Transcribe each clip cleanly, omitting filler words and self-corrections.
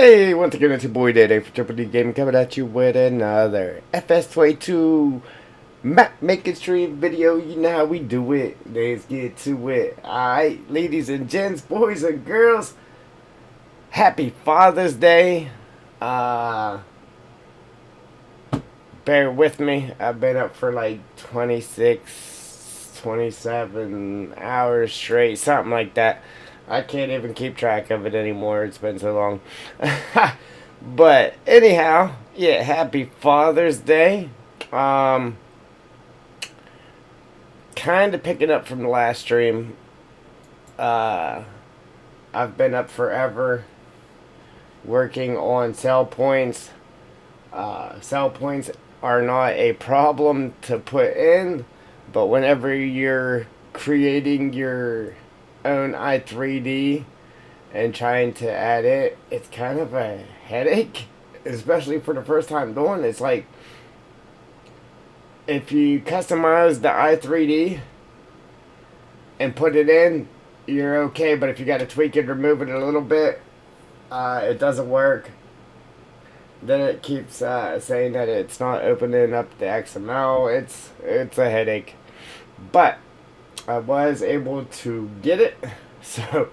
Hey, once again, it's your boy Day for Triple D Gaming coming at you with another FS22 map making stream video. You know how we do it. Let's get to it. Alright, ladies and gents, boys and girls, happy Father's Day. Uh, Bear with me. I've been up for like 26, 27 hours straight, something like that. I can't even keep track of it anymore. It's been so long. But anyhow, yeah, happy Father's Day. Um, Kind of picking up from the last stream. Uh, I've been up forever working on sell points. Sell points are not a problem to put in, but whenever you're creating your own i3D and trying to add it, it's kind of a headache, especially for the first time doing it. It's like if you customize the i3D and put it in, you're okay, but if you got to tweak it or move it a little bit, it doesn't work. Then it keeps saying that it's not opening up the XML. It's a headache, but I was able to get it, so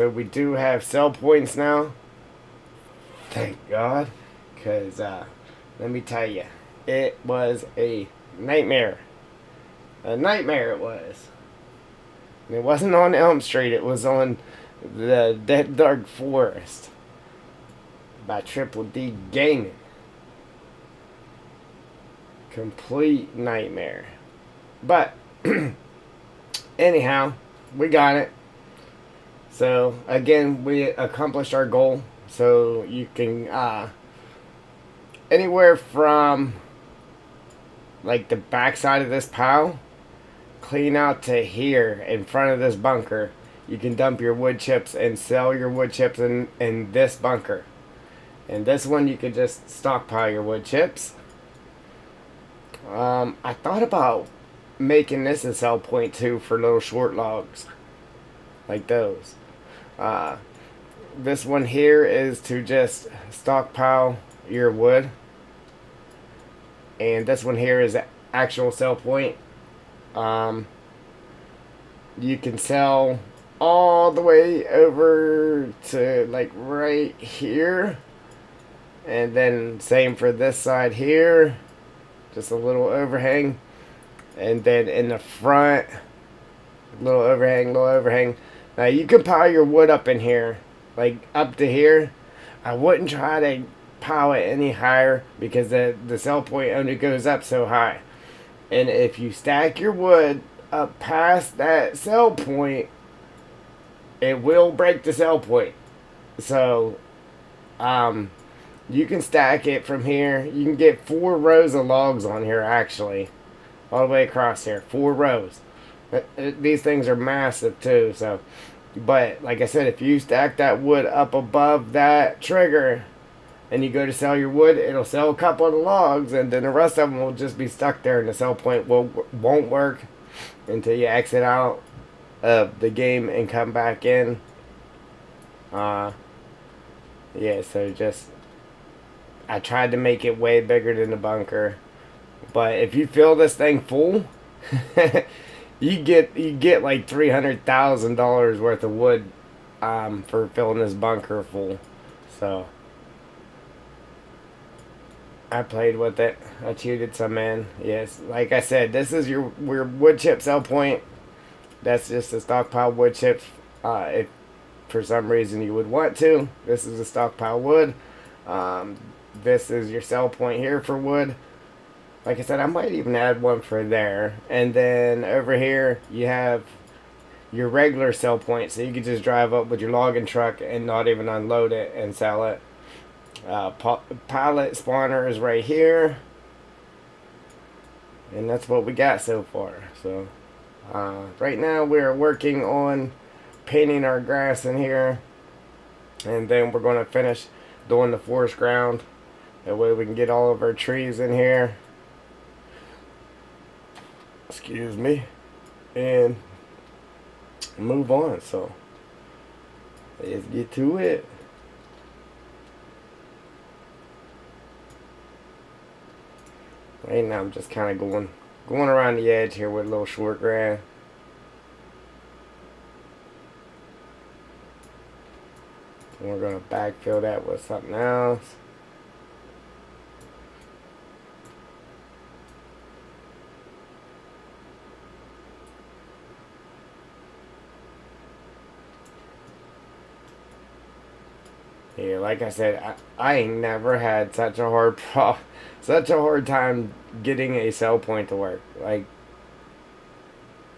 we do have sell points now. Thank God, because let me tell you, it was a nightmare. A nightmare it was. And it wasn't on Elm Street. It was on the Dead Dark Forest by Triple D Gaming. Complete nightmare. But anyhow, we got it. So again, we accomplished our goal. So you can anywhere from like the backside of this pile clean out to here in front of this bunker. You can dump your wood chips and sell your wood chips in this bunker. And this one you could just stockpile your wood chips. I thought about making this a sell point too for little short logs like those. This one here is to just stockpile your wood, and this one here is the actual sell point. You can sell all the way over to like right here, and then same for this side here, just a little overhang, and then in the front, little overhang. Now you can pile your wood up in here, like up to here. I wouldn't try to pile it any higher because the sell point only goes up so high. And if you stack your wood up past that sell point, it will break the sell point. So, you can stack it from here. You can get 4 rows of logs on here, actually, all the way across here. 4 rows. These things are massive too. So, but like I said, if you stack that wood up above that trigger, and you go to sell your wood, it'll sell a couple of the logs, and then the rest of them will just be stuck there, and the sell point won't work until you exit out of the game and come back in. Yeah, so just, I tried to make it way bigger than the bunker, but if you fill this thing full, you get like $300,000 worth of wood for filling this bunker full. So I played with it. I cheated some in. Yes, like I said, this is your wood chip sell point. That's just a stockpile wood chips. If for some reason you would want to, this is a stockpile wood. This is your sell point here for wood. Like I said, I might even add one for there. And then over here, you have your regular sell point. So you can just drive up with your logging truck and not even unload it and sell it. Pallet spawner is right here, and that's what we got so far. So right now we're working on painting our grass in here, and then we're going to finish doing the forest ground. That way we can get all of our trees in here, excuse me, and move on. So let's get to it. Right now I'm just kind of going around the edge here with a little short grass. And we're going to backfill that with something else. Yeah, like I said, I ain't never had such a hard time getting a cell point to work. Like,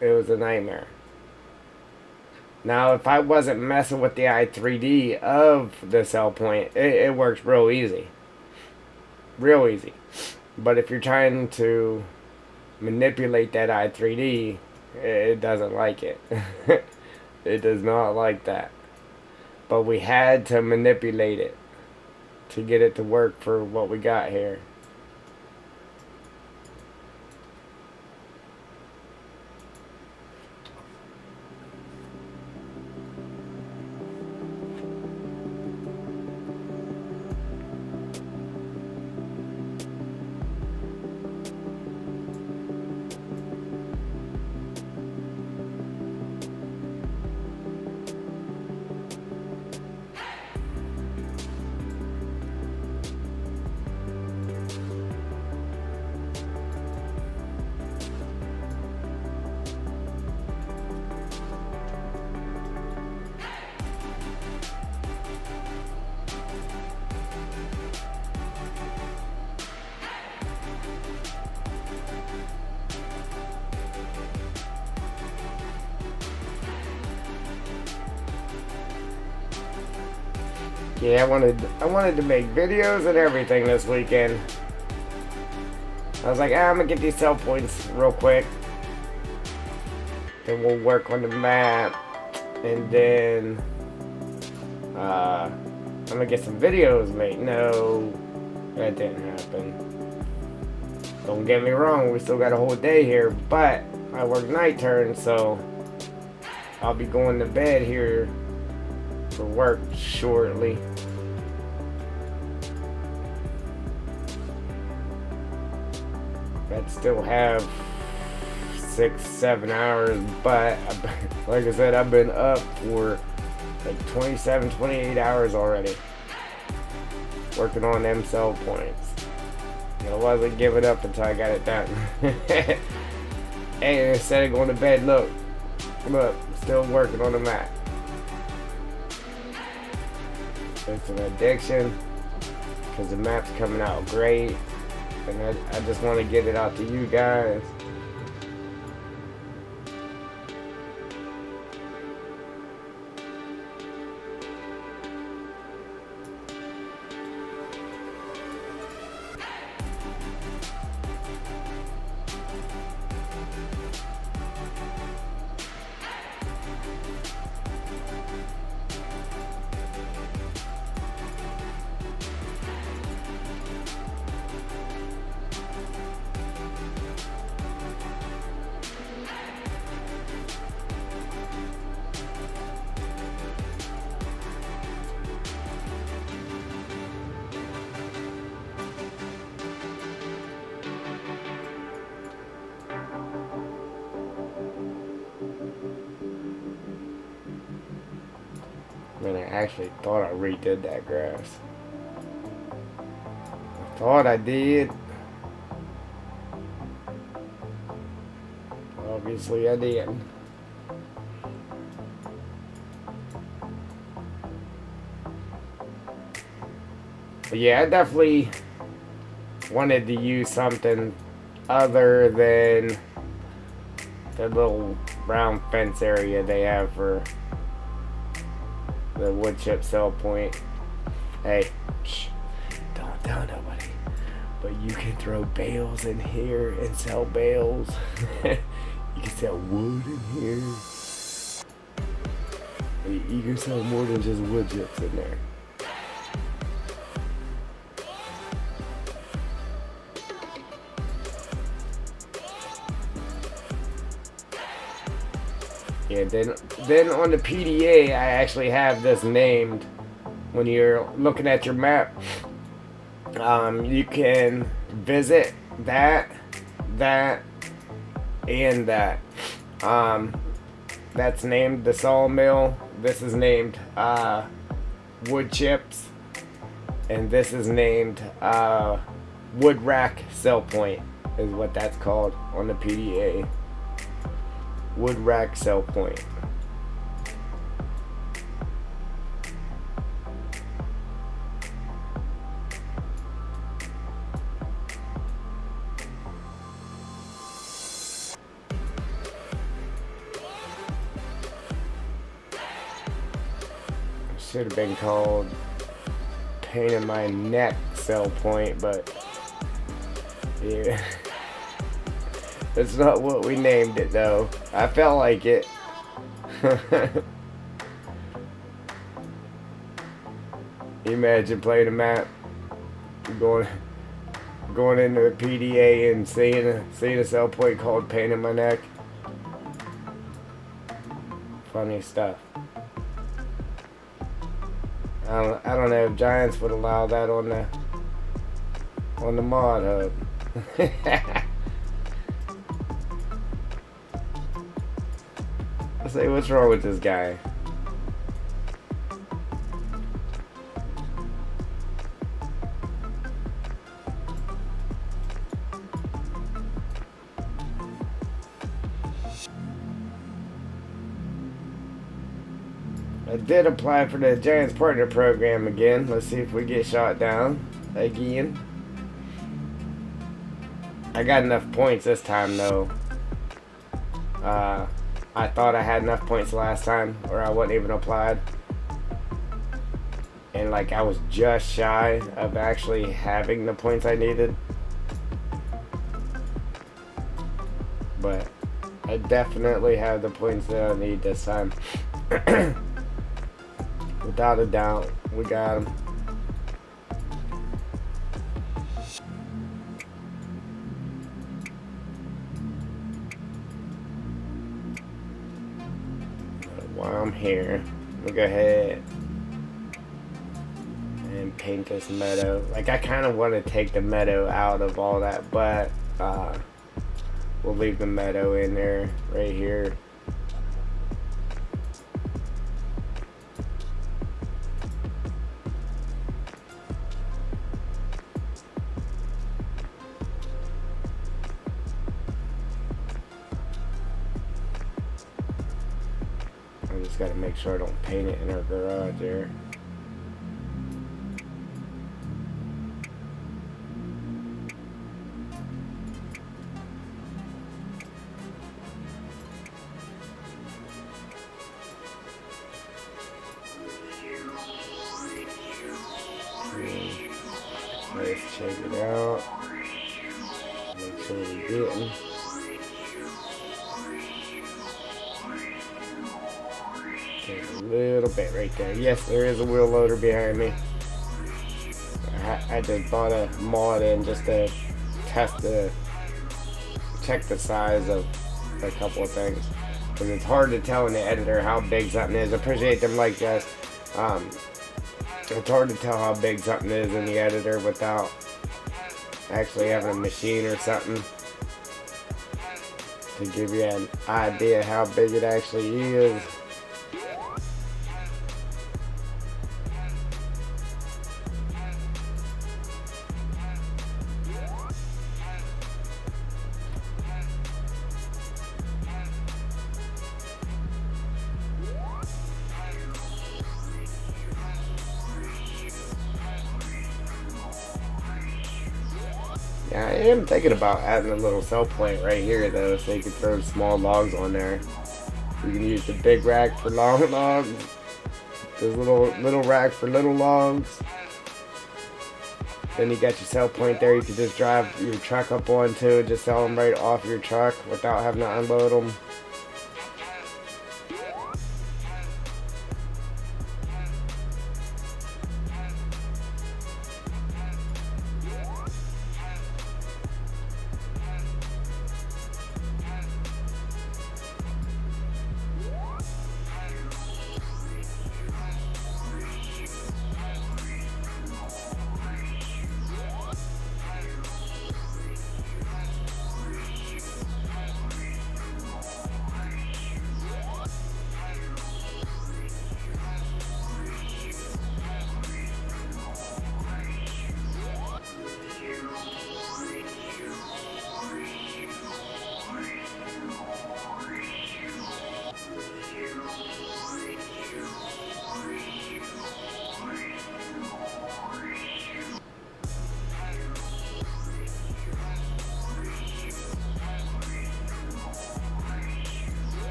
it was a nightmare. Now, if I wasn't messing with the i3D of the cell point, it works real easy. Real easy. But if you're trying to manipulate that i3D, it doesn't like it. It does not like that. But we had to manipulate it to get it to work for what we got here. Yeah, I wanted to make videos and everything this weekend. I was like, I'm gonna get these cell points real quick. Then we'll work on the map. And then I'm gonna get some videos made. No, that didn't happen. Don't get me wrong, we still got a whole day here, but I work night turn, so I'll be going to bed here for work shortly. I'd still have 6-7 hours, but like I said, I've been up for like 27-28 hours already working on them cell points. I wasn't giving up until I got it done. Hey, instead of going to bed, look, still working on the map. It's an addiction because the map's coming out great, and I just want to get it out to you guys. Man, I actually thought I redid that grass. I thought I did. Obviously I didn't. But yeah, I definitely wanted to use something other than the little brown fence area they have for the wood chip cell point. Hey, shh, don't tell nobody. But you can throw bales in here and sell bales. You can sell wood in here. You can sell more than just wood chips in there. Yeah, then on the PDA, I actually have this named. When you're looking at your map, you can visit that, that, and that. Um, that's named the sawmill. This is named wood chips, and this is named wood rack sell point, is what that's called on the PDA. Wood rack sell point. Should have been called pain in my neck sell point, but yeah. That's not what we named it though. I felt like it. Imagine playing a map, going into a PDA and seeing a sell point called pain in my neck. Funny stuff. I don't know if Giants would allow that on the mod hub. I say, what's wrong with this guy? I did apply for the Giants Partner Program again. Let's see if we get shot down again. I got enough points this time though. I thought I had enough points last time, or I wouldn't even applied. And like I was just shy of actually having the points I needed. But I definitely have the points that I need this time. Without a doubt, we got him. While I'm here, we'll go ahead and paint this meadow. Like I kind of want to take the meadow out of all that, but we'll leave the meadow in there right here. I just gotta make sure I don't paint it in our garage there. Let's check it out. Make sure we're getting. A little bit right there. Yes, there is a wheel loader behind me. I just bought a mod in just to check the size of a couple of things, because it's hard to tell in the editor how big something is. I appreciate them like that. It's hard to tell how big something is in the editor without actually having a machine or something to give you an idea how big it actually is. Yeah, I am thinking about adding a little cell point right here though, so you can throw small logs on there. You can use the big rack for long logs, this little rack for little logs. Then you got your cell point there. You can just drive your truck up onto it, just sell them right off your truck without having to unload them.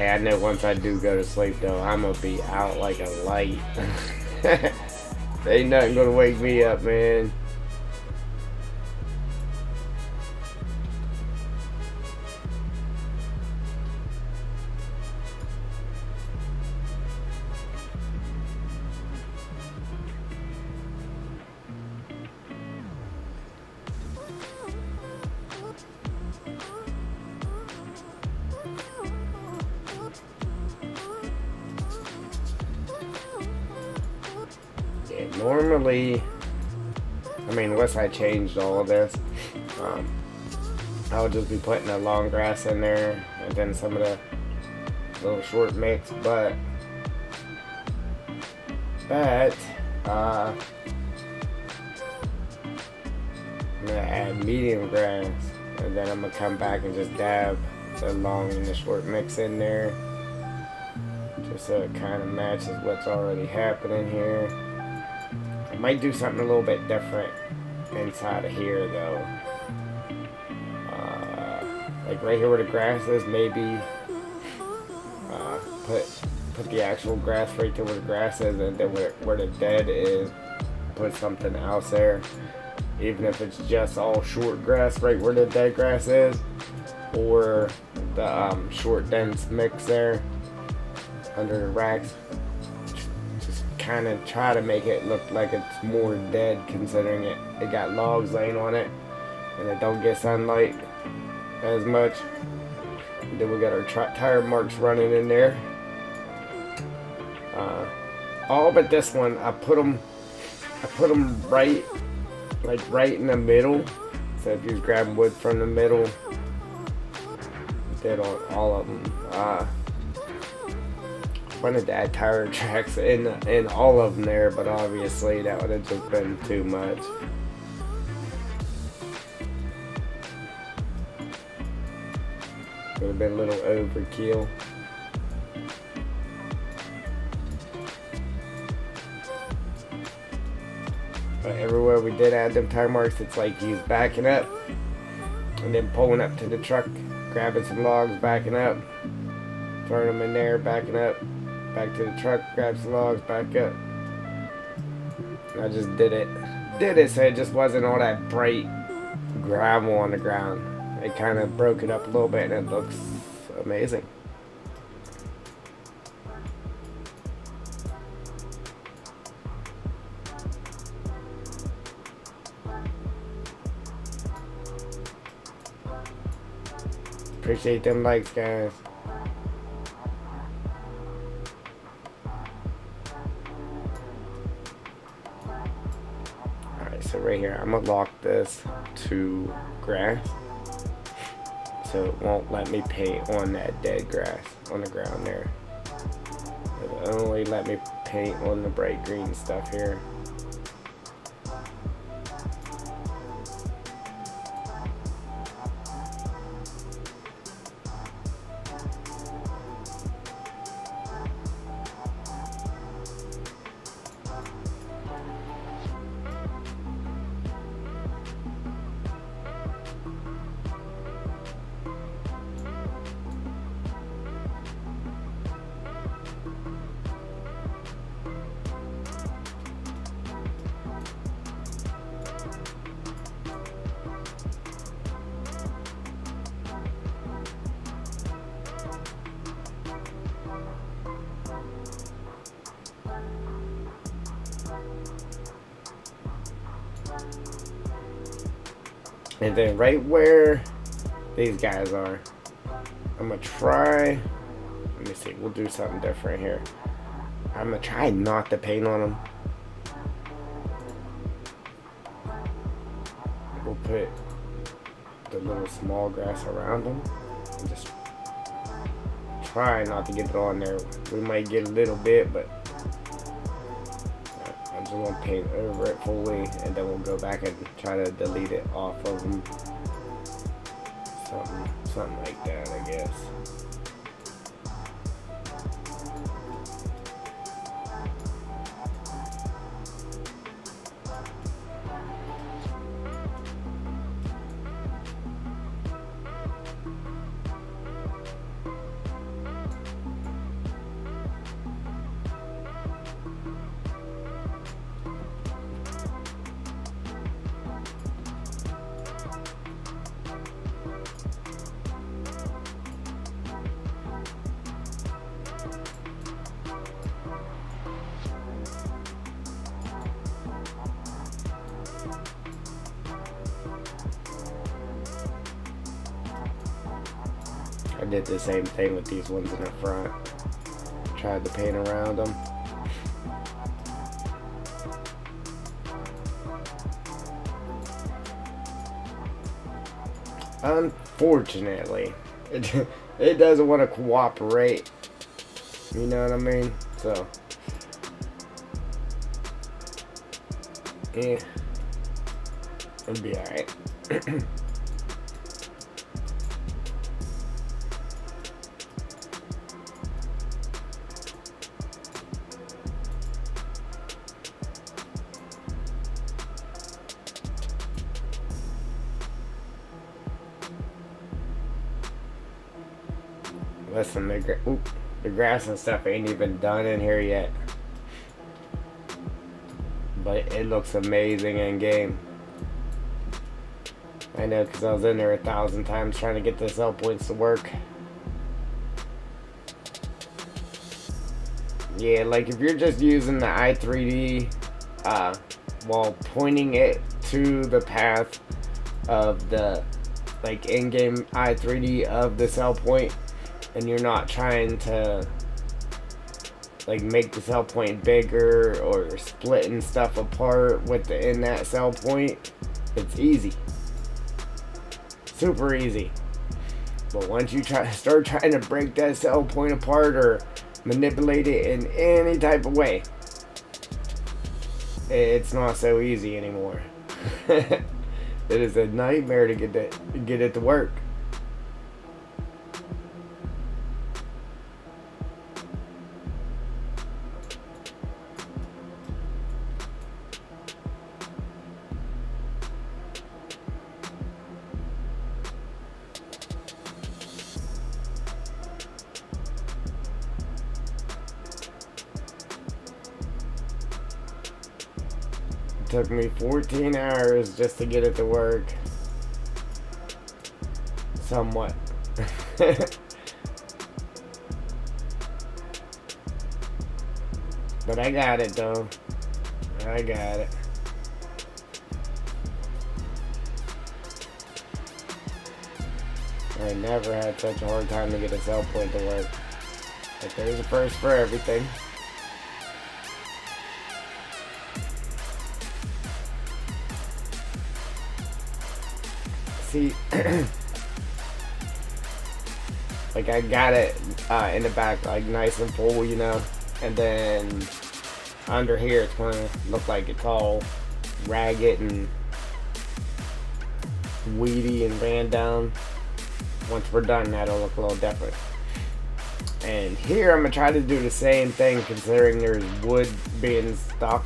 Hey, I know once I do go to sleep though, I'm gonna be out like a light. Ain't nothing gonna wake me up, man. Normally, I mean, unless I changed all of this, I would just be putting the long grass in there and then some of the little short mix, but I'm gonna add medium grass, and then I'm gonna come back and just dab the long and the short mix in there, just so it kind of matches what's already happening here. I might do something a little bit different inside of here though. Like right here where the grass is, maybe put the actual grass right there where the grass is, and then where the dead is, put something else there. Even if it's just all short grass right where the dead grass is, or the short dense mix there under the racks. Kind of try to make it look like it's more dead, considering it got logs laying on it and it don't get sunlight as much. And then we got our tire marks running in there. All but this one, I put them right in the middle. So if you're grabbing wood from the middle, did on all of them. Wanted to add tire tracks in all of them there, but obviously that would have just been too much. Would have been a little overkill. But everywhere we did add them tire marks, it's like he's backing up and then pulling up to the truck, grabbing some logs, backing up, throwing them in there, backing up. Back to the truck, grab some logs, back up. I just did it so it just wasn't all that bright gravel on the ground. It kind of broke it up a little bit and it looks amazing. Appreciate them likes, guys. So right here, I'm gonna lock this to grass, so it won't let me paint on that dead grass on the ground there. It'll only let me paint on the bright green stuff here. And then right where these guys are, I'm gonna try, let me see, we'll do something different here. I'm gonna try not to paint on them. We'll put the little small grass around them and just try not to get it on there. We might get a little bit, but I'm just gonna paint over it fully, and then we'll go back and try to delete it off of them. Something like that, I guess. I did the same thing with these ones in the front. Tried to paint around them. Unfortunately, it doesn't want to cooperate. You know what I mean? So, yeah, it'll be alright. Listen, the grass and stuff ain't even done in here yet. But it looks amazing in game. I know, because I was in there 1,000 times trying to get the cell points to work. Yeah, like if you're just using the i3D while pointing it to the path of the like in-game i3D of the cell point, and you're not trying to like make the cell point bigger or splitting stuff apart within that cell point, it's easy, super easy. But once you start trying to break that cell point apart or manipulate it in any type of way, it's not so easy anymore. It is a nightmare to get it to work. Took me 14 hours just to get it to work. Somewhat. But I got it though. I got it. I never had such a hard time to get a cell point to work. But there's a first for everything. See, like I got it in the back like nice and full, you know, and then under here it's gonna look like it's all ragged and weedy and ran down. Once we're done, that'll look a little different. And here I'm gonna try to do the same thing, considering there's wood being stuck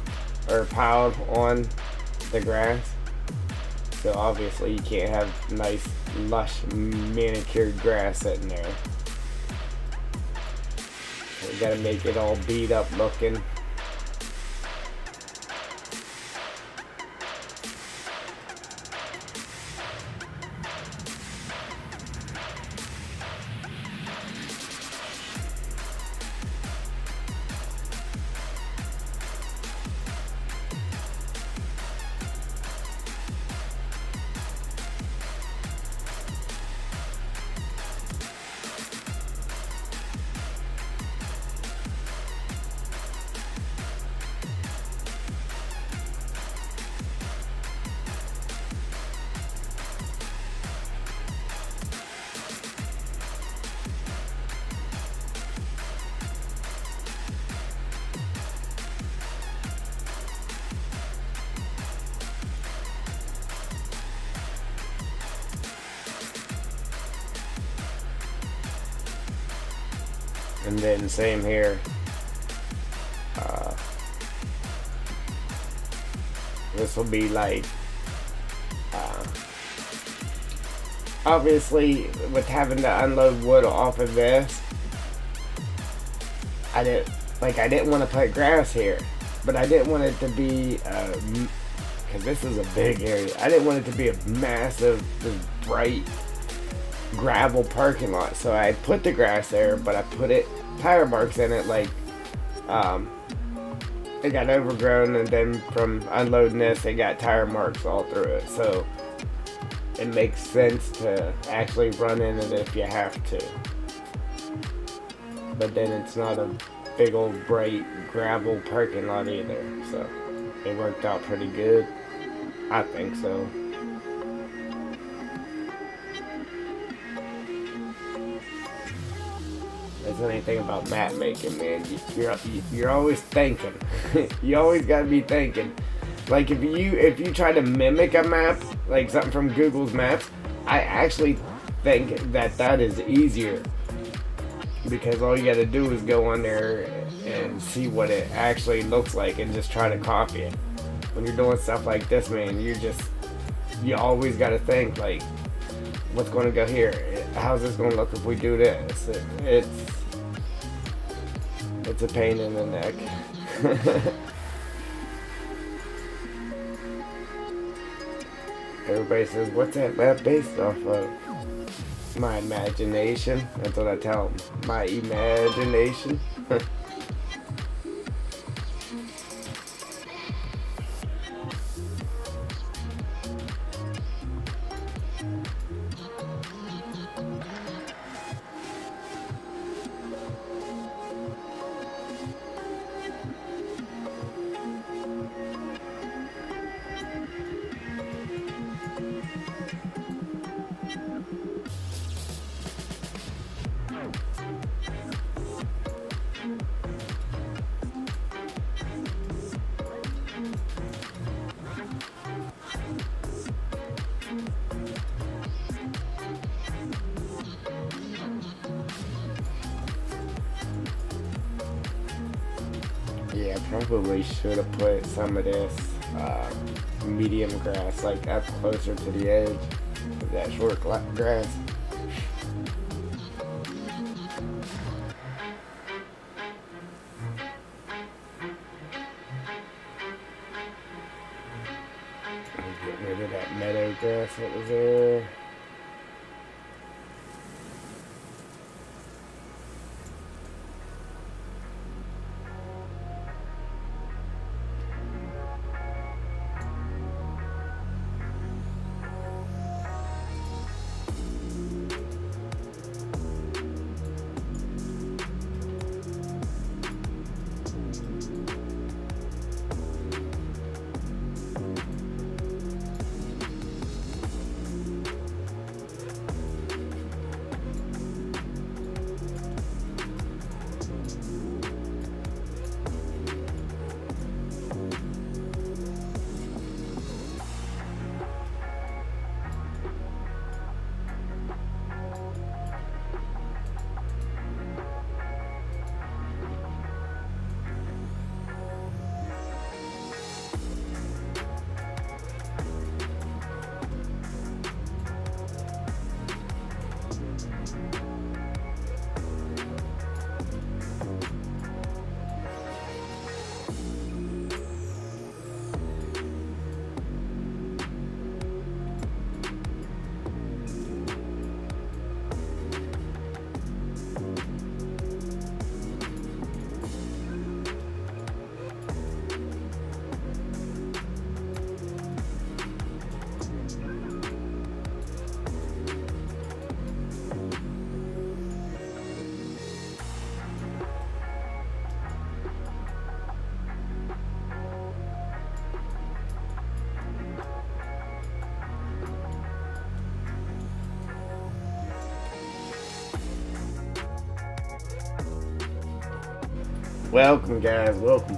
or piled on the grass. So obviously you can't have nice, lush, manicured grass sitting there. So you gotta make it all beat up looking. And then same here. This will be like, obviously with having to unload wood off of this, I didn't want to put grass here, but I didn't want it to be, because this is a big area, I didn't want it to be a massive, bright gravel parking lot. So I put the grass there, but I put tire marks in it, like it got overgrown, and then from unloading this it got tire marks all through it. So it makes sense to actually run in it if you have to. But then it's not a big old bright gravel parking lot either, so it worked out pretty good. I think so. That's anything about map making, man. You're always thinking. You always gotta be thinking. Like if you try to mimic a map, like something from Google's Maps, I actually think that is easier, because all you gotta do is go on there and see what it actually looks like and just try to copy it. When you're doing stuff like this, man, you always gotta think like, what's going to go here? How's this going to look if we do this? It's a pain in the neck. Everybody says, what's that map based off of? My imagination. That's what I tell them. My imagination. Yeah, probably should have put some of this medium grass like up closer to the edge of that short grass. Get rid of that meadow grass that was there. Welcome, guys. Welcome.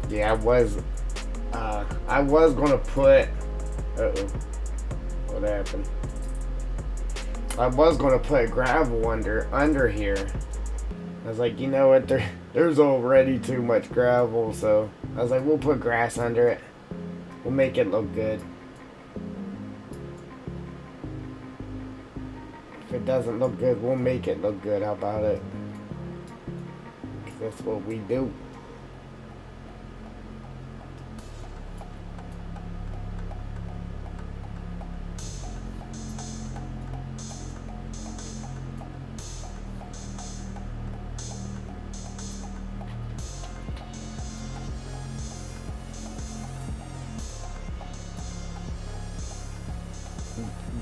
Yeah, I was gonna put. Uh-oh, what happened? I was gonna put gravel under here. I was like, you know what? There's already too much gravel, so I was like, we'll put grass under it. We'll make it look good. If it doesn't look good, we'll make it look good. How about it? 'Cause that's what we do.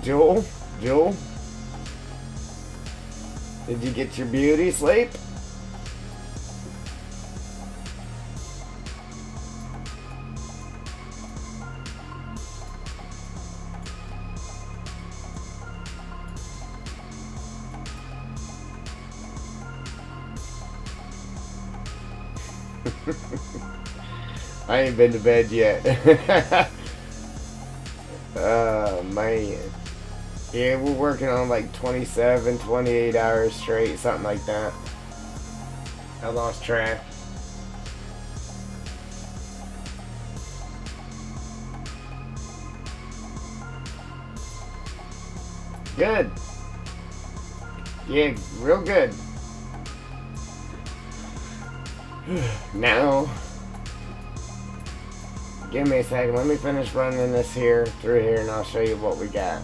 Joel, did you get your beauty sleep? I ain't been to bed yet. Oh, man. Yeah, we're working on like 27, 28 hours straight, something like that. I lost track. Good. Yeah, real good. Now, give me a second. Let me finish running this here through here, and I'll show you what we got.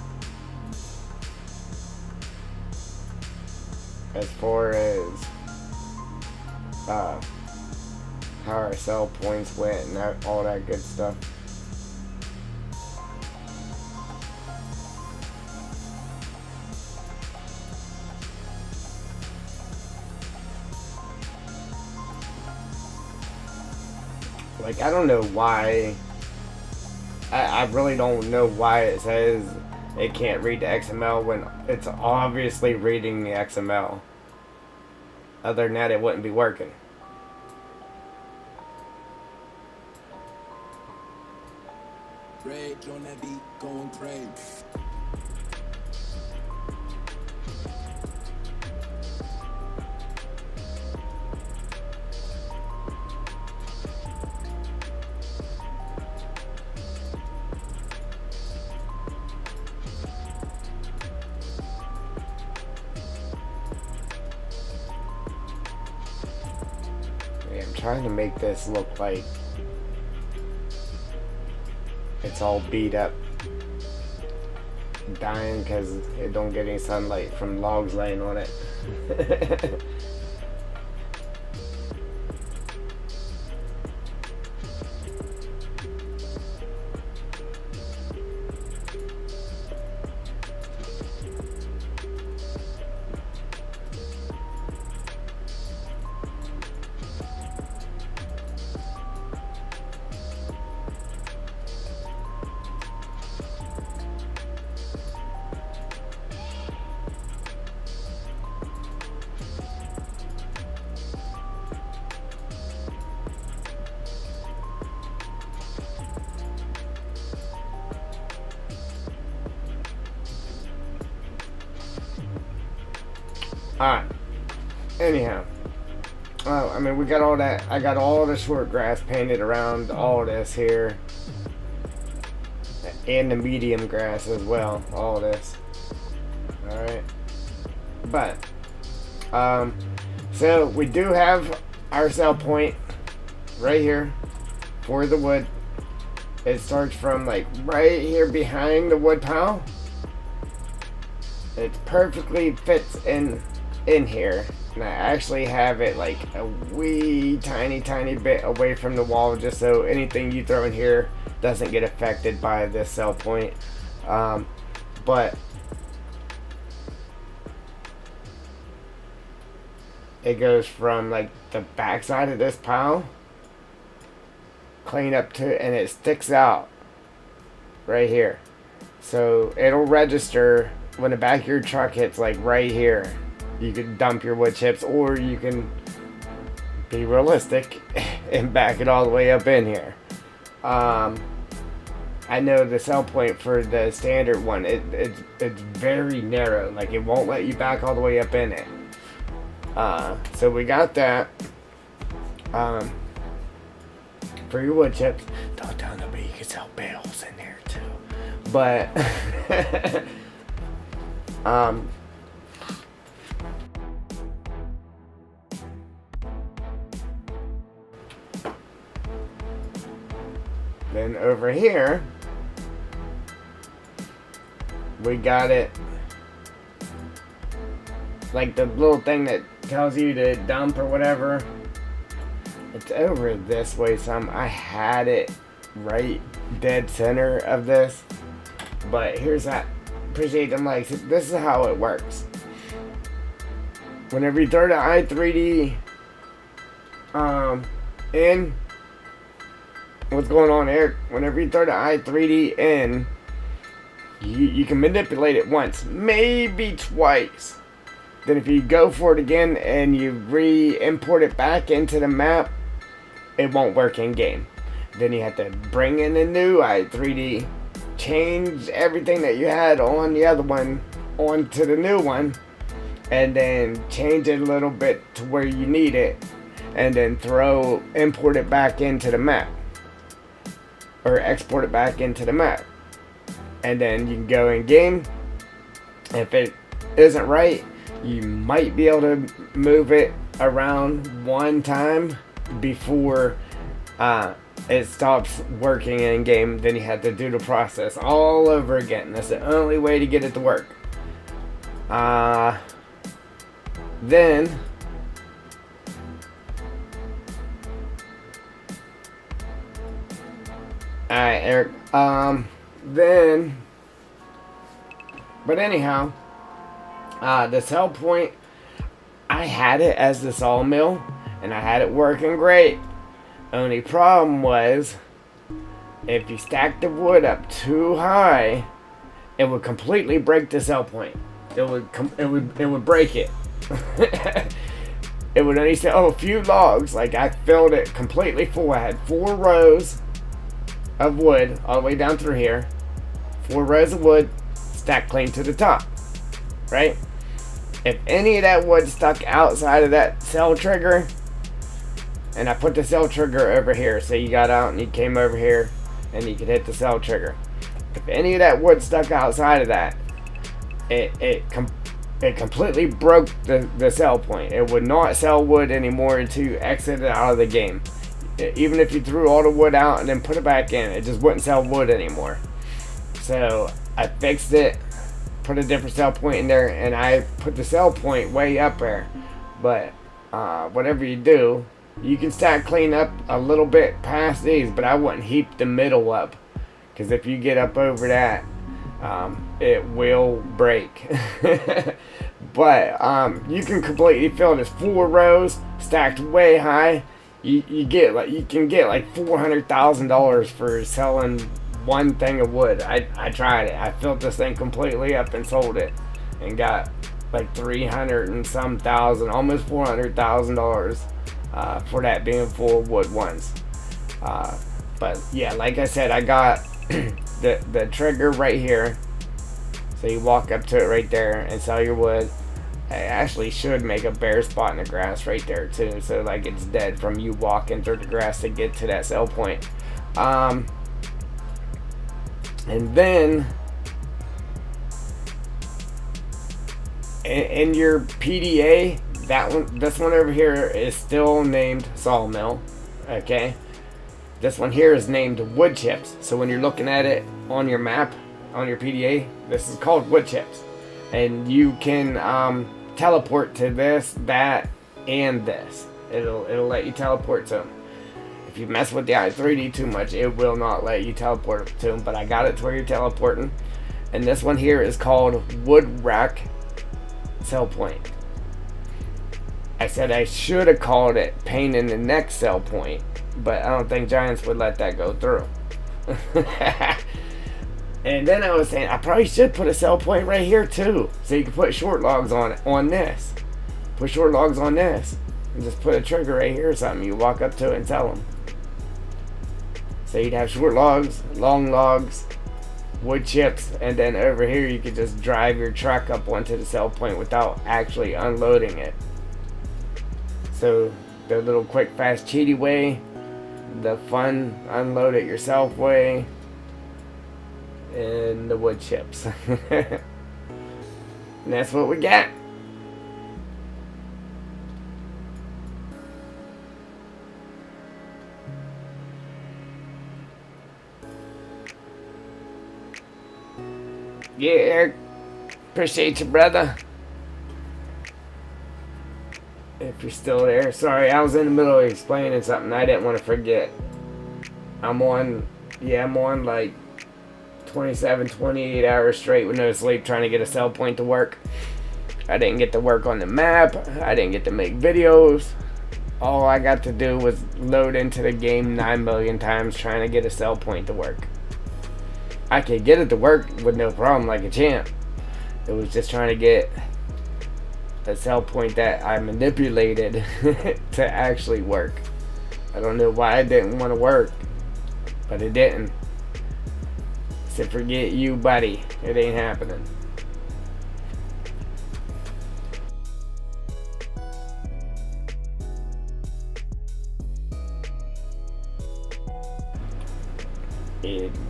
As far as how our sell points went and all that good stuff. Like, I don't know why. I really don't know why it says it can't read the XML when it's obviously reading the XML. Other than that, it wouldn't be working. Rage on that beat, going crazy. I'm trying to make this look like it's all beat up, dying because it don't get any sunlight from logs laying on it. Alright. Anyhow. I mean, we got all that. I got all the short grass painted around all this here. And the medium grass as well. All this. Alright. But, so we do have our sell point right here for the wood. It starts from like right here behind the wood pile. It perfectly fits in here, and I actually have it like a wee tiny bit away from the wall, just so anything you throw in here doesn't get affected by this sell point. But it goes from like the back side of this pile clean up to, and it sticks out right here, so it'll register when the back of your truck hits like right here. You can dump your wood chips, or you can be realistic and back it all the way up in here. I know the sell point for the standard one, it's very narrow, like it won't let you back all the way up in it. So we got that. For your wood chips, don't tell nobody you can sell bales in there too. But then over here, we got it like the little thing that tells you to dump or whatever. It's over this way some. I had it right dead center of this, but here's that. Appreciate them likes. This is how it works. Whenever you throw the i3D in, what's going on, Eric? Whenever you throw the i3D in, you can manipulate it once, maybe twice. Then if you go for it again and you re-import it back into the map, it won't work in game. Then you have to bring in a new i3D, change everything that you had on the other one onto the new one, and then change it a little bit to where you need it, and then import it back into the map, or export it back into the map. And then you can go in game. If it isn't right, you might be able to move it around one time before it stops working in game. Then you have to do the process all over again. That's the only way to get it to work. Then alright, Eric. But anyhow, the sell point, I had it as the sawmill, and I had it working great. Only problem was, if you stacked the wood up too high, it would completely break the sell point. It would break it. It would only sell a few logs. Like, I filled it completely full. I had 4 rows of wood all the way down through here. 4 rows of wood stacked clean to the top, right? If any of that wood stuck outside of that cell trigger, and I put the cell trigger over here, so you got out and you came over here and you could hit the cell trigger. If any of that wood stuck outside of that, it completely broke the sell point. It would not sell wood anymore until you exited out of the game. Even if you threw all the wood out and then put it back in, it just wouldn't sell wood anymore. So I fixed it, put a different sell point in there, and I put the sell point way up there. But whatever you do, you can start clean up a little bit past these, but I wouldn't heap the middle up, because if you get up over that, it will break. But you can completely fill this 4 rows stacked way high. You can get like $400,000 for selling one thing of wood. I tried it. I filled this thing completely up and sold it, and got like 300 and some thousand, almost $400,000 for that being full wood once. But yeah, like I said, I got the trigger right here, so you walk up to it right there and sell your wood. I actually should make a bare spot in the grass right there too, so like it's dead from you walking through the grass to get to that sell point. And then in your PDA, this one over here is still named sawmill. Okay, this one here is named wood chips. So when you're looking at it on your map, on your PDA, this is called wood chips, and you can teleport to this, that, and this. It'll let you teleport to them. If you mess with the i3D too much, it will not let you teleport to them. But I got it to where you're teleporting. And this one here is called wood rack sell point. I said I should have called it pain in the neck sell point, but I don't think Giants would let that go through. And then I was saying I probably should put a sell point right here too, so you can put short logs on this. Put short logs on this, and just put a trigger right here or something. You walk up to it and sell them. So you'd have short logs, long logs, wood chips, and then over here you could just drive your truck up onto the sell point without actually unloading it. So the little quick, fast, cheaty way, the fun, unload it yourself way, and the wood chips. And that's what we got. Yeah, Eric. Appreciate you, brother. If you're still there. Sorry, I was in the middle of explaining something I didn't want to forget. I'm on like 27, 28 hours straight with no sleep trying to get a sell point to work. I didn't get to work on the map. I didn't get to make videos. All I got to do was load into the game 9 million times trying to get a sell point to work. I could get it to work with no problem like a champ. It was just trying to get a sell point that I manipulated to actually work. I don't know why it didn't want to work, but it didn't. So forget you, buddy. It ain't happening.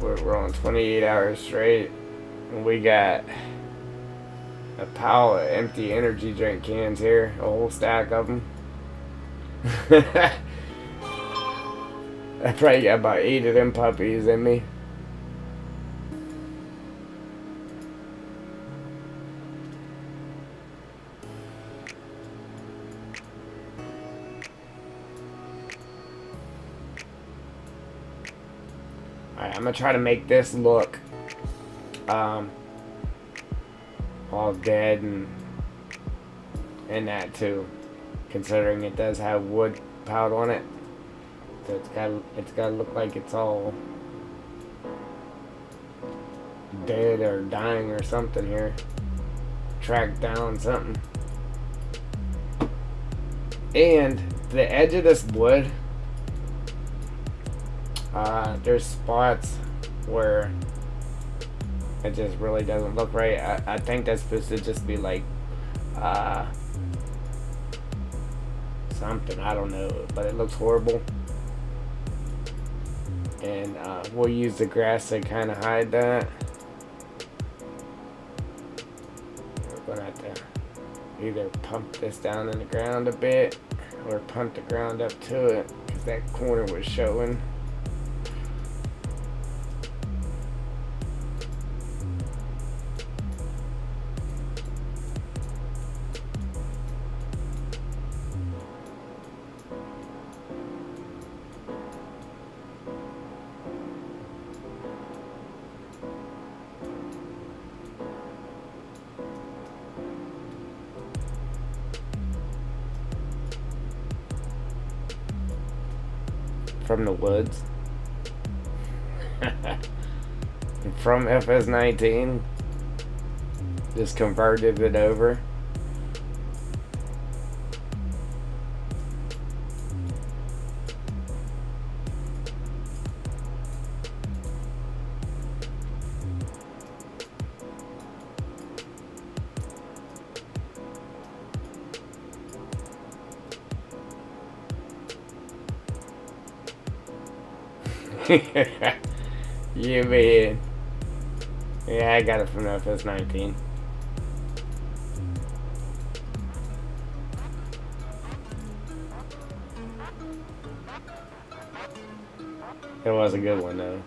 We're on 28 hours straight, and we got a pile of empty energy drink cans here, a whole stack of them. I probably got about 8 of them puppies in me. Alright, I'm gonna try to make this look all dead and that too, considering it does have wood piled on it. So it's gotta look like it's all dead or dying or something here. Tracked down something. And the edge of this wood, there's spots where it just really doesn't look right. I think that's supposed to just be like something, I don't know, but it looks horrible. And we'll use the grass to kind of hide that. We're gonna have to either pump this down in the ground a bit or pump the ground up to it, because that corner was showing. From the woods. From FS19, just converted it over. You mean? Yeah, I got it from FS19. It was a good one though.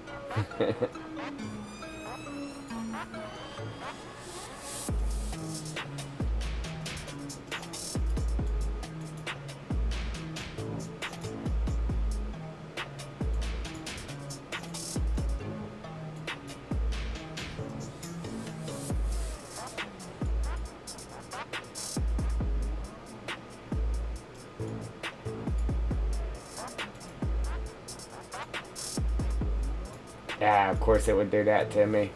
Yeah, of course it would do that to me.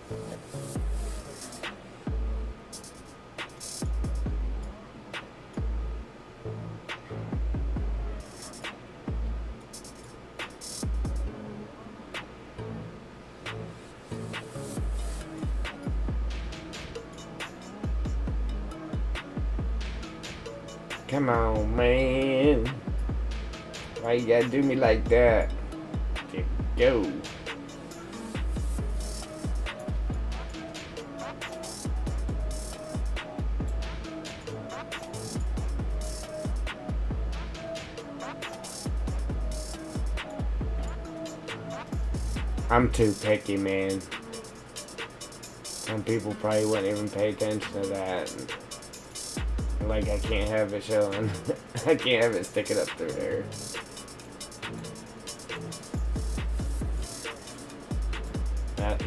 Come on, man. Why you gotta do me like that? There we go. I'm too picky, man. Some people probably wouldn't even pay attention to that. Like, I can't have it showing. I can't have it sticking up through there.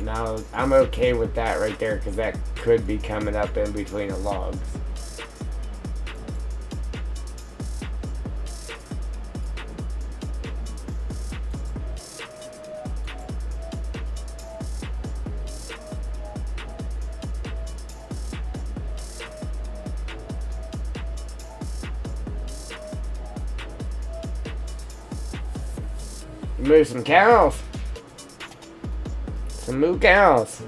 Now, I'm okay with that right there, because that could be coming up in between the logs. Move some cows. Some moo cows.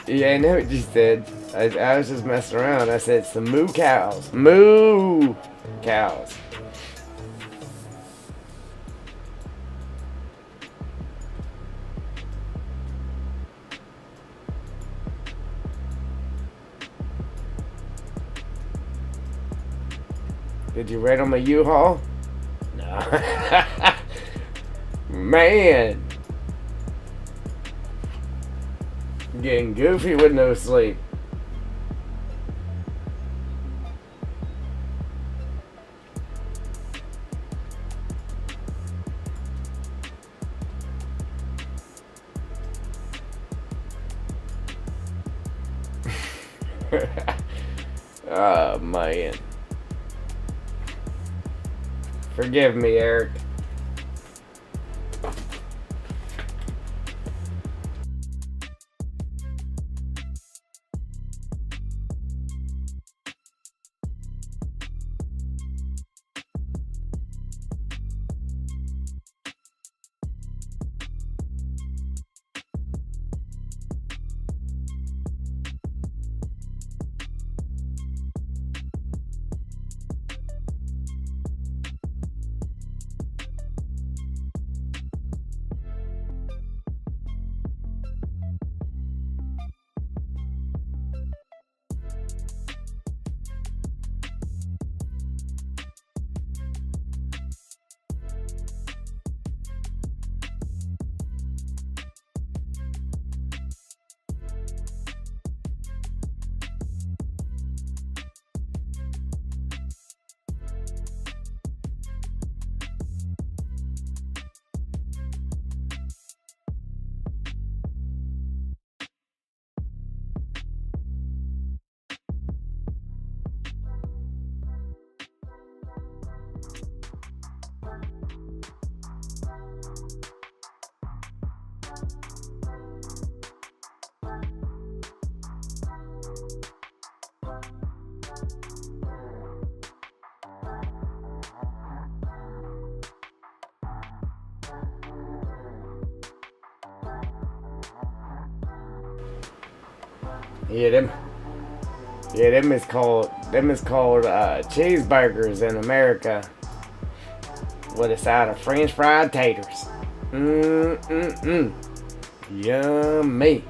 Yeah, I know what you said. I was just messing around. I said some moo cows. Moo cows. Did you ride on my U-Haul? No. Man. Getting goofy with no sleep. Oh, man. Forgive me, Eric. Yeah, them is called cheeseburgers in America with a side of French fried taters. Yummy.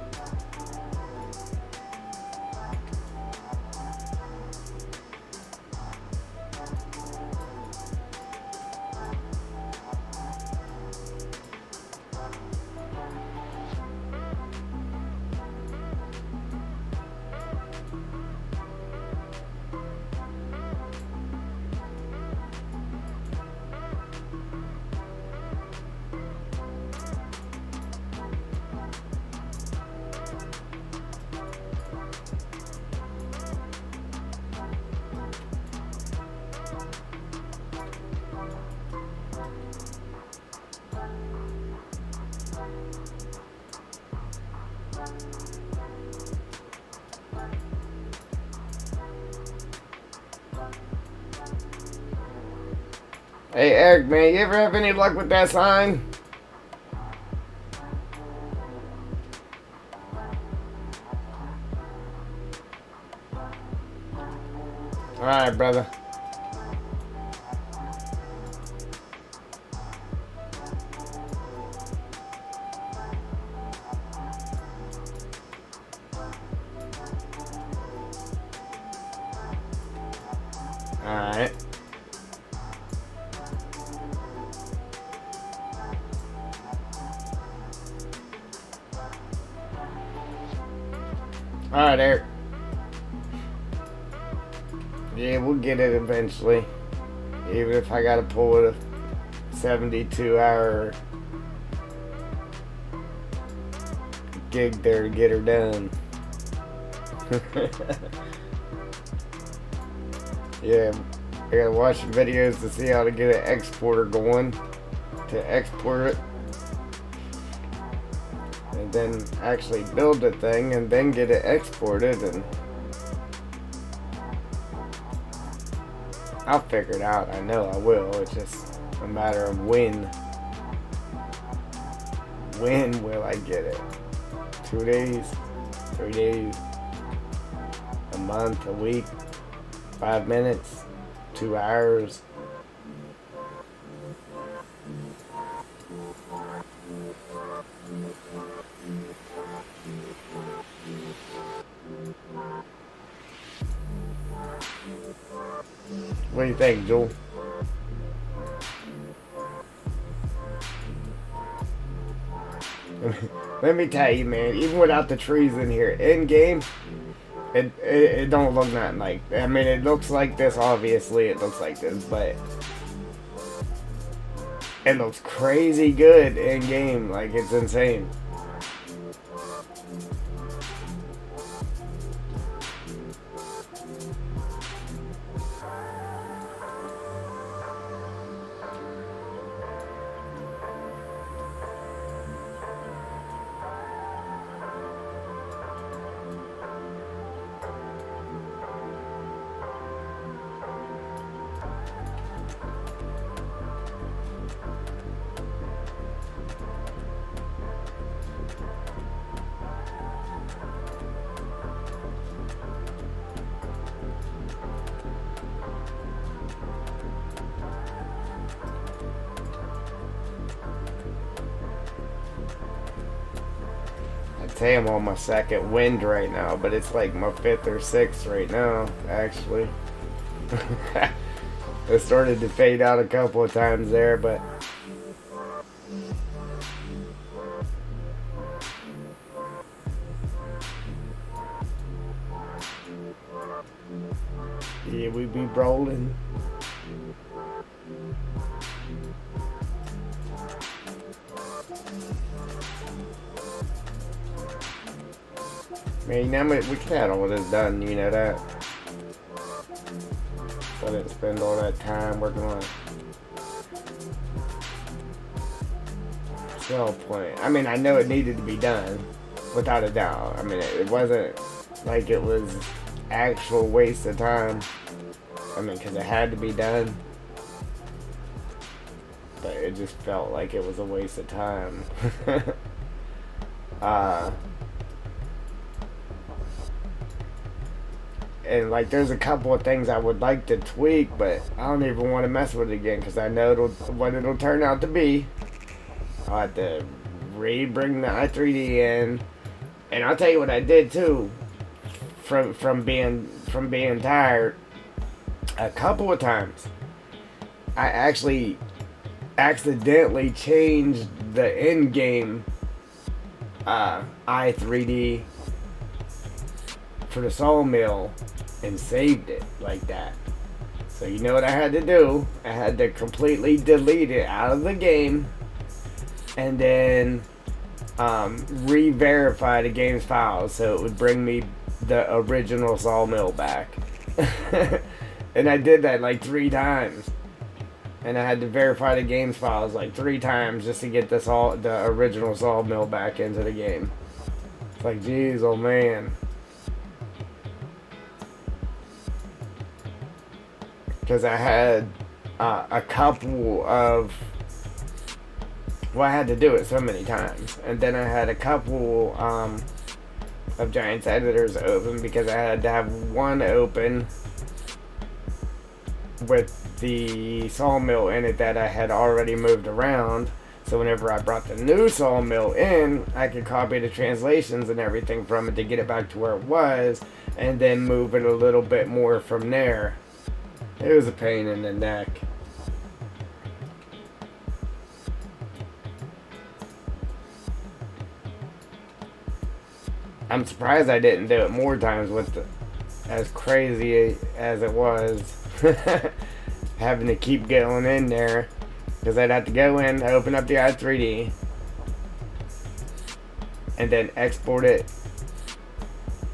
Hey Eric, man, you ever have any luck with that sign? Alright, brother. Alright. Alright, Eric. Yeah, we'll get it eventually. Even if I gotta pull it a 72-hour gig there to get her done. Yeah, I gotta watch some videos to see how to get an exporter going to export it, and then actually build the thing and then get it exported, and I'll figure it out. I know I will. It's just a matter of when. When will I get it? 2 days? 3 days? A month? A week? 5 minutes? 2 hours? What do you think, Joel? Let me tell you, man, even without the trees in here, in game, it don't look nothing like, I mean, it looks like this, obviously, it looks like this, but it looks crazy good in game, like, it's insane. I'd say I'm on my second wind right now, but it's like my 5th or 6th right now, actually. It started to fade out a couple of times there, but yeah, we be rolling. Man, you know, we can have all this done, you know that. So I didn't spend all that time working on it. No point. I mean, I know it needed to be done, without a doubt. I mean, it wasn't like it was actual waste of time. I mean, because it had to be done. But it just felt like it was a waste of time. And like, there's a couple of things I would like to tweak, but I don't even want to mess with it again because I know what it'll turn out to be. I'll have to bring the i3D in, and I'll tell you what I did too. From being tired, a couple of times, I actually accidentally changed the in-game i3D for the sawmill and saved it like that. So you know what I had to do? I had to completely delete it out of the game and then re-verify the game's files so it would bring me the original sawmill back. And I did that like 3 times. And I had to verify the game's files like 3 times just to get the original sawmill back into the game. It's like, geez, oh man. Because I had a couple of... Well, I had to do it so many times. And then I had a couple of Giants editors open because I had to have one open with the sawmill in it that I had already moved around. So whenever I brought the new sawmill in, I could copy the translations and everything from it to get it back to where it was, and then move it a little bit more from there. It was a pain in the neck. I'm surprised I didn't do it more times with as crazy as it was. Having to keep going in there. Because I'd have to go in, open up the i3D. and then export it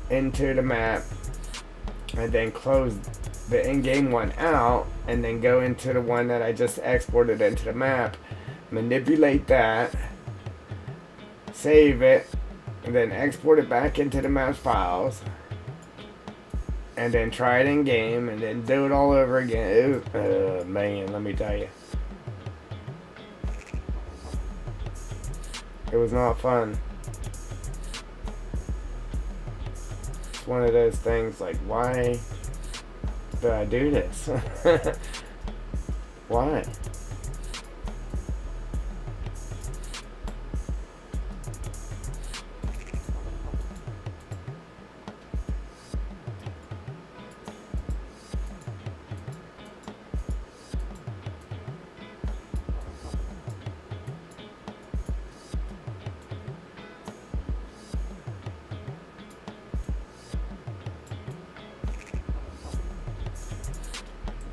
into the map, and then close the in-game one out, and then go into the one that I just exported into the map, manipulate that, save it, and then export it back into the map files, and then try it in game, and then do it all over again. Man, let me tell you, it was not fun. It's one of those things like, why do I do this? Why?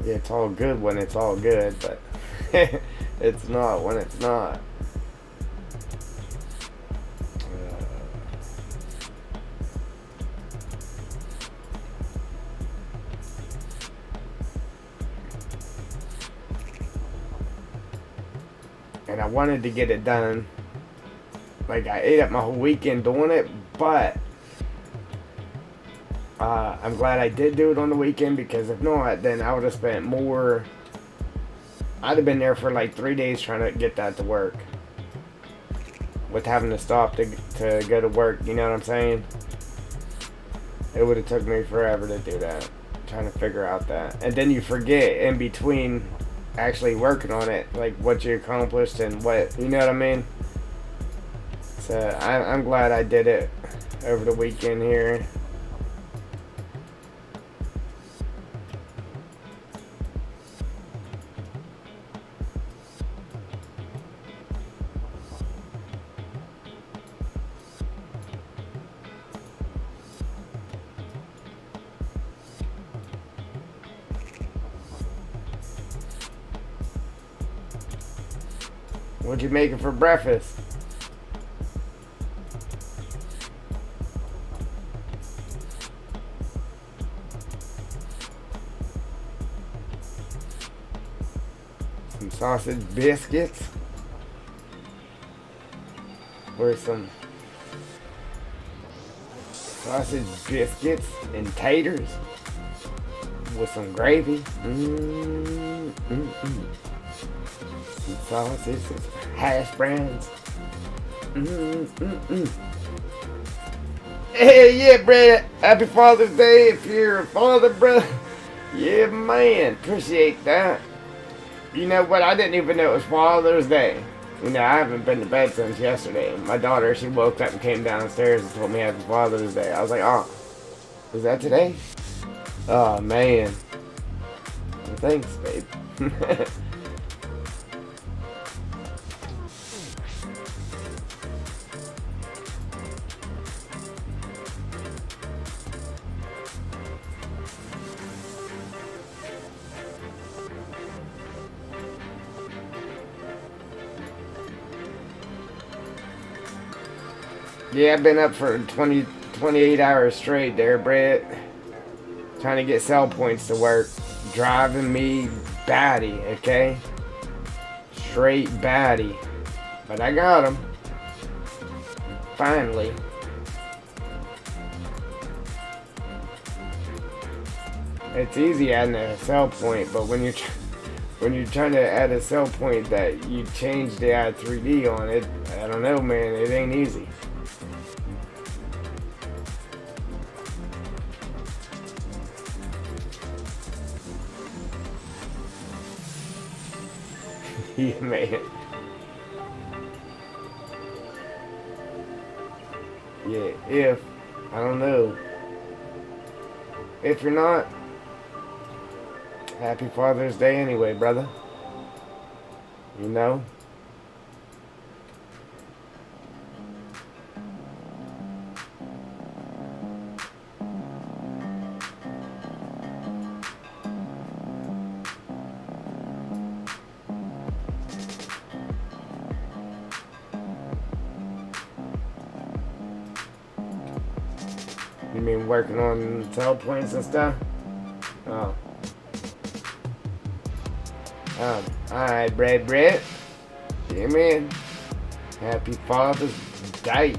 It's all good when it's all good, but it's not when it's not. And I wanted to get it done. Like, I ate up my whole weekend doing it, but I'm glad I did do it on the weekend, because if not, then I would have spent more. I'd have been there for like 3 days trying to get that to work, with having to stop to go to work. You know what I'm saying? It would have took me forever to do that, trying to figure out that. And then you forget in between actually working on it, like what you accomplished and what, you know what I mean? So I'm glad I did it over the weekend here. What'd you make it for breakfast? Some sausage biscuits, or some sausage biscuits and taters with some gravy. Some sausage, some hash browns. Hey, yeah, Brad. Happy Father's Day if you're a father, bro. Yeah, man. Appreciate that. You know what? I didn't even know it was Father's Day. You know, I haven't been to bed since yesterday. My daughter, she woke up and came downstairs and told me Happy Father's Day. I was like, oh, is that today? Oh, man. Well, thanks, babe. Yeah, I've been up for 28 hours straight there, Brett. Trying to get sell points to work. Driving me batty, okay? Straight batty. But I got them. Finally. It's easy adding a sell point, but when you're trying to add a sell point that you change the add 3D on it, I don't know, man, it ain't easy. Yeah, man. Yeah, if, I don't know. If you're not, happy Father's Day anyway, brother. You know? mean working on cell points and stuff? Oh. Alright, Brett. Yeah, man. Happy Father's Day.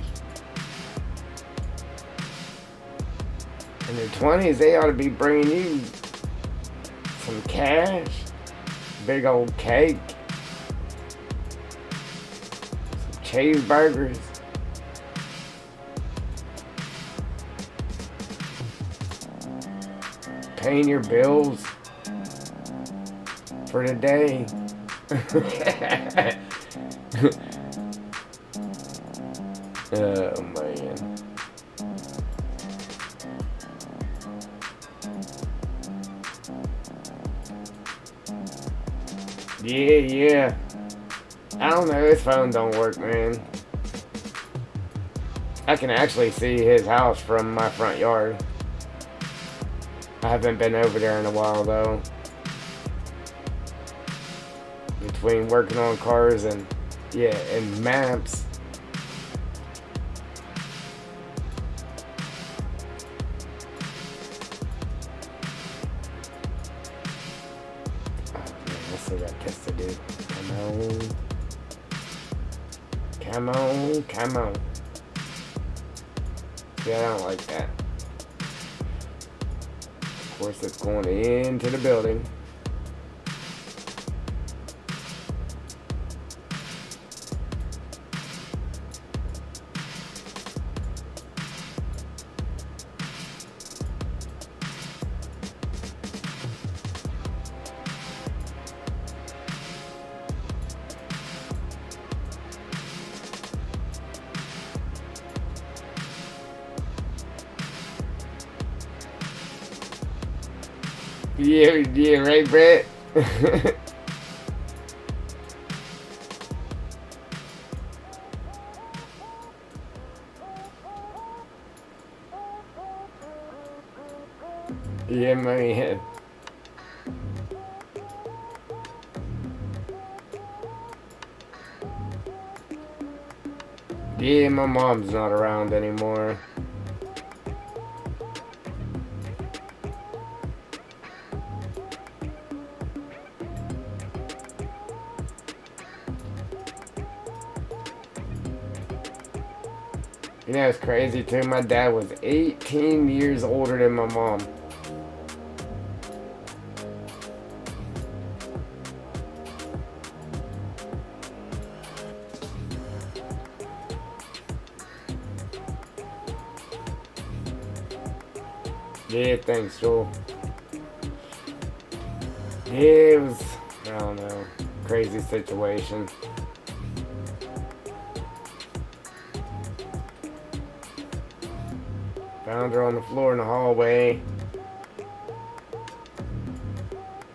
In their 20s, they ought to be bringing you some cash, big old cake, some cheeseburgers. Paying your bills for the day. Oh man. Yeah. I don't know, his phone don't work, man. I can actually see his house from my front yard. I haven't been over there in a while though. Between working on cars and and maps. Oh man, I still got this to do. Come on. Yeah, I don't like that. Of course, it's going into the building. Yeah, right, Brett? Yeah, man. Yeah, my mom's not around anymore. You know, it's crazy too. My dad was 18 years older than my mom. Yeah, thanks, Joel. Yeah, it was, I don't know, crazy situation. Found her on the floor in the hallway.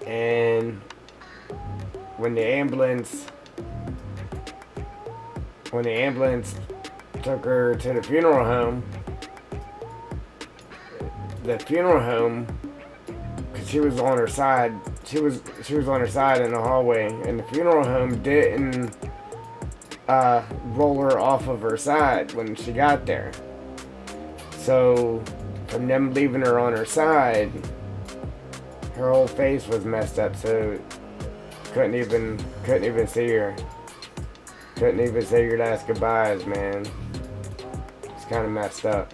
And when the ambulance took her to the funeral home, because she was on her side, she was on her side in the hallway, and the funeral home didn't roll her off of her side when she got there. So from them leaving her on her side, her whole face was messed up, so couldn't even see her. Couldn't even say your last goodbyes, man. It's kind of messed up.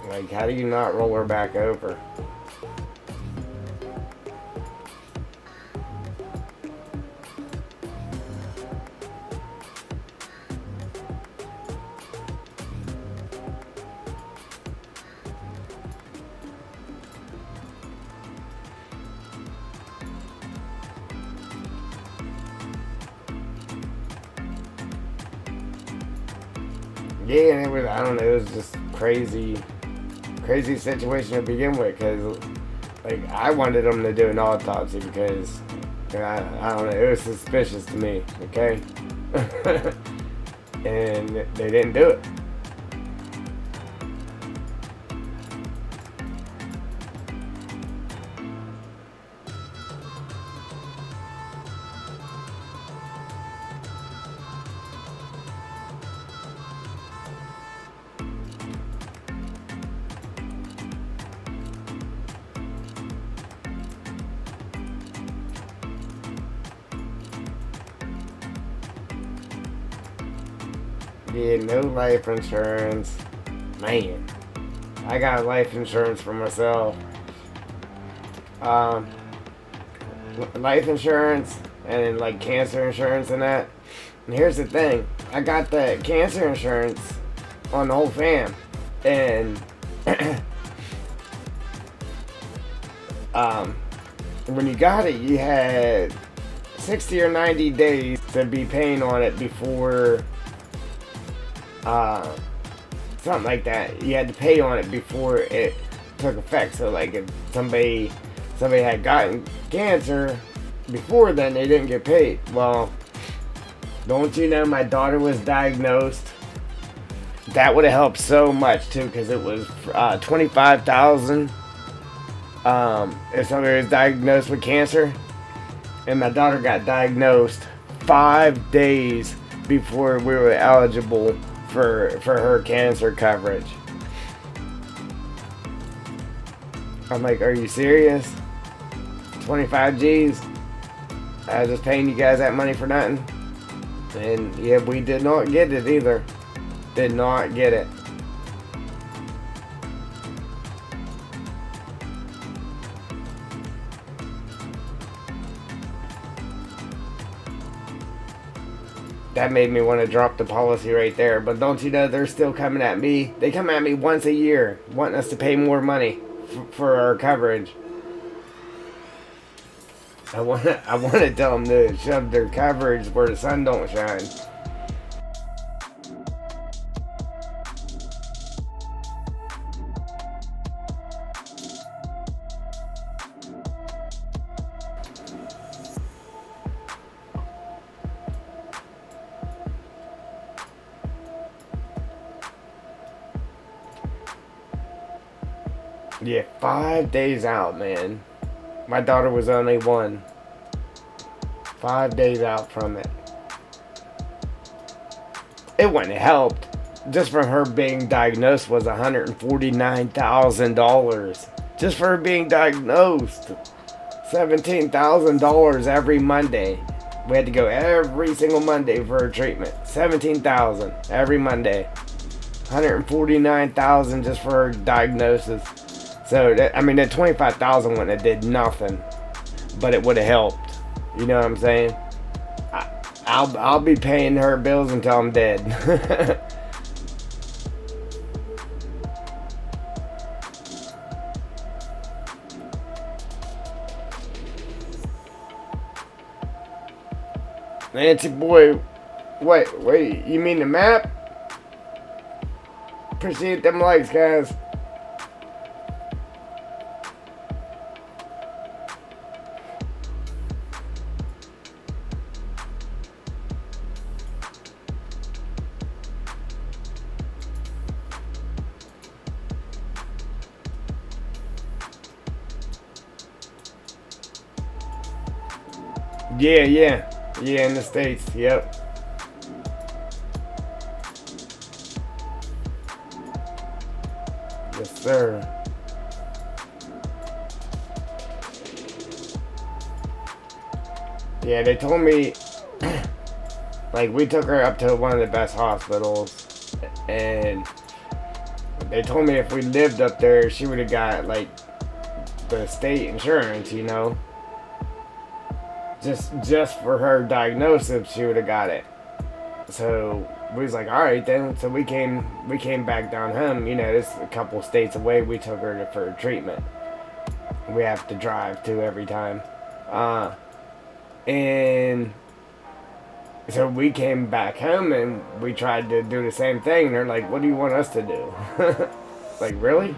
Like, how do you not roll her back over? Yeah, and it was, I don't know, it was just crazy situation to begin with, because like I wanted them to do an autopsy because I don't know, it was suspicious to me, okay? And they didn't do it. Yeah, no life insurance. Man, I got life insurance for myself. Um, Life insurance and then like cancer insurance and that. And here's the thing, I got the cancer insurance on the whole fam, and um, when you got it, you had 60 or 90 days to be paying on it before uh, something like that. You had to pay on it before it took effect. So like if somebody had gotten cancer before then, they didn't get paid. Well, don't you know my daughter was diagnosed? That would have helped so much too, because it was $25,000 if somebody was diagnosed with cancer. And my daughter got diagnosed 5 days before we were eligible for her cancer coverage. I'm like, are you serious? 25 G's? I was just paying you guys that money for nothing? And yeah, we did not get it either. Did not get it. That made me want to drop the policy right there. But don't you know they're still coming at me? They come at me once a year, wanting us to pay more money for our coverage. I want to tell them to shove their coverage where the sun don't shine. Yeah, 5 days out, man. My daughter was only one. 5 days out from it. It wouldn't have helped. Just from her being diagnosed was $149,000. Just for her being diagnosed. $17,000 every Monday. We had to go every single Monday for her treatment. $17,000 every Monday. $149,000 just for her diagnosis. So that $25,000 wouldn't have did nothing, but it would have helped. You know what I'm saying? I'll be paying her bills until I'm dead. Nancy boy, wait, you mean the map? Appreciate them likes, guys. Yeah, in the States, yep. Yes, sir. Yeah, they told me, like, we took her up to one of the best hospitals, and they told me if we lived up there, she would have got, like, the state insurance, you know? Just for her diagnosis, she would have got it. So we was like, all right then. So we came back down home. You know, it's a couple states away. We took her for treatment. We have to drive to every time, and so we came back home and we tried to do the same thing. And they're like, "What do you want us to do?" Like, really?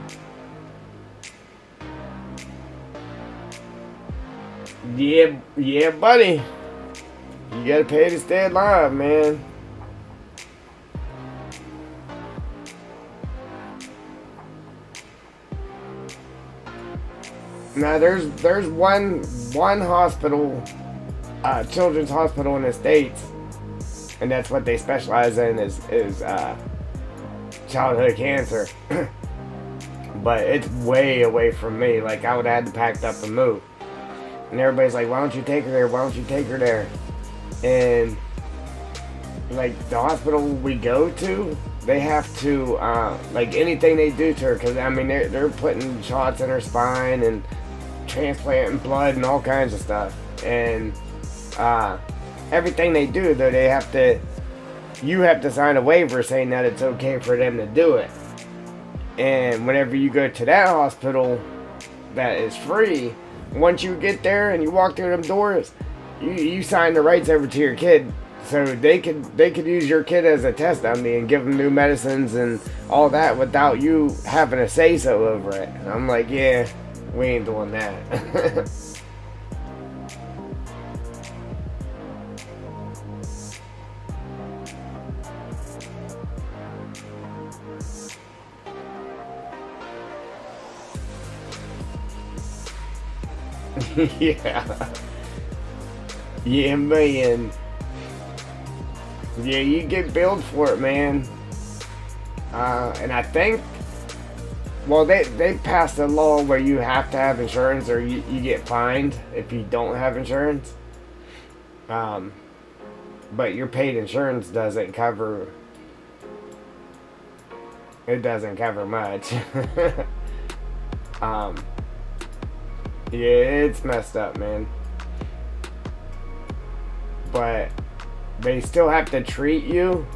Yeah, buddy. You gotta pay to stay alive, man. Now there's one hospital, children's hospital in the States, and that's what they specialize in is childhood cancer. But it's way away from me. Like, I would have had to pack up and move. And everybody's like, why don't you take her there? Why don't you take her there? And like the hospital we go to, they have to like anything they do to her, because I mean they're putting shots in her spine and transplanting blood and all kinds of stuff, and everything they do though you have to sign a waiver saying that it's okay for them to do it. And whenever you go to that hospital that is free, once you get there and you walk through them doors, you sign the rights over to your kid, so they could use your kid as a test dummy and give them new medicines and all that without you having a say so over it. And I'm like, yeah, we ain't doing that. Yeah. Yeah, man. Yeah, you get billed for it, man. And I think, well, they passed a law where you have to have insurance or you get fined if you don't have insurance. But your paid insurance doesn't cover, it doesn't cover much. Yeah, it's messed up, man. But they still have to treat you,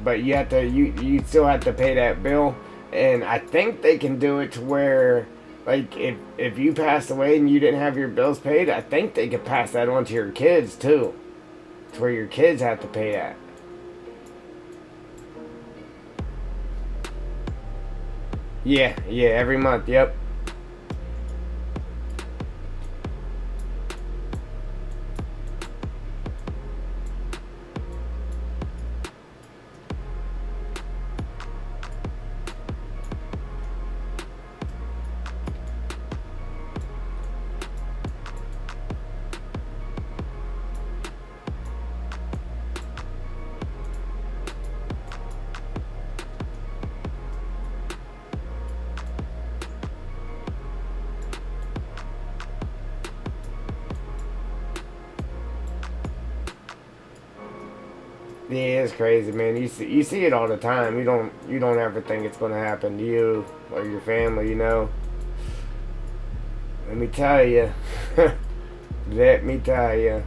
but you still have to pay that bill. And I think they can do it to where, like, if you passed away and you didn't have your bills paid, I think they could pass that on to your kids too, to where your kids have to pay that. Yeah, every month. Yep. Yeah, it's crazy, man. You see it all the time. You don't ever think it's gonna happen to you or your family. Let me tell you. Let me tell you.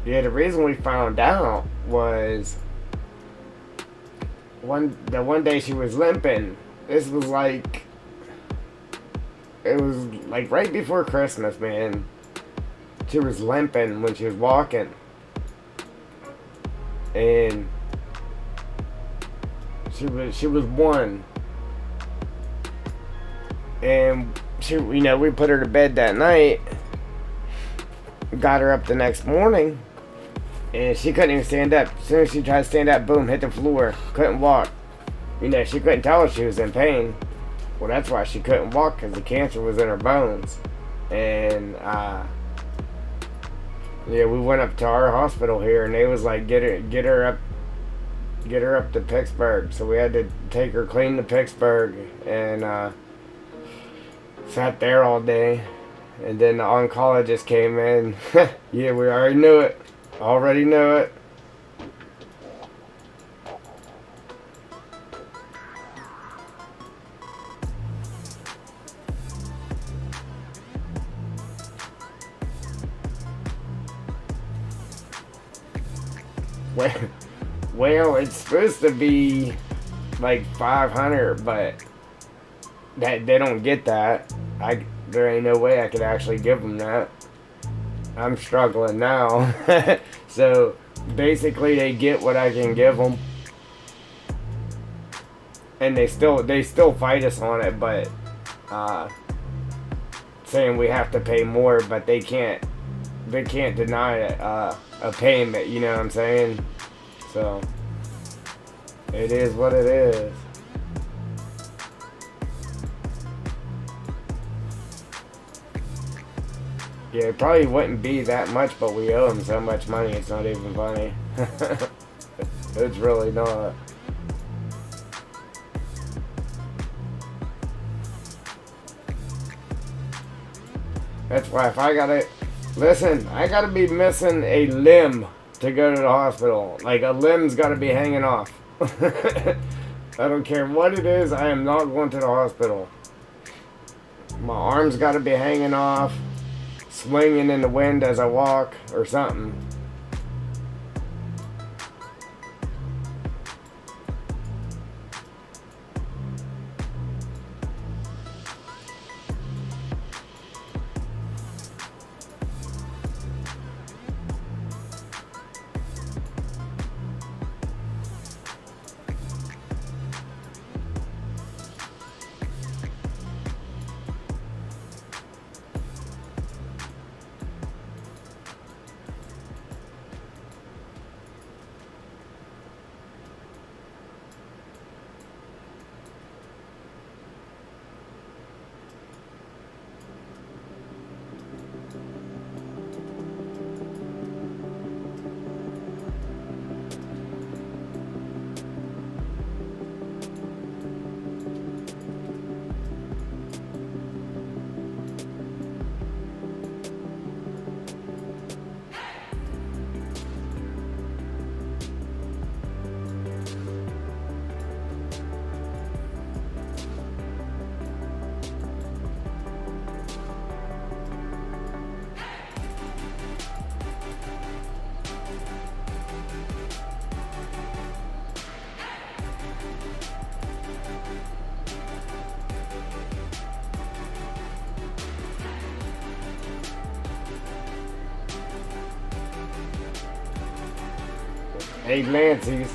Yeah, the reason we found out was one day she was limping. This was like, it was like right before Christmas, man. She was limping when she was walking, and she was one, and we put her to bed that night, got her up the next morning, and she couldn't even stand up. As soon as she tried to stand up, boom, hit the floor, couldn't walk. She couldn't tell if she was in pain. Well, that's why she couldn't walk, because the cancer was in her bones. And yeah, we went up to our hospital here, and they was like, get her up to Pittsburgh. So we had to take her clean to Pittsburgh, and sat there all day. And then the oncologist came in. Yeah, we already knew it. Already knew it. Well, it's supposed to be like 500, but that they don't get that. There ain't no way I could actually give them that. I'm struggling now. So basically, they get what I can give them, and they still fight us on it, but saying we have to pay more, but they can't deny it, a payment. You know what I'm saying? So it is what it is. Yeah, it probably wouldn't be that much, but we owe them so much money, it's not even funny. It's really not. That's why if I gotta Listen, I gotta be missing a limb to go to the hospital. Like a limb's gotta be hanging off. I don't care what it is, I am not going to the hospital. My arm's gotta be hanging off, swinging in the wind as I walk, or something. Hey, Nancy's.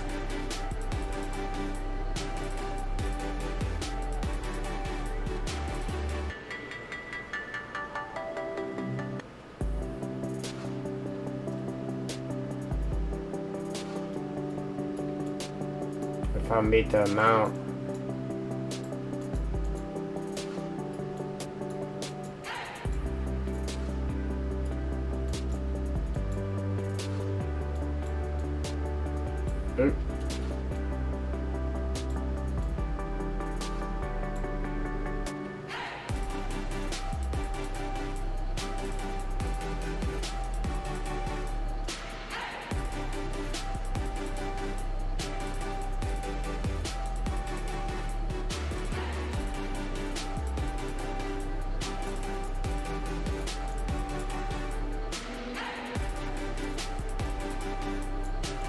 If I meet the amount. Oop.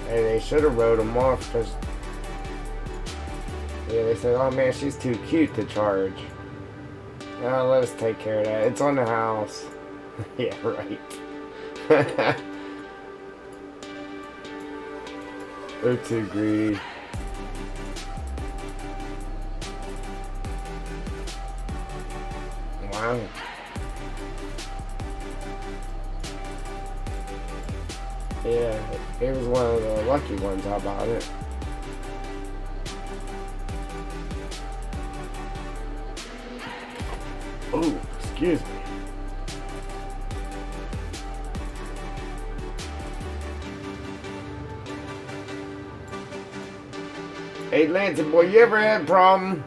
Hey, they should have wrote them off because, yeah, they said, oh man, she's too cute to charge. Oh, let us take care of that. It's on the house. Yeah, right. They're too greedy. Wow. Yeah, it was one of the lucky ones. How about it? Oh, excuse me. Hey, Lancey boy, you ever had a problem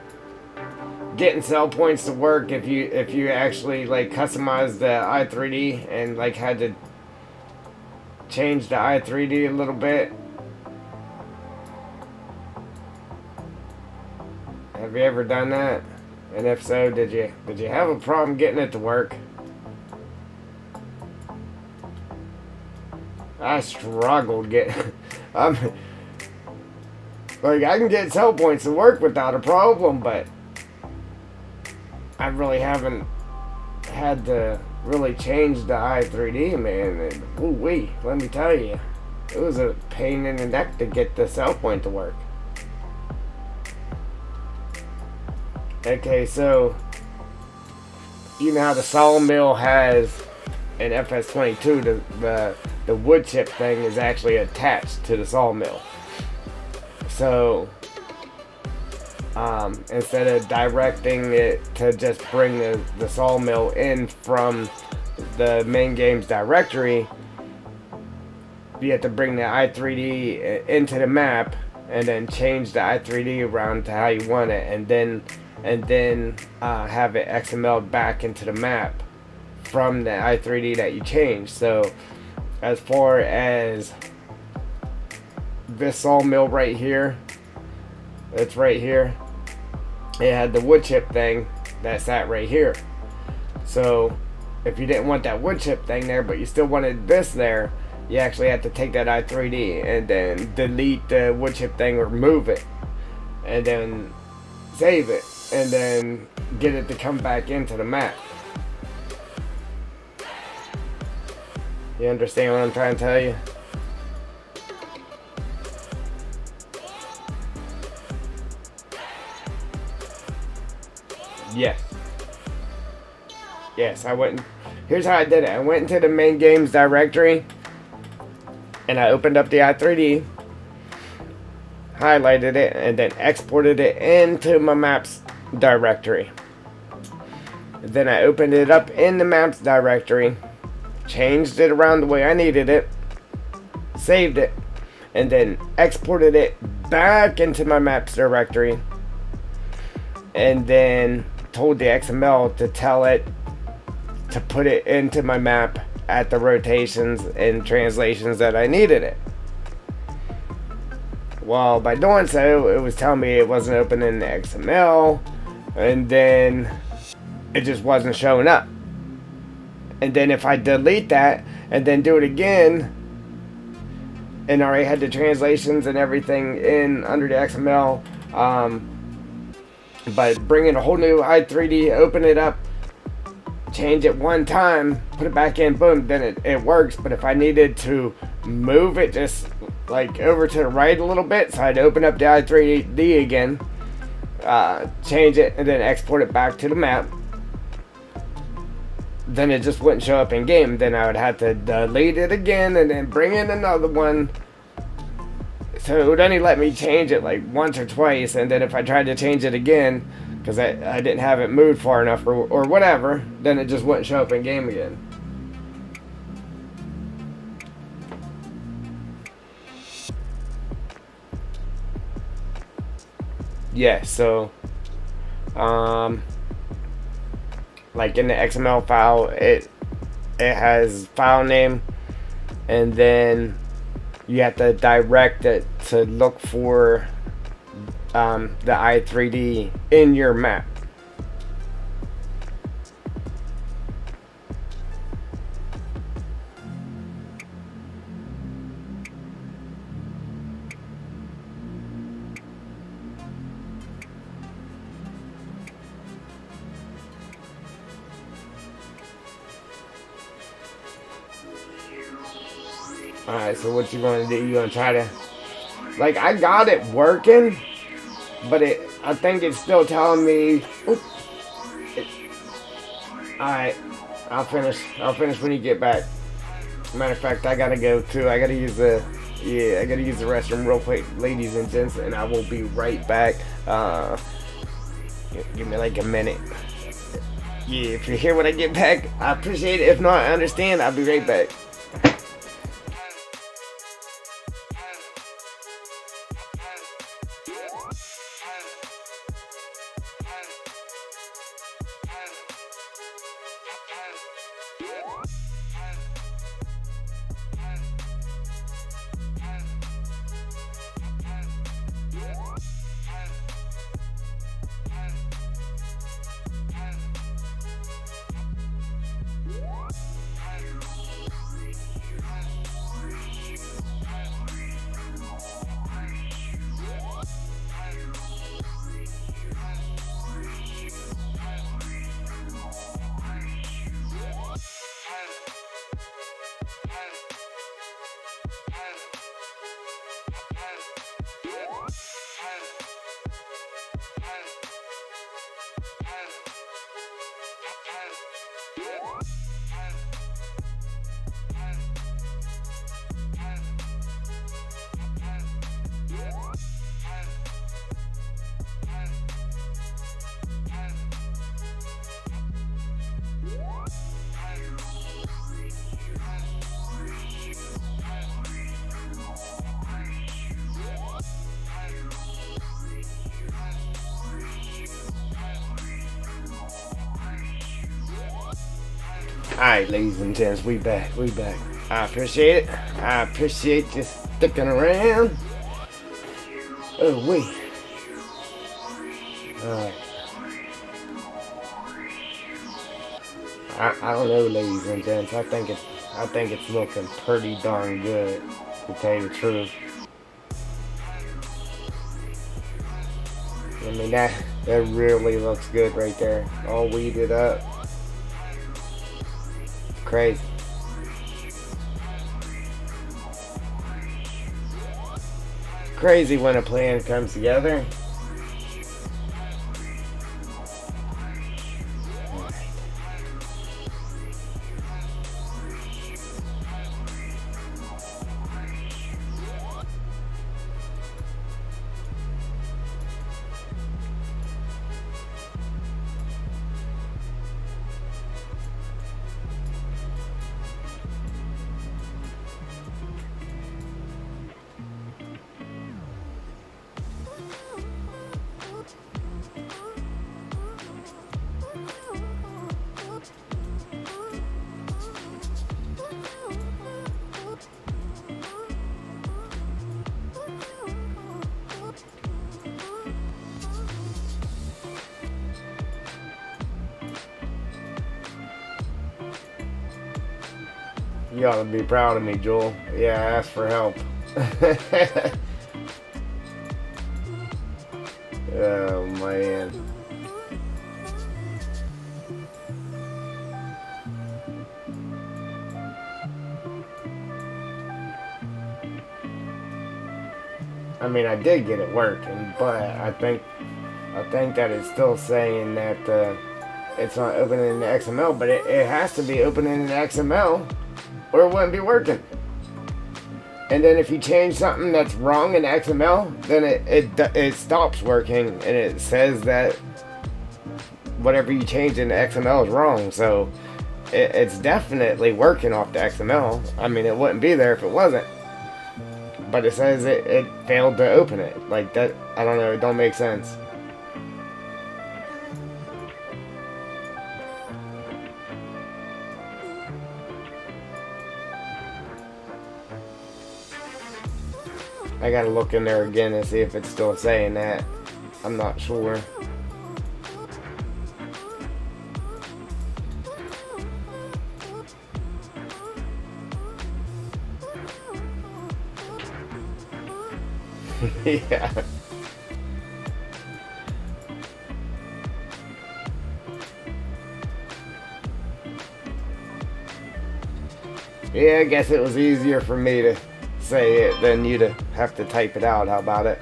getting sell points to work if you actually like customized the i3D and like had to change the i3D a little bit? Have you ever done that? And if so, did you have a problem getting it to work? I struggled getting. I'm like, I can get sell points to work without a problem, but I really haven't had to really change the i3D, man. And, ooh wee, let me tell you, it was a pain in the neck to get the sell point to work. Okay, so you know how the sawmill has an FS22, the wood chip thing is actually attached to the sawmill. So instead of directing it to just bring the sawmill in from the main game's directory, you have to bring the i3D into the map and then change the i3D around to how you want it, and then have it XML back into the map from the I3D that you changed. So as far as this sawmill right here, it's right here, it had the wood chip thing that sat right here. So if you didn't want that wood chip thing there, but you still wanted this there, you actually have to take that I3D and then delete the wood chip thing or move it, and then save it, and then get it to come back into the map. You understand what I'm trying to tell you? Yes. Yes, I went. Here's how I did it. I went into the main games directory, and I opened up the i3D, highlighted it, and then exported it into my maps directory. Then I opened it up in the maps directory, changed it around the way I needed it, saved it, and then exported it back into my maps directory, and then told the XML to tell it to put it into my map at the rotations and translations that I needed it. Well, by doing so, it was telling me it wasn't opening the XML, and then it just wasn't showing up. And then if I delete that and then do it again, and already had the translations and everything in under the XML, but bringing a whole new i3D, open it up, change it one time, put it back in, boom, then it works. But if I needed to move it just like over to the right a little bit, so I'd open up the i3D again, change it, and then export it back to the map, then it just wouldn't show up in game. Then I would have to delete it again and then bring in another one. So it would only let me change it like once or twice, and then if I tried to change it again, because I didn't have it moved far enough or whatever, then it just wouldn't show up in game again. Yeah, so like in the XML file, it has file name, and then you have to direct it to look for the i3D in your map. Alright, so what you gonna do? You gonna try to, like, I got it working, but I think it's still telling me. Alright, I'll finish when you get back. Matter of fact, I gotta go too. I gotta use the restroom real quick, ladies and gents, and I will be right back. Give me like a minute. Yeah, if you hear when I get back, I appreciate it. If not, I understand. I'll be right back. Alright, ladies and gents, we back. I appreciate it. I appreciate you sticking around. Oh, wait. Alright. I don't know, ladies and gents. I think it's looking pretty darn good, to tell you the truth. I mean, that really looks good right there. All weeded up. Crazy. Crazy when a plan comes together. You ought to be proud of me, Joel. Yeah, I asked for help. Oh, man. I mean, I did get it working, but I think that it's still saying that it's not opening in the XML, but it has to be opening in the XML or it wouldn't be working. And then if you change something that's wrong in XML, then it stops working and it says that whatever you change in the XML is wrong. So it's definitely working off the XML. I mean, it wouldn't be there if it wasn't. But it says it failed to open it. Like that, I don't know, it don't make sense. I gotta look in there again and see if it's still saying that. I'm not sure. Yeah. Yeah, I guess it was easier for me to say it than you to have to type it out. How about it?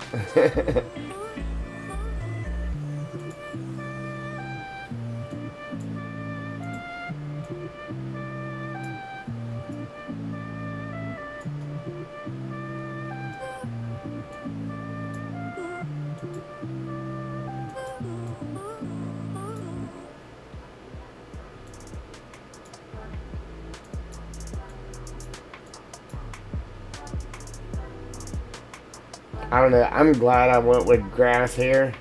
I don't know. I'm glad I went with grass here.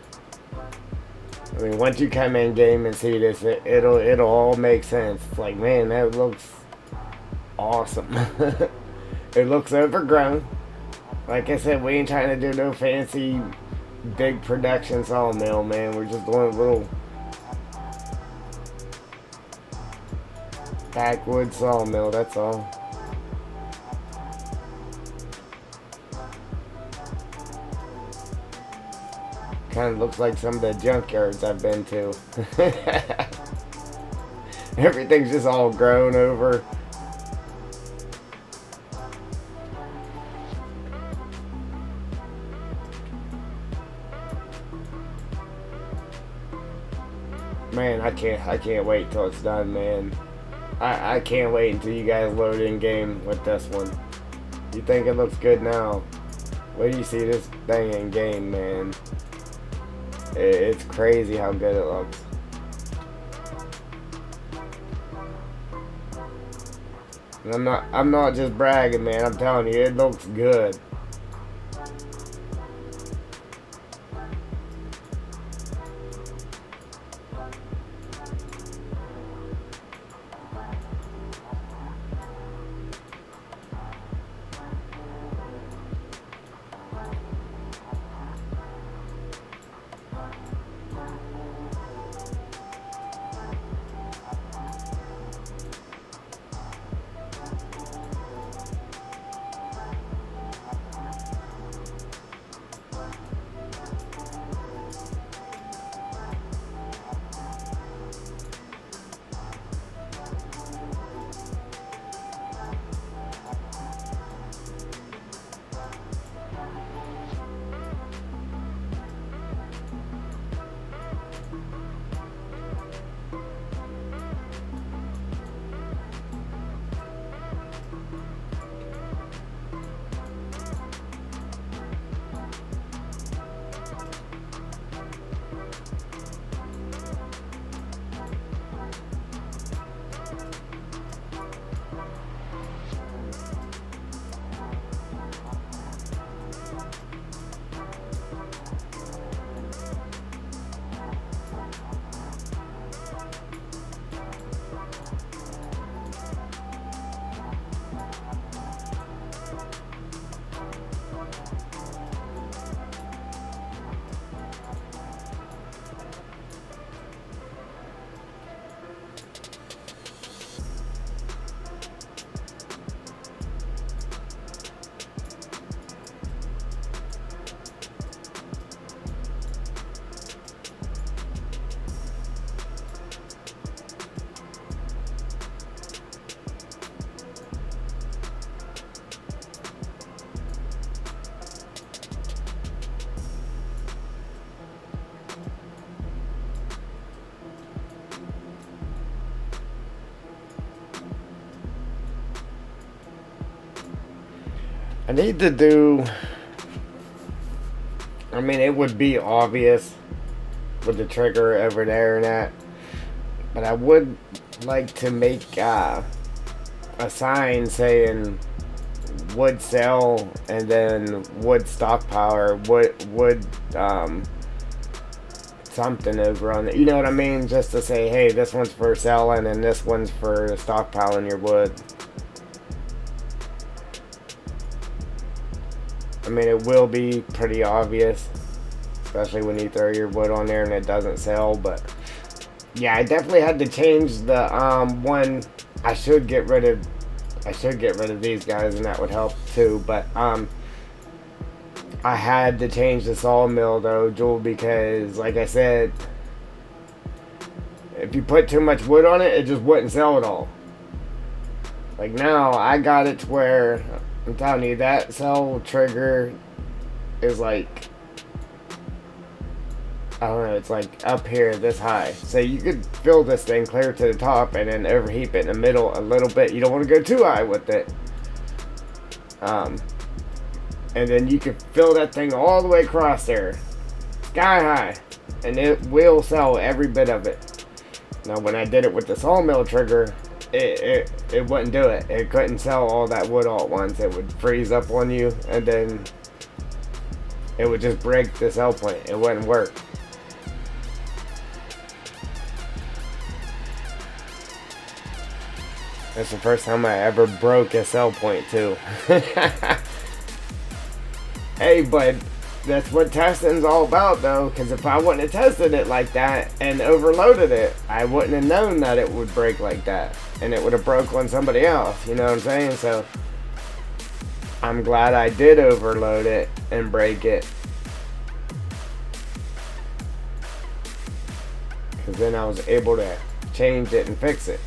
I mean, once you come in game and see this, it'll all make sense. It's like, man, that looks awesome. It looks overgrown. Like I said, we ain't trying to do no fancy, big production sawmill, man. We're just doing a little backwoods sawmill. That's all. Kind of looks like some of the junkyards I've been to. Everything's just all grown over. Man, I can't wait till it's done, man. I can't wait until you guys load in game with this one. You think it looks good now? Wait till you see this thing in game, man. It's crazy how good it looks. And I'm not just bragging, man. I'm telling you, it looks good. I need to do. I mean, it would be obvious with the trigger over there and that, but I would like to make a sign saying wood sell and then wood stockpile or wood something over on it. You know what I mean? Just to say, hey, this one's for selling and this one's for stockpiling your wood. I mean, it will be pretty obvious, especially when you throw your wood on there and it doesn't sell. But yeah, I definitely had to change the one. I should get rid of these guys, and that would help too. But I had to change the sawmill though, Joel, because like I said, if you put too much wood on it, it just wouldn't sell at all. Like now, I got it to where I'm telling you that sell trigger is like, I don't know, it's like up here this high. So you could fill this thing clear to the top and then overheap it in the middle a little bit. You don't want to go too high with it. And then you can fill that thing all the way across there, sky high, and it will sell every bit of it. Now when I did it with the sawmill trigger, it wouldn't do it. It couldn't sell all that wood all at once. It would freeze up on you, and then it would just break the sell point. It wouldn't work. That's the first time I ever broke a sell point too. Hey, but that's what testing's all about though, because if I wouldn't have tested it like that and overloaded it, I wouldn't have known that it would break like that, and it would have broke on somebody else, you know what I'm saying? So I'm glad I did overload it and break it, because then I was able to change it and fix it.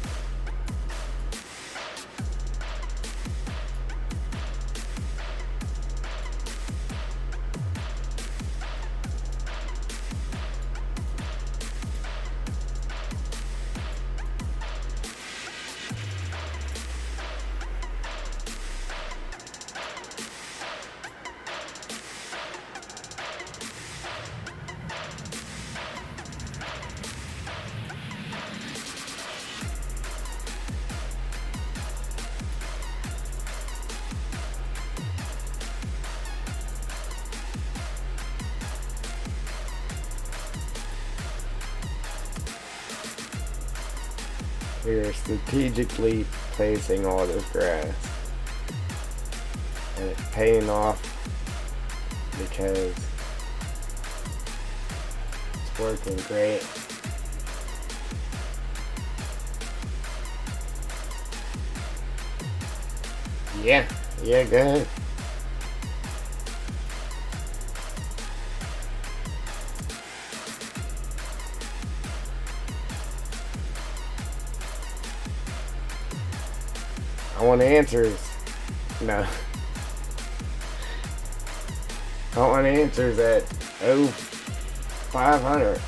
We are strategically placing all this grass, and it's paying off because it's working great. Yeah, go ahead. I want answers. No. I want answers at 0500.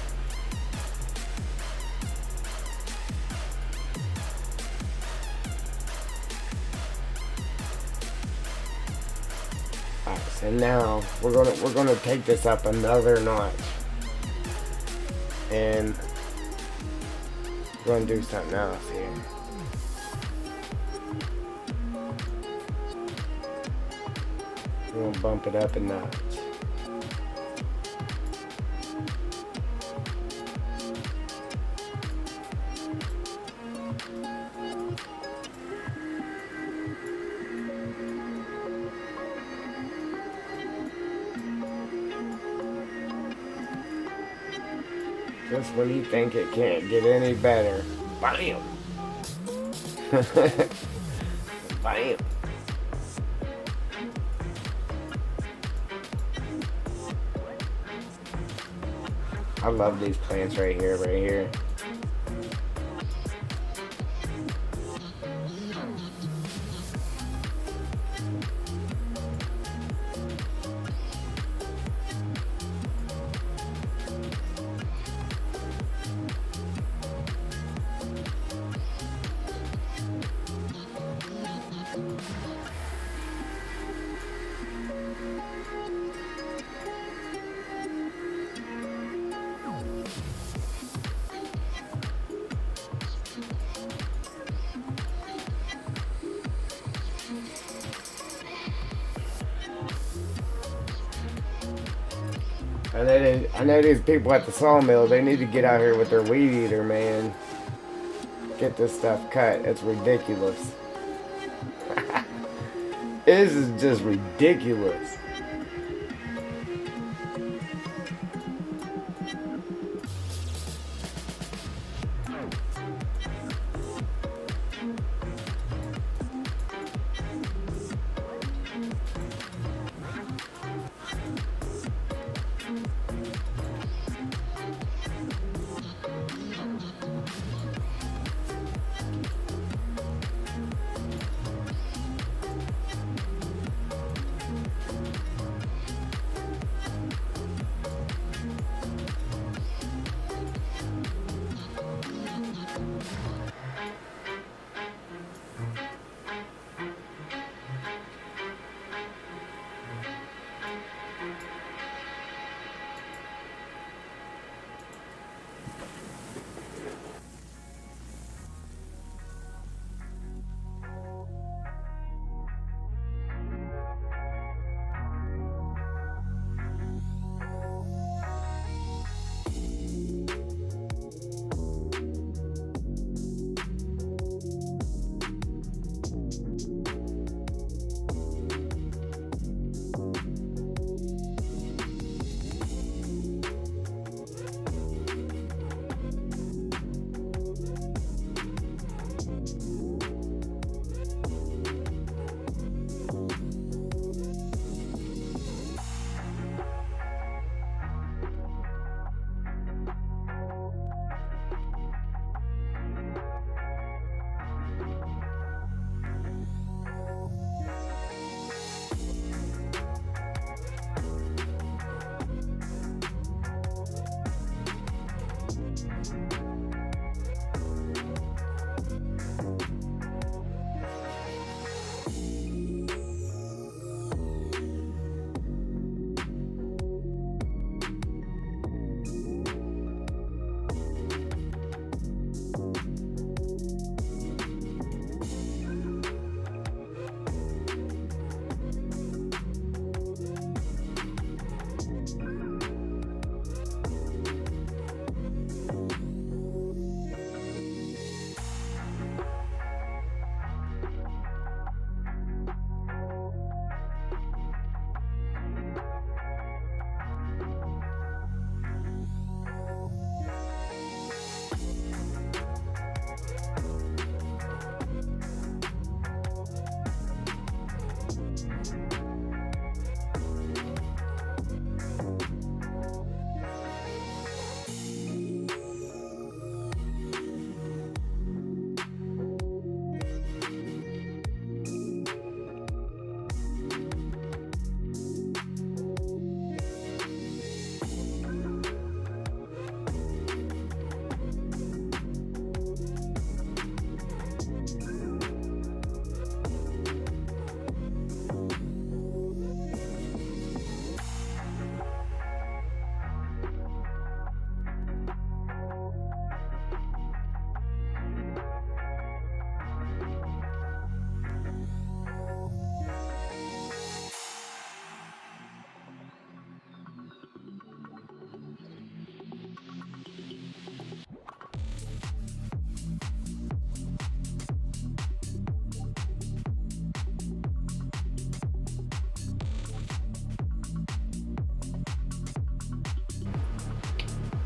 Alright, so now we're gonna take this up another notch. And we're gonna do something else here. We're gonna bump it up a notch. Just when you think it can't get any better, bam! Bam! I love these plants right here. I know these people at the sawmill. They need to get out here with their weed eater, man. Get this stuff cut. It's ridiculous. This is just ridiculous.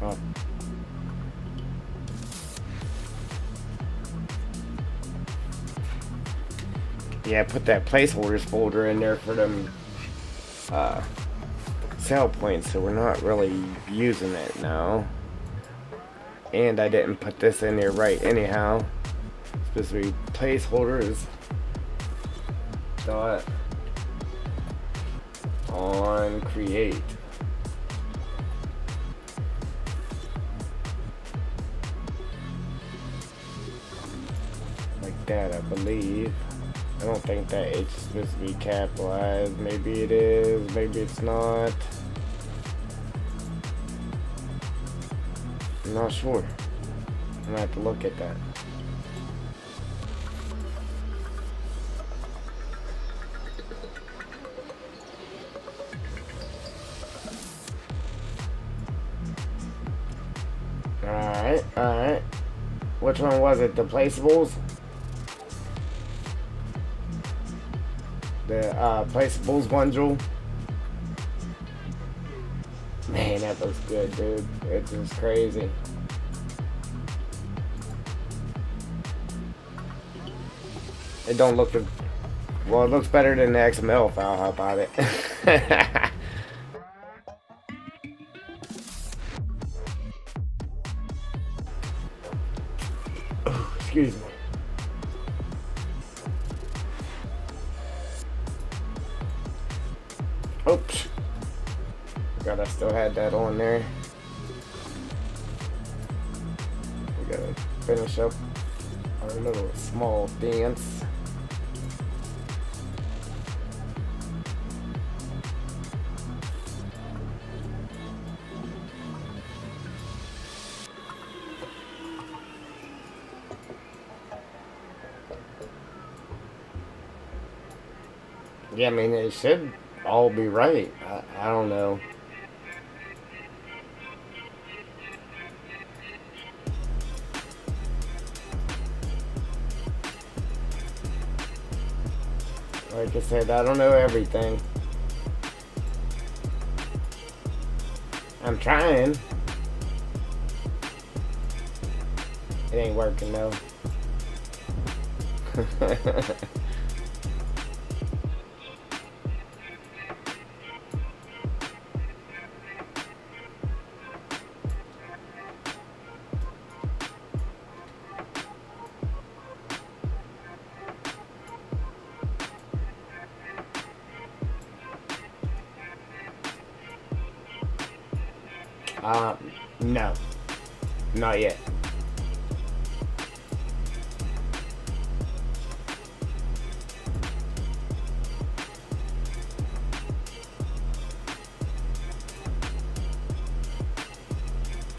Oh. Yeah, put that placeholders folder in there for them sell points, so we're not really using it now. And I didn't put this in there right anyhow. It's supposed to be placeholders dot on create. Like that, I believe. I don't think that H is supposed to be capitalized. Maybe it is, maybe it's not. I'm not sure. I'm gonna have to look at that. Which one was it? The placeables? The placeables bundle? Man, that looks good, dude. It's just crazy. It don't look as... Well, it looks better than the XML file. How about it? Oh, excuse me. Oops. Forgot I still had that on there. We gotta finish up our little small dance. Yeah, I mean, it should all be right. I don't know. Like I said, I don't know everything. I'm trying. It ain't working though. No. Not yet.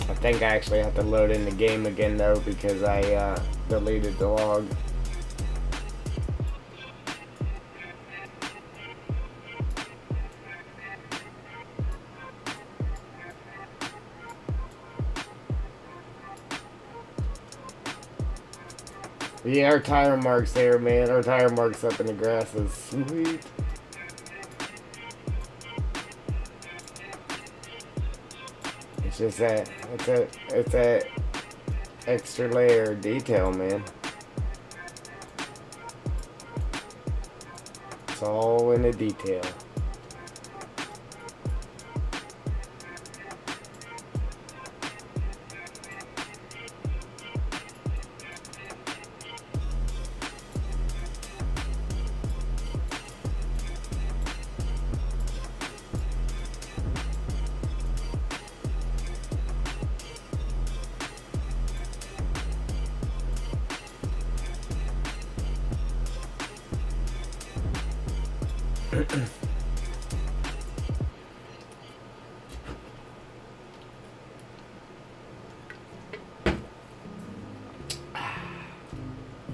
I think I actually have to load in the game again though because I deleted the log. Yeah, our tire marks there, man. Our tire marks up in the grass is sweet. It's just that it's that extra layer of detail, man. It's all in the detail.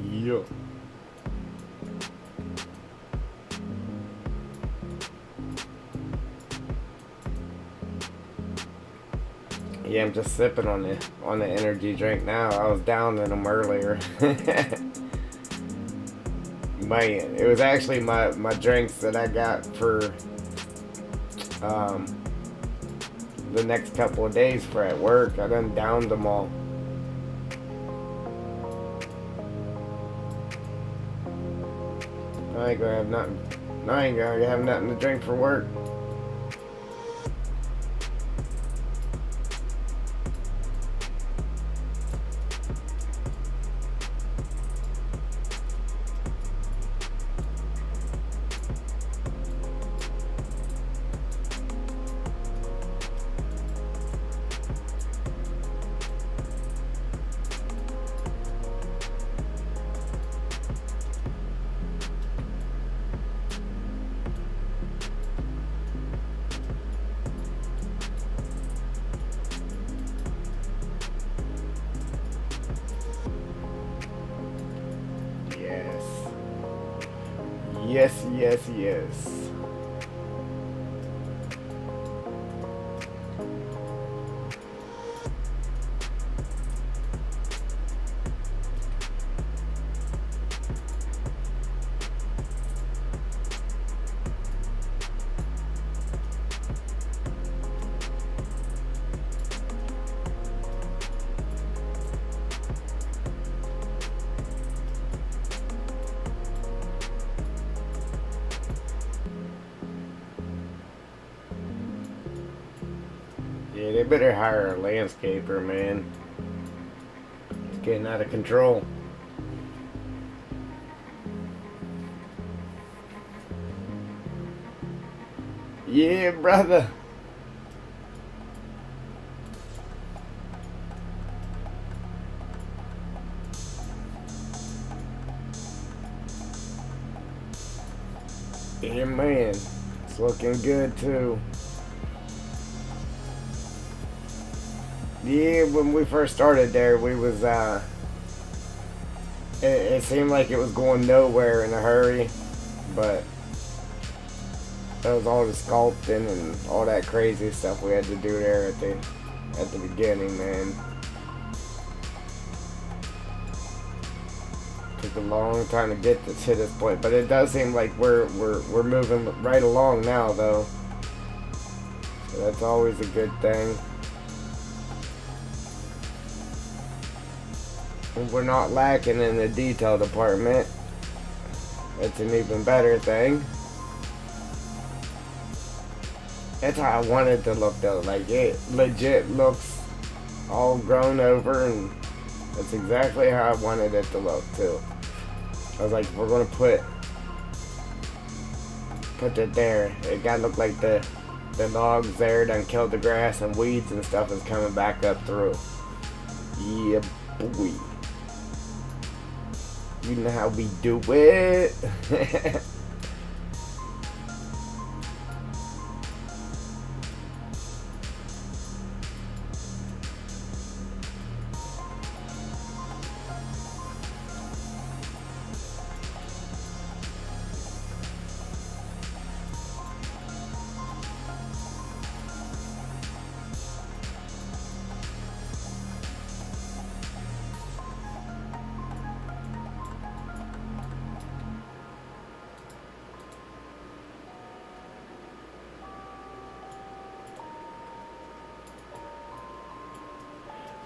Yeah. Yeah, I'm just sipping on the energy drink now. I was down in them earlier. Man, it was actually my drinks that I got for the next couple of days for at work. I done downed them all. I ain't gonna have nothing. I ain't gonna have nothing to drink for work. Yes, yes, yes. Yeah, they better hire a landscaper, man. It's getting out of control. Yeah, brother. Yeah, man. It's looking good, too. Yeah, when we first started there, we was, it seemed like it was going nowhere in a hurry, but that was all the sculpting and all that crazy stuff we had to do there at the beginning, man. Took a long time to get to this point, but it does seem like we're moving right along now, though. So that's always a good thing. And we're not lacking in the detail department. That's an even better thing. That's how I wanted to look, though. Like, it legit looks all grown over, and that's exactly how I wanted it to look, too. I was like, we're gonna put it there. It gotta look like the logs there done killed the grass and weeds and stuff is coming back up through. Yeah, boy. You know how we do it.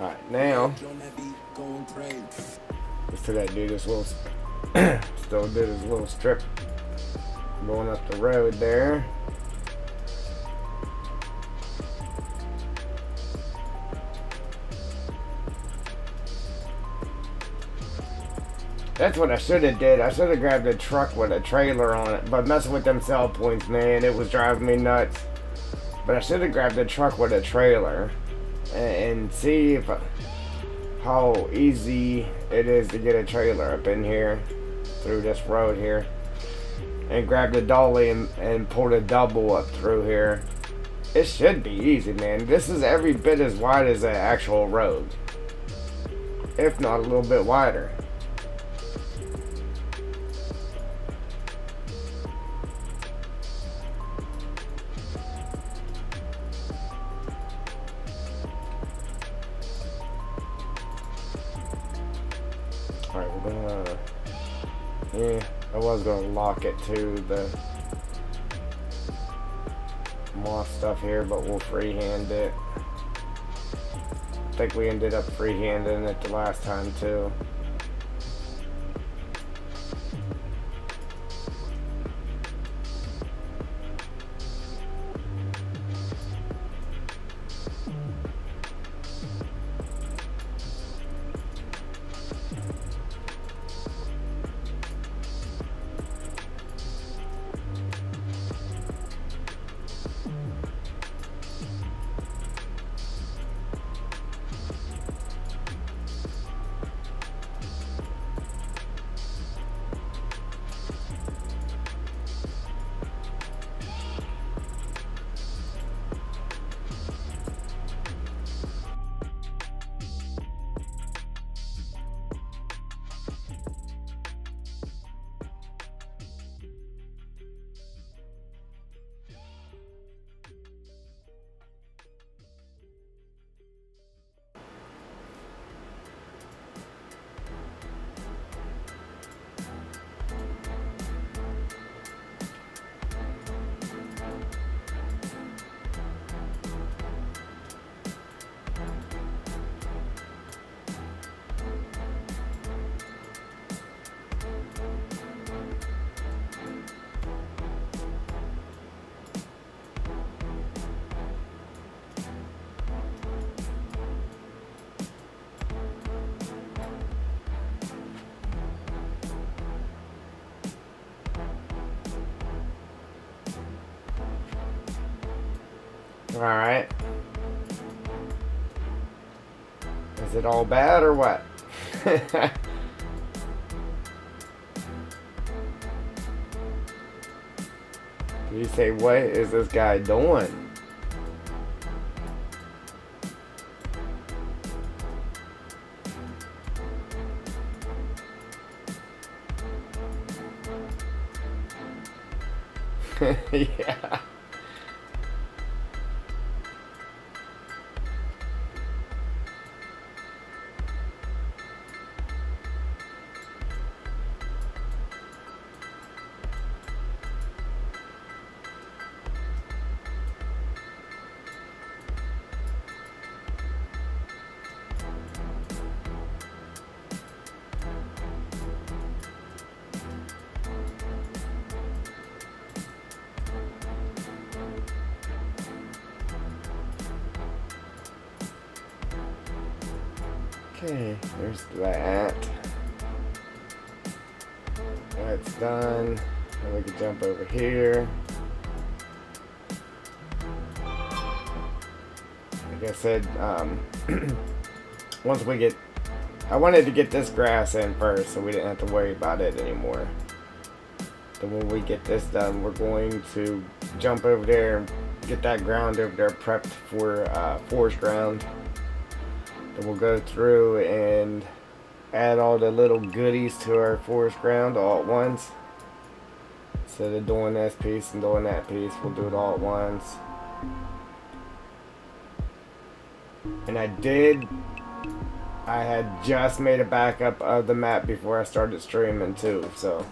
Alright, now On that beat, going crazy. still gotta do this little still do this little strip going up the road there. That's what I should have did. I should have grabbed a truck with a trailer on it. But messing with them sell points, man, it was driving me nuts. But I should have grabbed a truck with a trailer and see if how easy it is to get a trailer up in here through this road here. And grab the dolly and pull the double up through here. It should be easy, man. This is every bit as wide as an actual road, if not a little bit wider. Alright, we're gonna... Yeah, I was gonna lock it to the moss stuff here, but we'll freehand it. I think we ended up freehanding it the last time too. Alright. Is it all bad or what? You say, what is this guy doing? Yeah. Okay, there's that. That's done. Now we can jump over here. Like I said, once we get, I wanted to get this grass in first so we didn't have to worry about it anymore. Then when we get this done, we're going to jump over there and get that ground over there prepped for forest ground. Then we'll go through and add all the little goodies to our forest ground all at once. Instead of doing this piece and doing that piece, we'll do it all at once. And I had just made a backup of the map before I started streaming too, so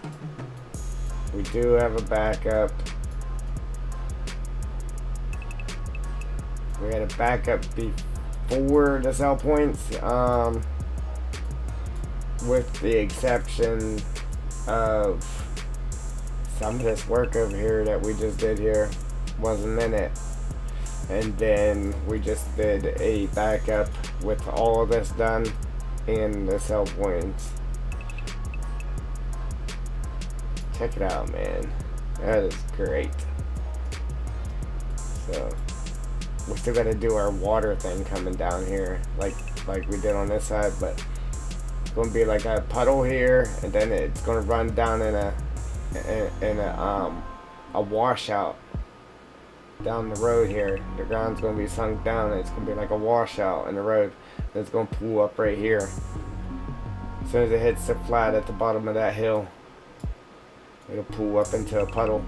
we do have a backup. We had a backup before the sell points, with the exception of some of this work over here that we just did here wasn't in it. And then we just did a backup with all of this done and the sell points. Check it out, man. That is great. So we still got to do our water thing coming down here, like we did on this side, but it's gonna be like a puddle here, and then it's gonna run down in a washout down the road here. The ground's gonna be sunk down, and it's gonna be like a washout in the road. And it's gonna pool up right here. As soon as it hits the flat at the bottom of that hill, it'll pool up into a puddle.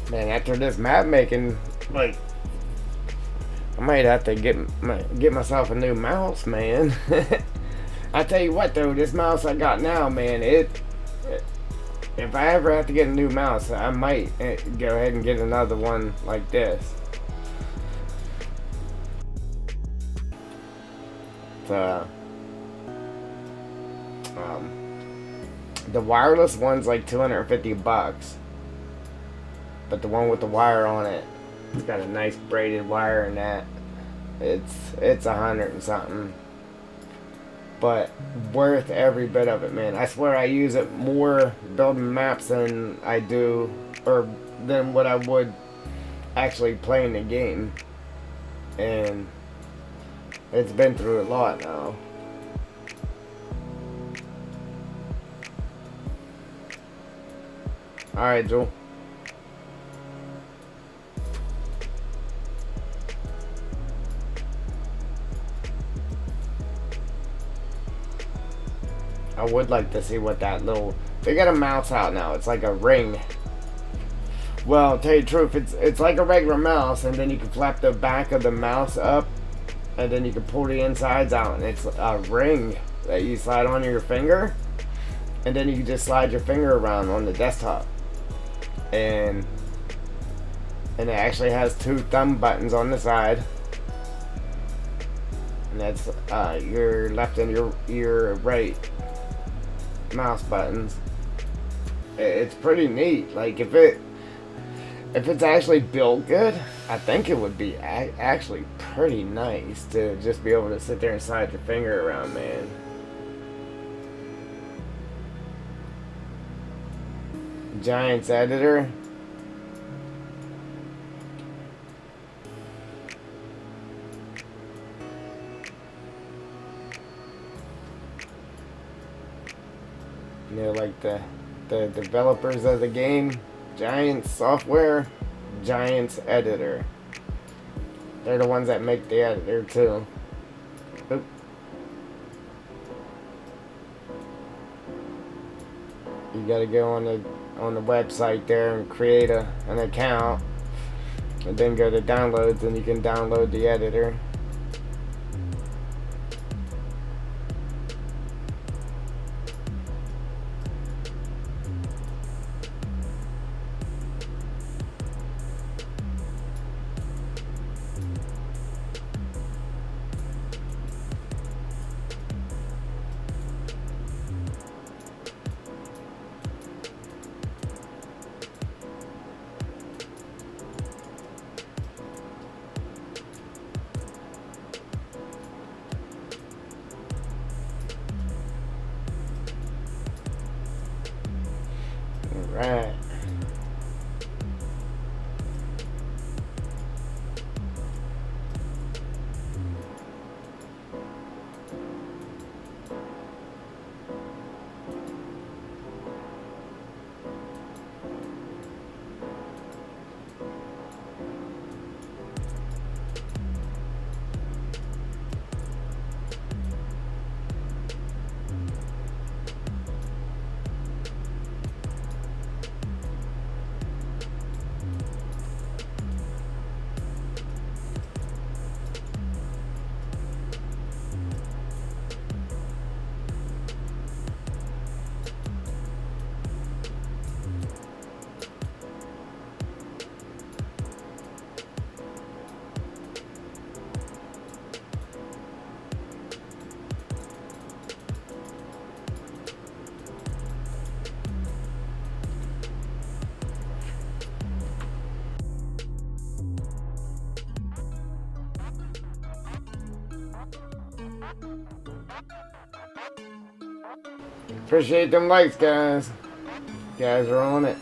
Man, after this map making, like, I might have to get myself a new mouse, man. I tell you what, though, this mouse I got now, man, if I ever have to get a new mouse, I might go ahead and get another one like this. The wireless one's like $250. But the one with the wire on it, it's got a nice braided wire in that. It's $100 and something. but worth every bit of it, man. I swear I use it more building maps than I do, or than what I would actually playing the game. And it's been through a lot now. Alright, Joel. I would like to see what that little... They got a mouse out now. It's like a ring. Well, tell you the truth, it's like a regular mouse, and then you can flap the back of the mouse up, and then you can pull the insides out, and it's a ring that you slide on your finger, and then you can just slide your finger around on the desktop. And it actually has 2 thumb buttons on the side. And that's your left and your right mouse buttons. It's pretty neat. Like if it's actually built good, I think it would be actually pretty nice to just be able to sit there and slide your finger around, man. Giants editor. You know, like the developers of the game, Giants Software, Giants Editor. They're the ones that make the editor too. Oop. You gotta go on the website there and create an account, and then go to downloads, and you can download the editor. Right. Appreciate them likes, guys. You guys are on it.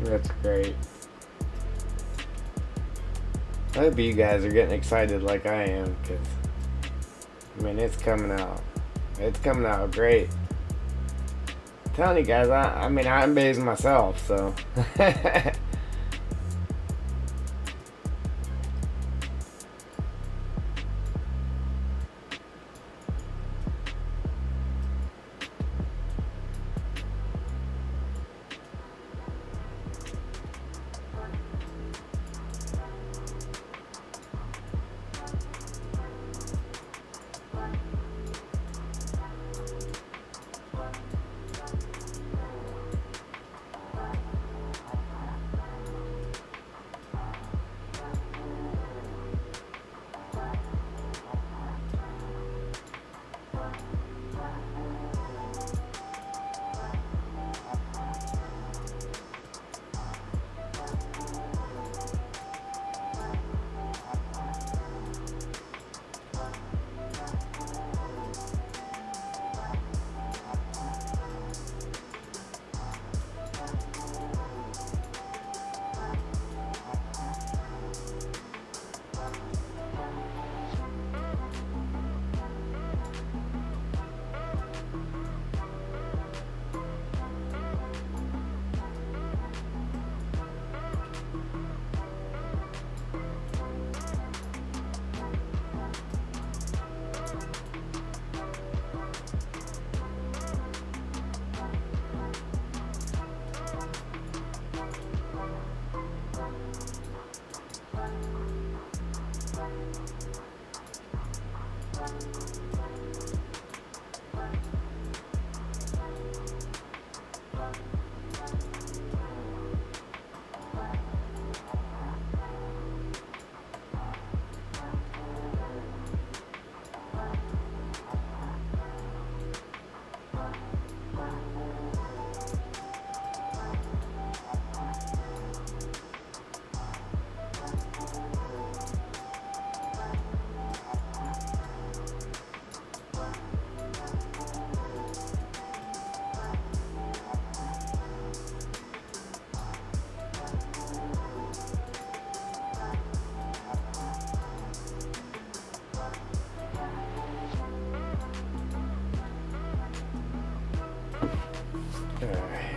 That's great. I hope you guys are getting excited like I am, because, I mean, it's coming out. It's coming out great. I'm telling you guys, I mean, I'm amazed myself, so. Alright.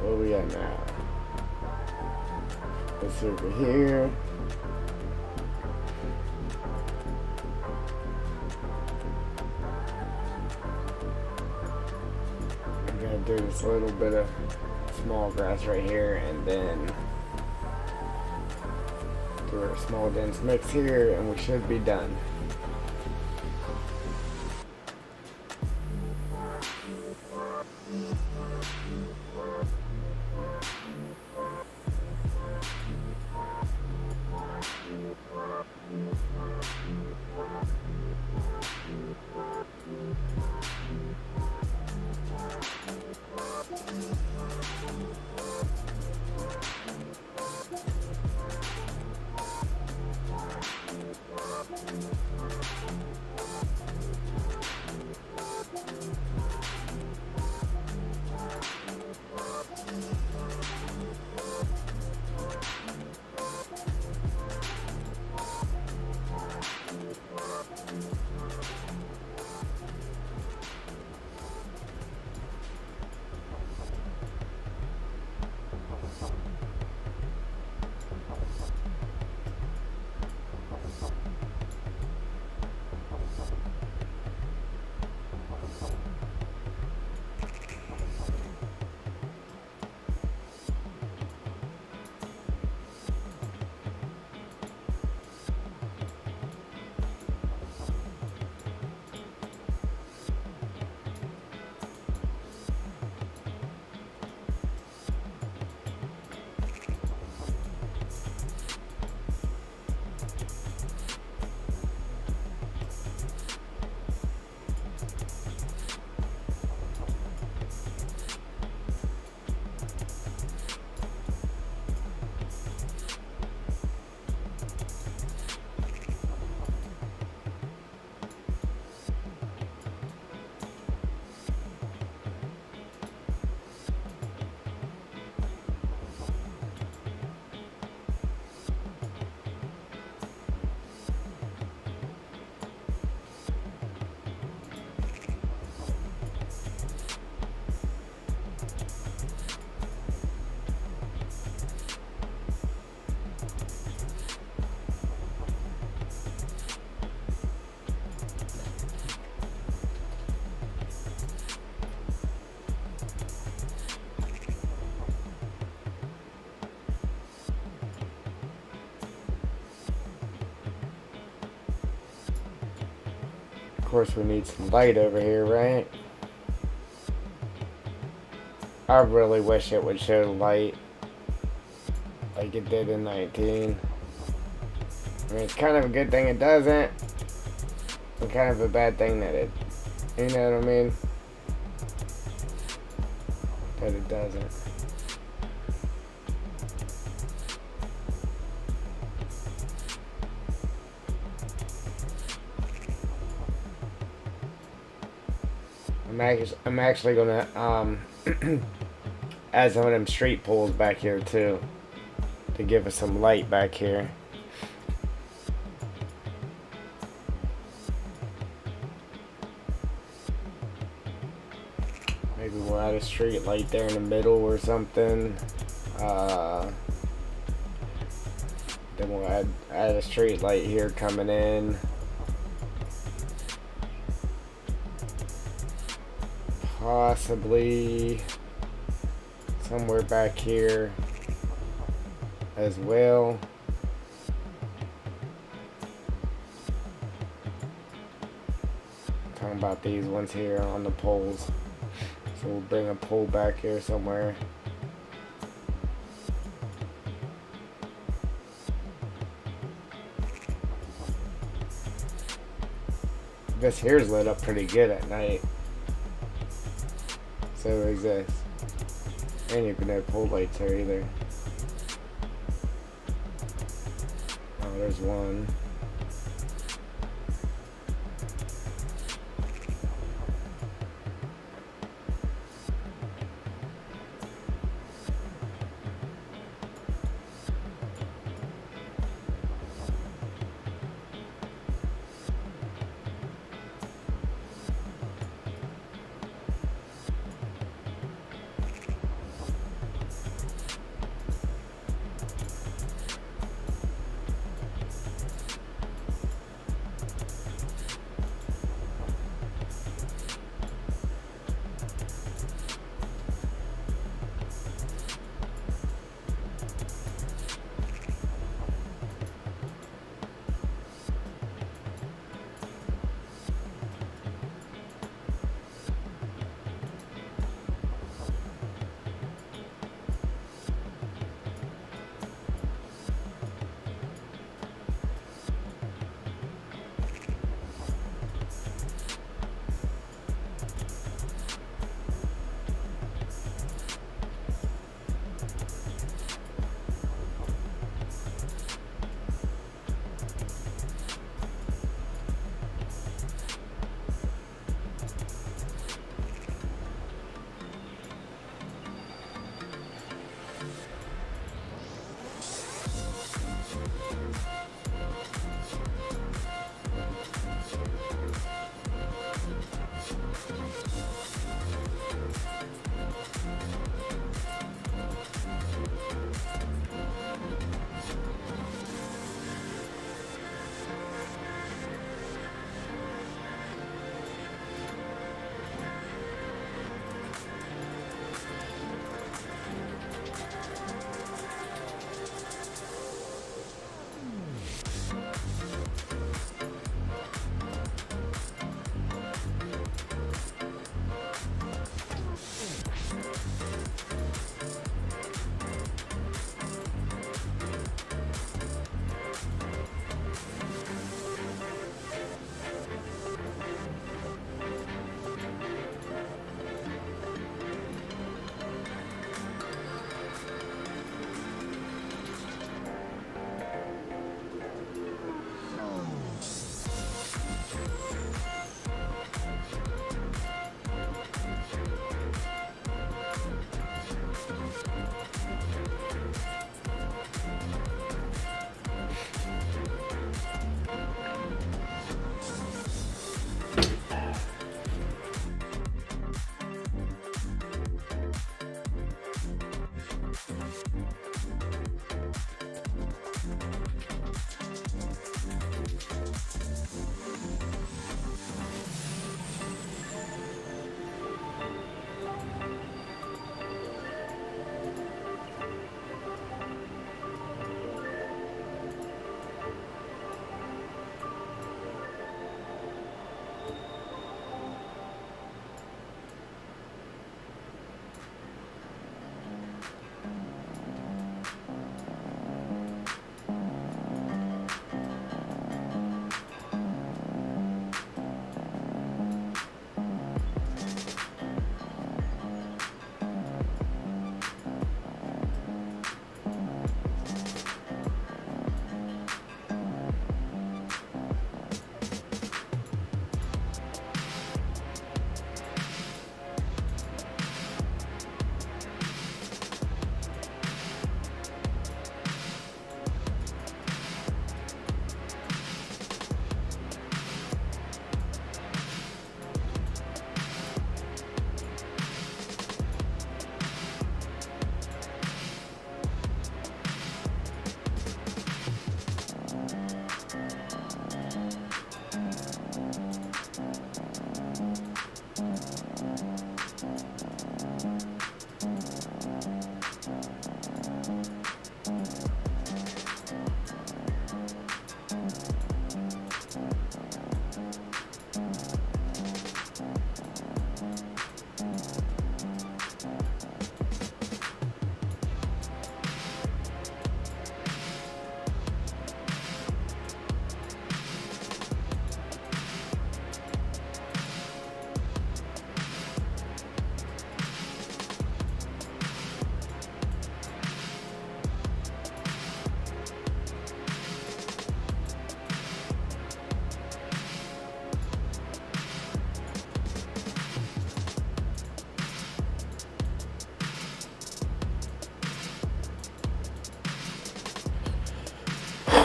What do we got now? This over here. I'm gonna do this little bit of small grass right here, and then do a small dense mix here, and we should be done. Of course, we need some light over here, right? I really wish it would show light like it did in 19. I mean, it's kind of a good thing it doesn't, and kind of a bad thing that it, you know what I mean? That it doesn't. I'm actually gonna add some of them street poles back here too, to give us some light back here. Maybe we'll add a street light there in the middle or something. Then we'll add a street light here coming in. Possibly somewhere back here as well. Talking about these ones here on the poles. So we'll bring a pole back here somewhere. This here's lit up pretty good at night. So is this. Ain't even no pole lights here either. Oh, there's one.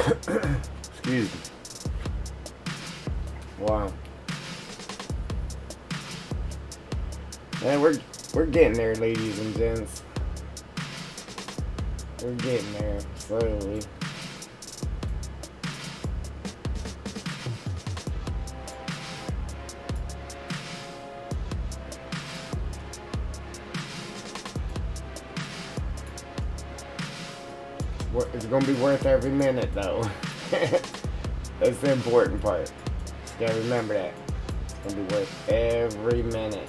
Excuse me. Wow. And we're getting there, ladies and gents. We're getting there slowly. It's gonna be worth every minute, though. That's the important part. Just gotta remember that. It's gonna be worth every minute.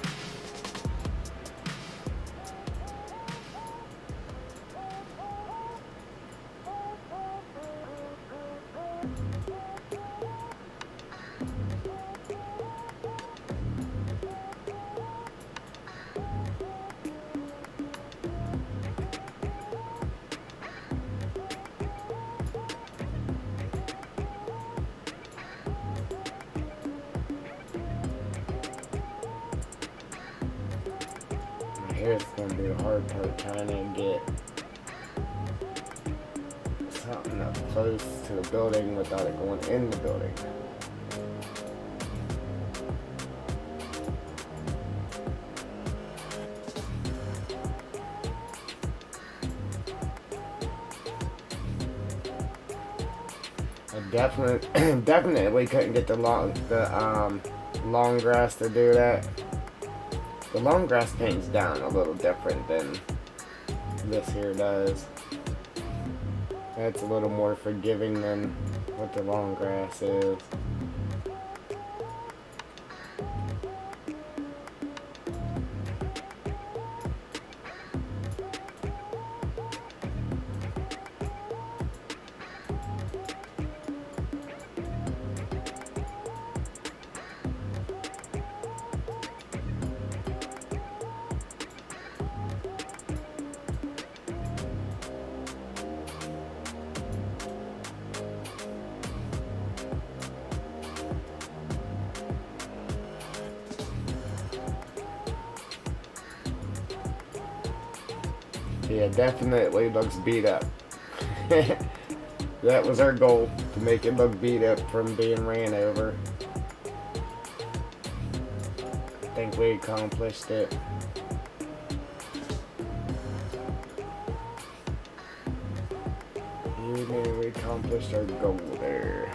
Here's gonna be the hard part, trying to get something up close to the building without it going in the building. I definitely couldn't get the long grass to do that. The long grass paints down a little different than this here does. That's a little more forgiving than what the long grass is. Yeah, definitely looks beat up. That was our goal, to make it look beat up from being ran over. I think we accomplished it. We accomplished our goal there.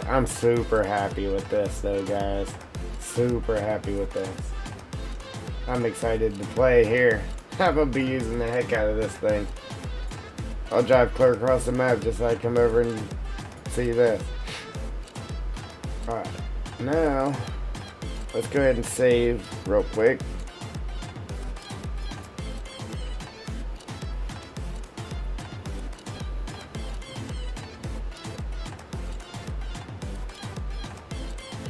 I'm super happy with this though, guys. Super happy with this. I'm excited to play here. I'm gonna be using the heck out of this thing. I'll drive clear across the map just so I come over and see this. Alright, now let's go ahead and save real quick.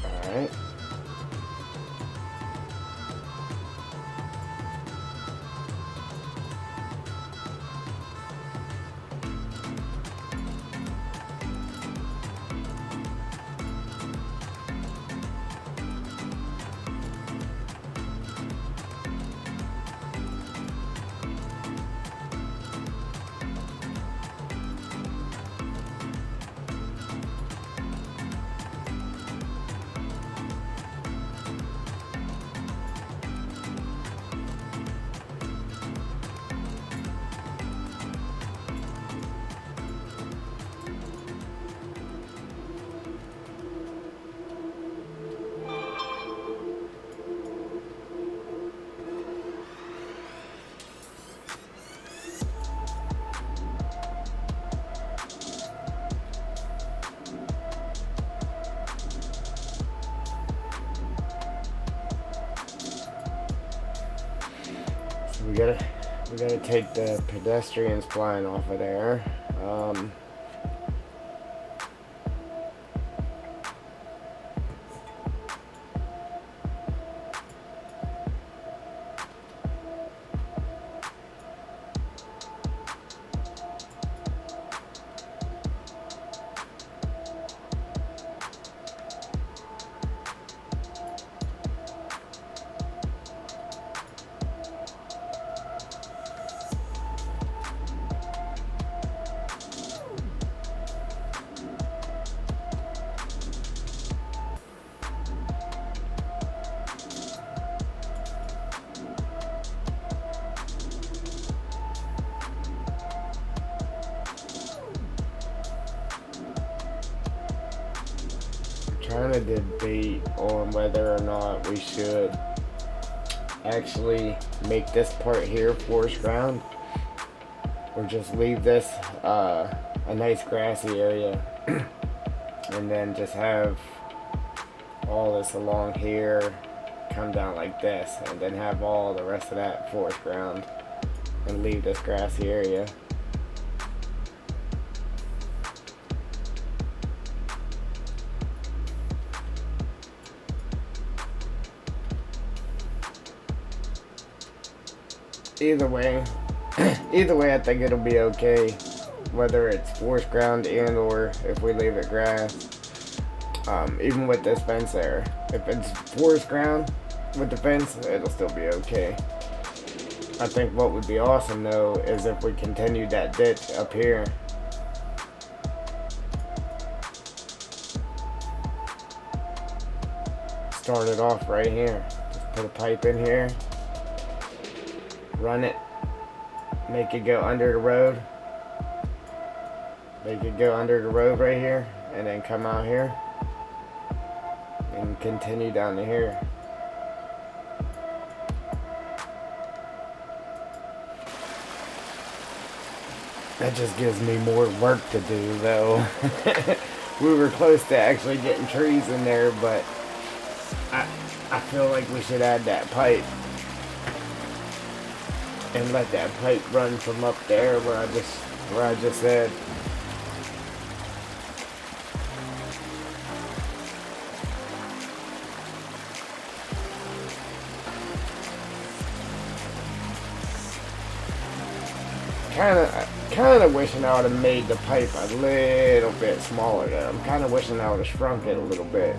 Alright. we gotta take the pedestrian spline off of there. Trying to debate on whether or not we should actually make this part here forest ground or just leave this a nice grassy area and then just have all this along here come down like this and then have all the rest of that forest ground and leave this grassy area. Either way, I think it'll be okay, whether it's forest ground and or if we leave it grass. Even with this fence there, if it's forest ground with the fence, it'll still be okay. I think what would be awesome though is if we continued that ditch up here. Start it off right here. Just put a pipe in here. Run it, make it go under the road, right here, and then come out here and continue down to here. That just gives me more work to do though. We were close to actually getting trees in there, but I feel like we should add that pipe and let that pipe run from up there where I just said. Kinda wishing I would have made the pipe a little bit smaller there. I'm kinda wishing I would have shrunk it a little bit.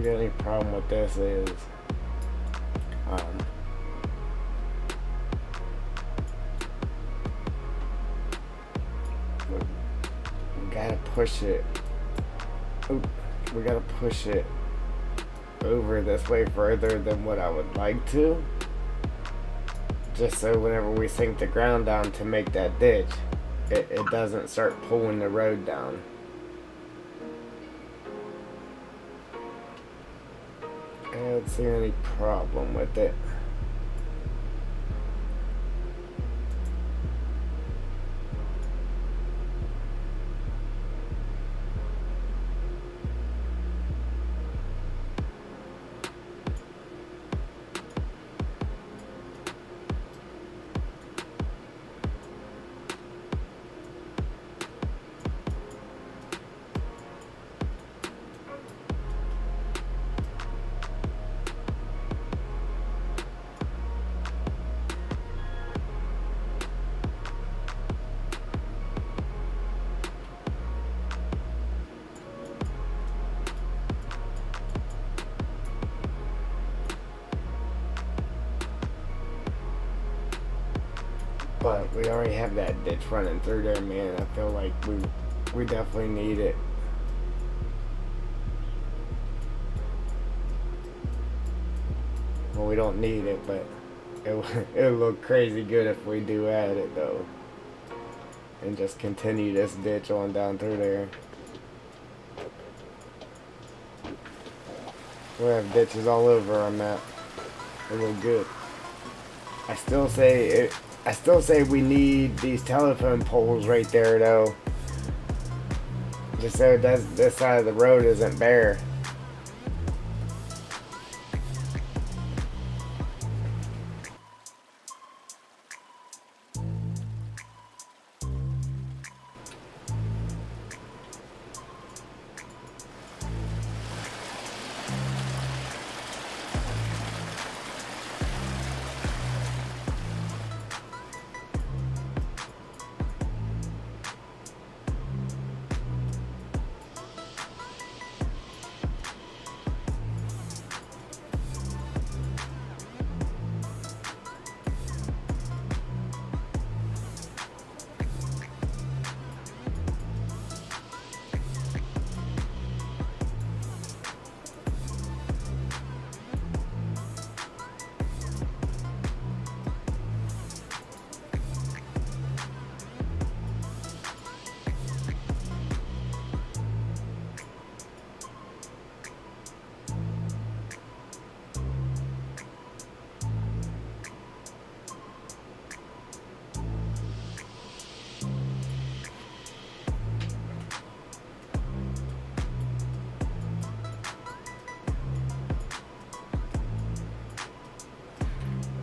The only problem with this is um, we gotta push it. Oop, we gotta push it over this way further than what I would like to. Just so whenever we sink the ground down to make that ditch, it doesn't start pulling the road down. I don't see any problem with it. But we already have that ditch running through there, man. I feel like we definitely need it. Well, we don't need it, but it'll look crazy good if we do add it, though. And just continue this ditch on down through there. We'll have ditches all over our map. It look good. I still say we need these telephone poles right there, though. Just so this side of the road isn't bare.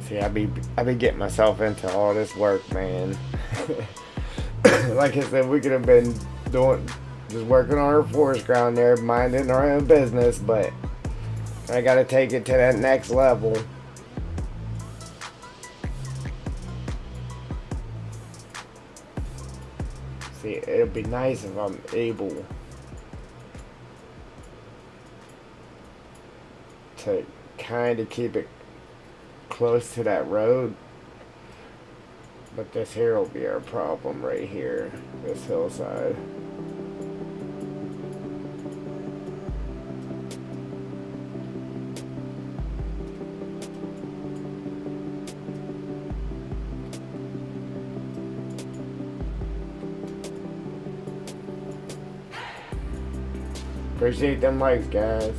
See, I be getting myself into all this work, man. Like I said, we could have been just working on our forest ground there, minding our own business, but I gotta take it to that next level. See, it'd be nice if I'm able to kind of keep it close to that road, but this here will be our problem right here, this hillside. Appreciate them likes, guys.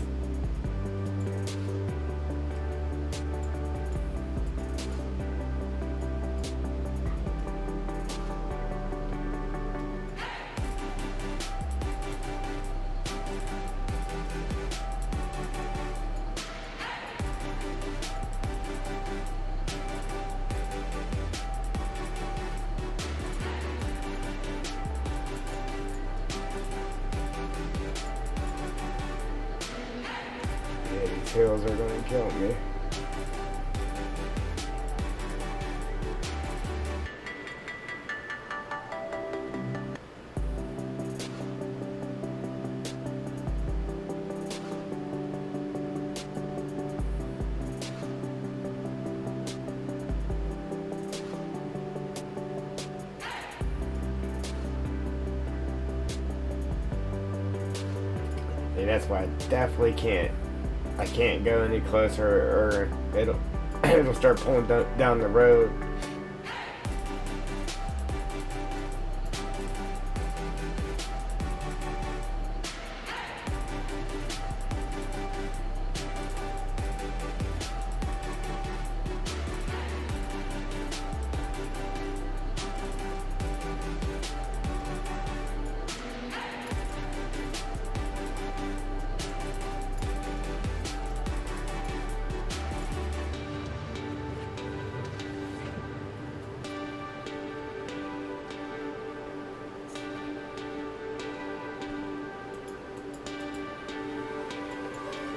These hills are gonna kill me. See, that's why I definitely can't. I can't go any closer, or it'll it'll start pulling down the road.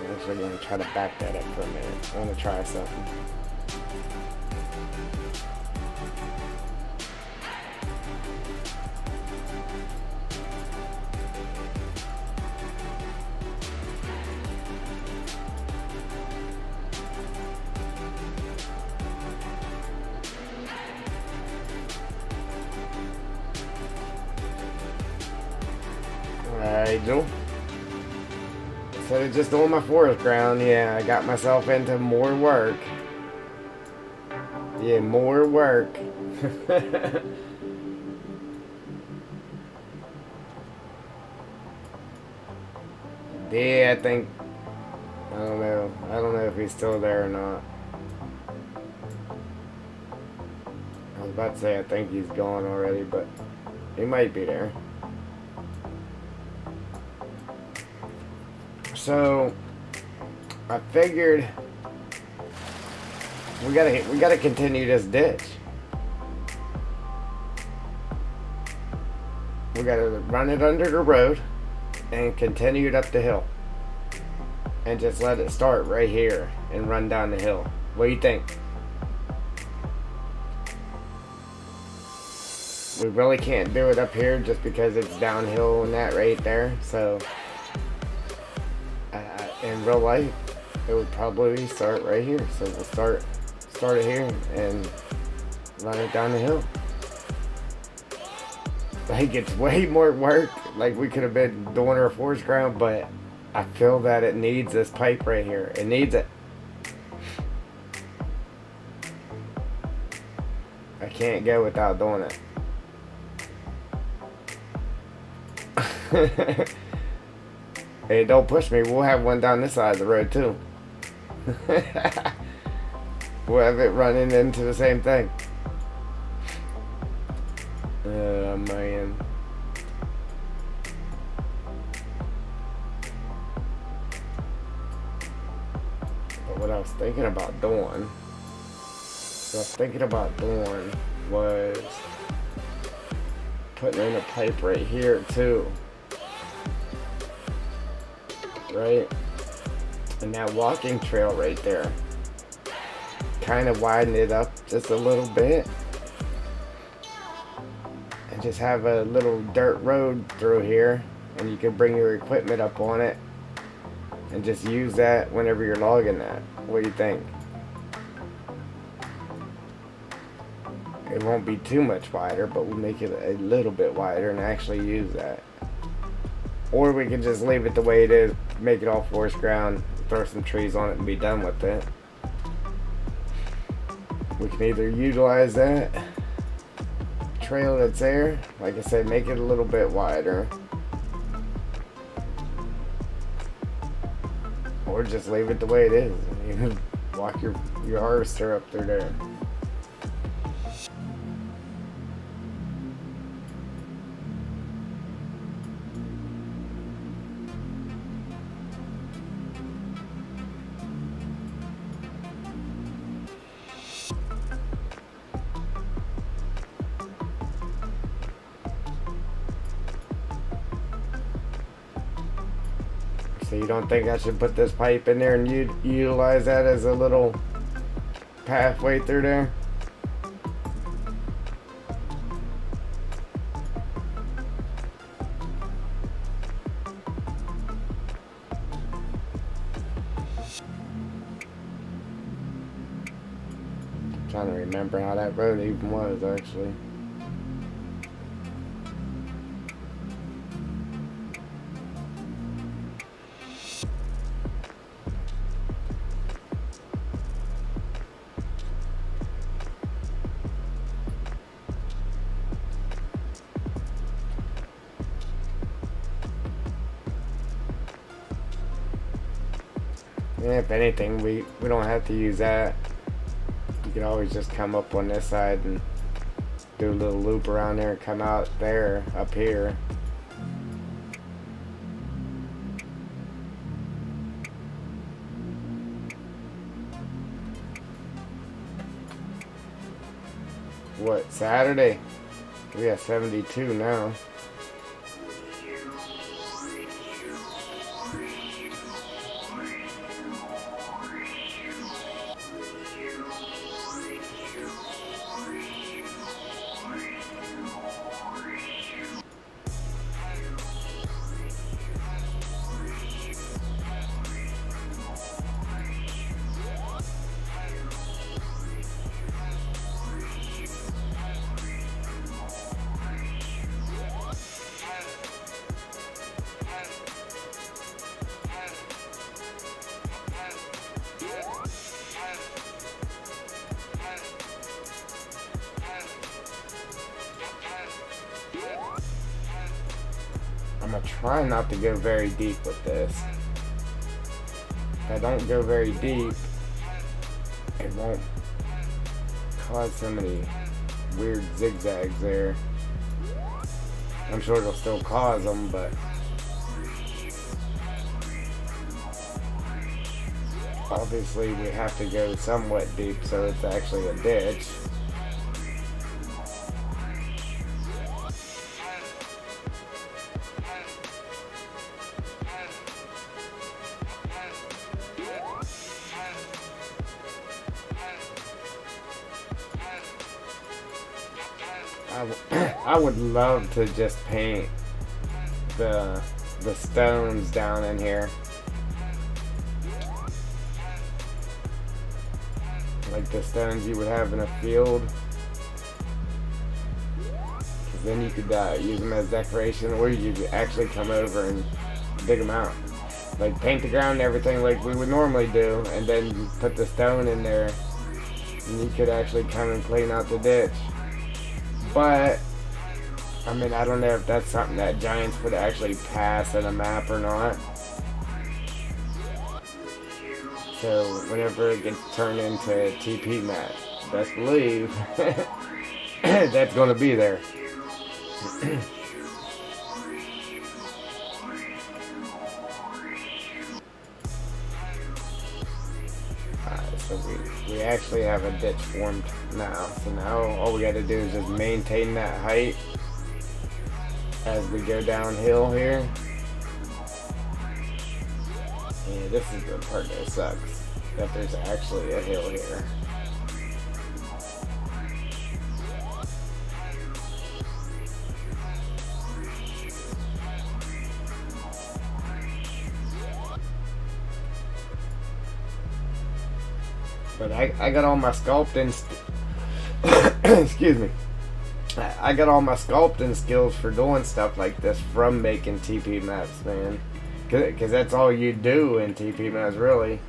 I'm actually going to try to back that up for a minute. I want to try something. Alright, Joel. Instead of just doing my forest ground, yeah, I got myself into more work. Yeah, more work. Yeah, I think, I don't know. I don't know if he's still there or not. I was about to say I think he's gone already, but he might be there. So I figured we gotta continue this ditch. We gotta run it under the road and continue it up the hill, and just let it start right here and run down the hill. What do you think? We really can't do it up here just because it's downhill and that right there. So in real life, it would probably start right here. So we'll start it here and run it down the hill. Like, it's way more work. Like, we could have been doing our forest ground, but I feel that it needs this pipe right here. It needs it. I can't go without doing it. Hey, don't push me. We'll have one down this side of the road too. We'll have it running into the same thing. Oh man. But what I was thinking about doing, was putting in a pipe right here too. Right? And that walking trail right there. Kind of widen it up just a little bit. And just have a little dirt road through here. And you can bring your equipment up on it. And just use that whenever you're logging that. What do you think? It won't be too much wider, but we'll make it a little bit wider and actually use that. Or we can just leave it the way it is, make it all forest ground, throw some trees on it and be done with it. We can either utilize that trail that's there, like I said, make it a little bit wider, or just leave it the way it is. You can walk your harvester up through there. So you don't think I should put this pipe in there and utilize that as a little pathway through there? I'm trying to remember how that road even was actually. If anything, we don't have to use that. You can always just come up on this side and do a little loop around there and come out there, up here. What, Saturday? We got 72 now. I'm gonna try not to go very deep with this. If I don't go very deep, it won't cause so many weird zigzags there. I'm sure it'll still cause them, but obviously we have to go somewhat deep so it's actually a ditch. I would love to just paint the stones down in here, like the stones you would have in a field, because then you could use them as decoration, or you could actually come over and dig them out, like paint the ground and everything like we would normally do, and then put the stone in there, and you could actually come and clean out the ditch. But I mean, I don't know if that's something that Giants would actually pass in a map or not. So whenever it gets turned into a TP map, best believe that's going to be there. So we actually have a ditch formed now. So now all we got to do is just maintain that height as we go downhill here. Yeah, this is the part that sucks, that there's actually a hill here. But I got all my sculpting excuse me. I got all my sculpting skills for doing stuff like this from making TP maps, man. Because that's all you do in TP maps, really.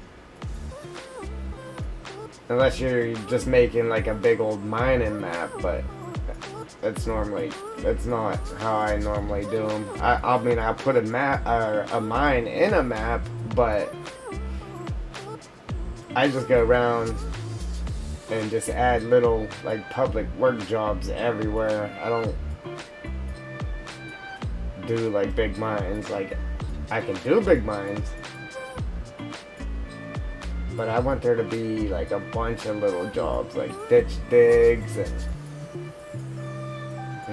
Unless you're just making like a big old mining map, but that's not how I normally do them. I mean, I put a mine in a map, but I just go around and just add little like public work jobs everywhere. I don't do like big mines. Like, I can do big mines, but I want there to be like a bunch of little jobs, like ditch digs and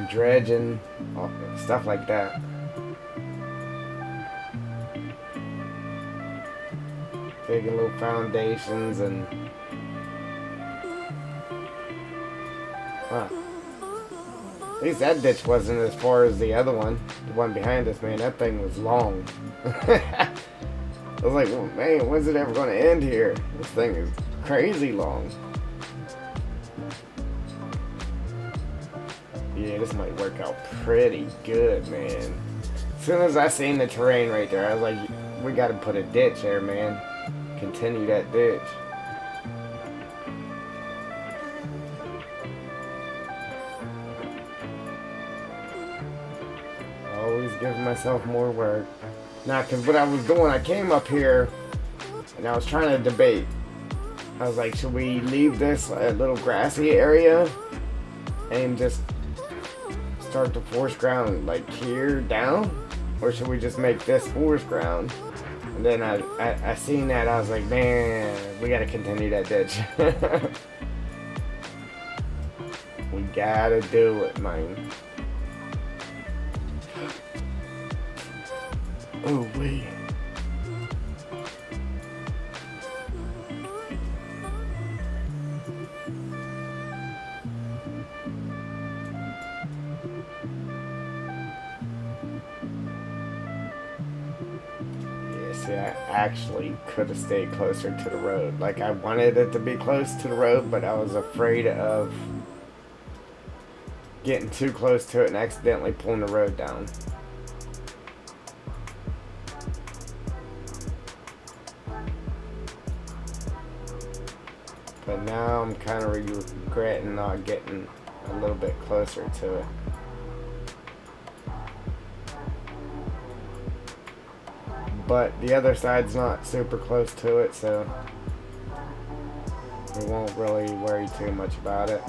dredging, stuff like that. Digging little foundations and wow. At least that ditch wasn't as far as the other one. The one behind us, man, that thing was long. I was like, well, man, when's it ever going to end here? This thing is crazy long. Yeah, this might work out pretty good, man. As soon as I seen the terrain right there, I was like, we got to put a ditch there, man. Continue that ditch. Always giving myself more work. Nah, because what I was doing, I came up here And I was trying to debate. I was like, should we leave this a little grassy area and just start the forest ground like here down? Or should we just make this forest ground? And then I seen that, I was like, man, we gotta continue that ditch. We gotta do it, man. Oh, wait. See, I actually could have stayed closer to the road. Like, I wanted it to be close to the road, but I was afraid of getting too close to it and accidentally pulling the road down. But now I'm kind of regretting not getting a little bit closer to it. But the other side's not super close to it, so we won't really worry too much about it.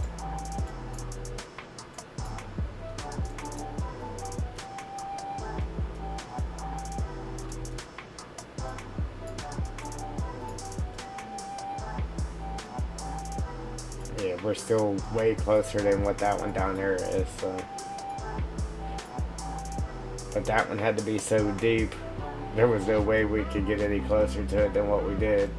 Yeah, we're still way closer than what that one down there is, so. But that one had to be so deep. There was no way we could get any closer to it than what we did.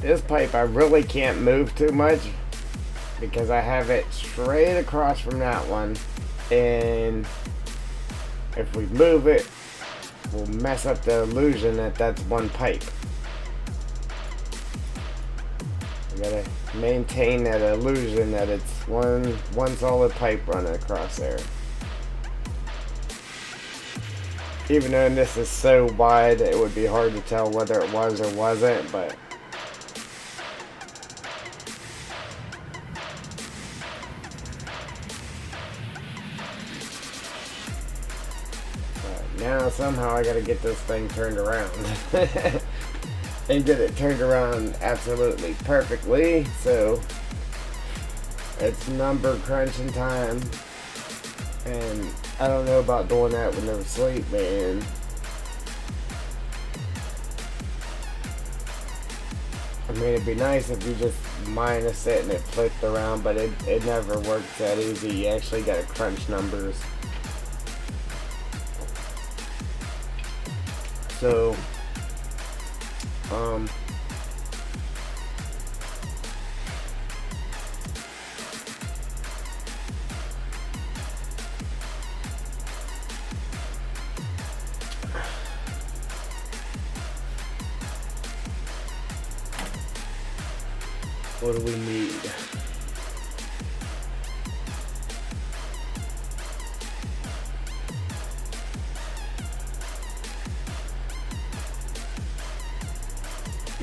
this pipe I really can't move too much because I have it straight across from that one, and if we move it, we'll mess up the illusion that that's one pipe. We gotta maintain that illusion that it's one solid pipe running across there. Even though this is so wide, it would be hard to tell whether it was or wasn't, but now somehow I gotta get this thing turned around. And get it turned around absolutely perfectly, so it's number crunching time. And I don't know about doing that when they're asleep, man. I mean, it'd be nice if you just minus it and it flipped around, but it never works that easy. You actually gotta crunch numbers. So what do we need?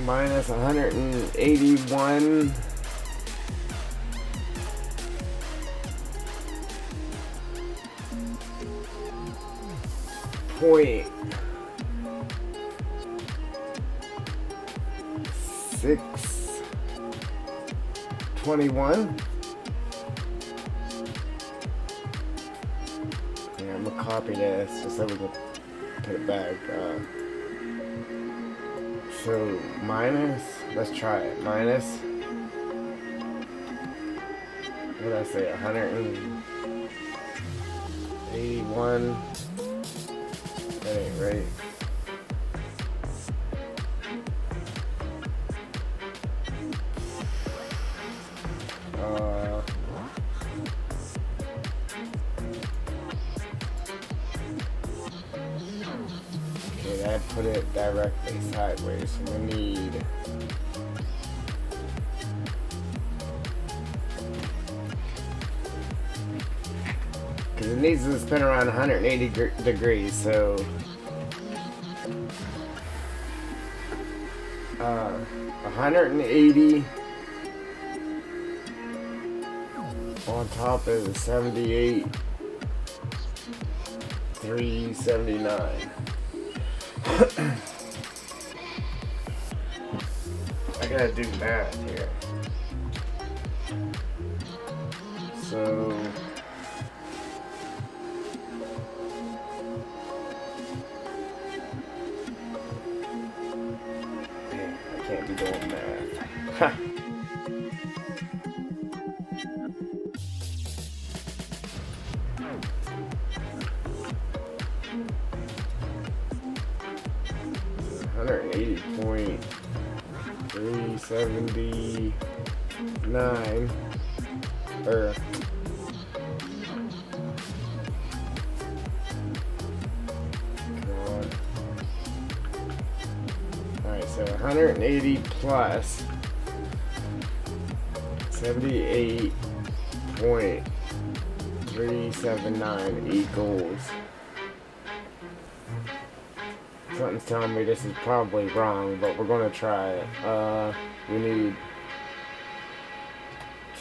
Minus 181. Point 621. Yeah, I'm gonna copy this just so we can put it back. So minus, let's try it. Minus, what did I say? 181. That ain't right. Okay, that put it directly sideways. So we need because it needs to spin around 180 degrees. So 180 on top is 78, 379. I gotta do math here. So man, I can't be doing math. Ha. $180.379 or God. Alright, so 180 plus 78.379 equals, something's telling me this is probably wrong, but we're going to try it. We need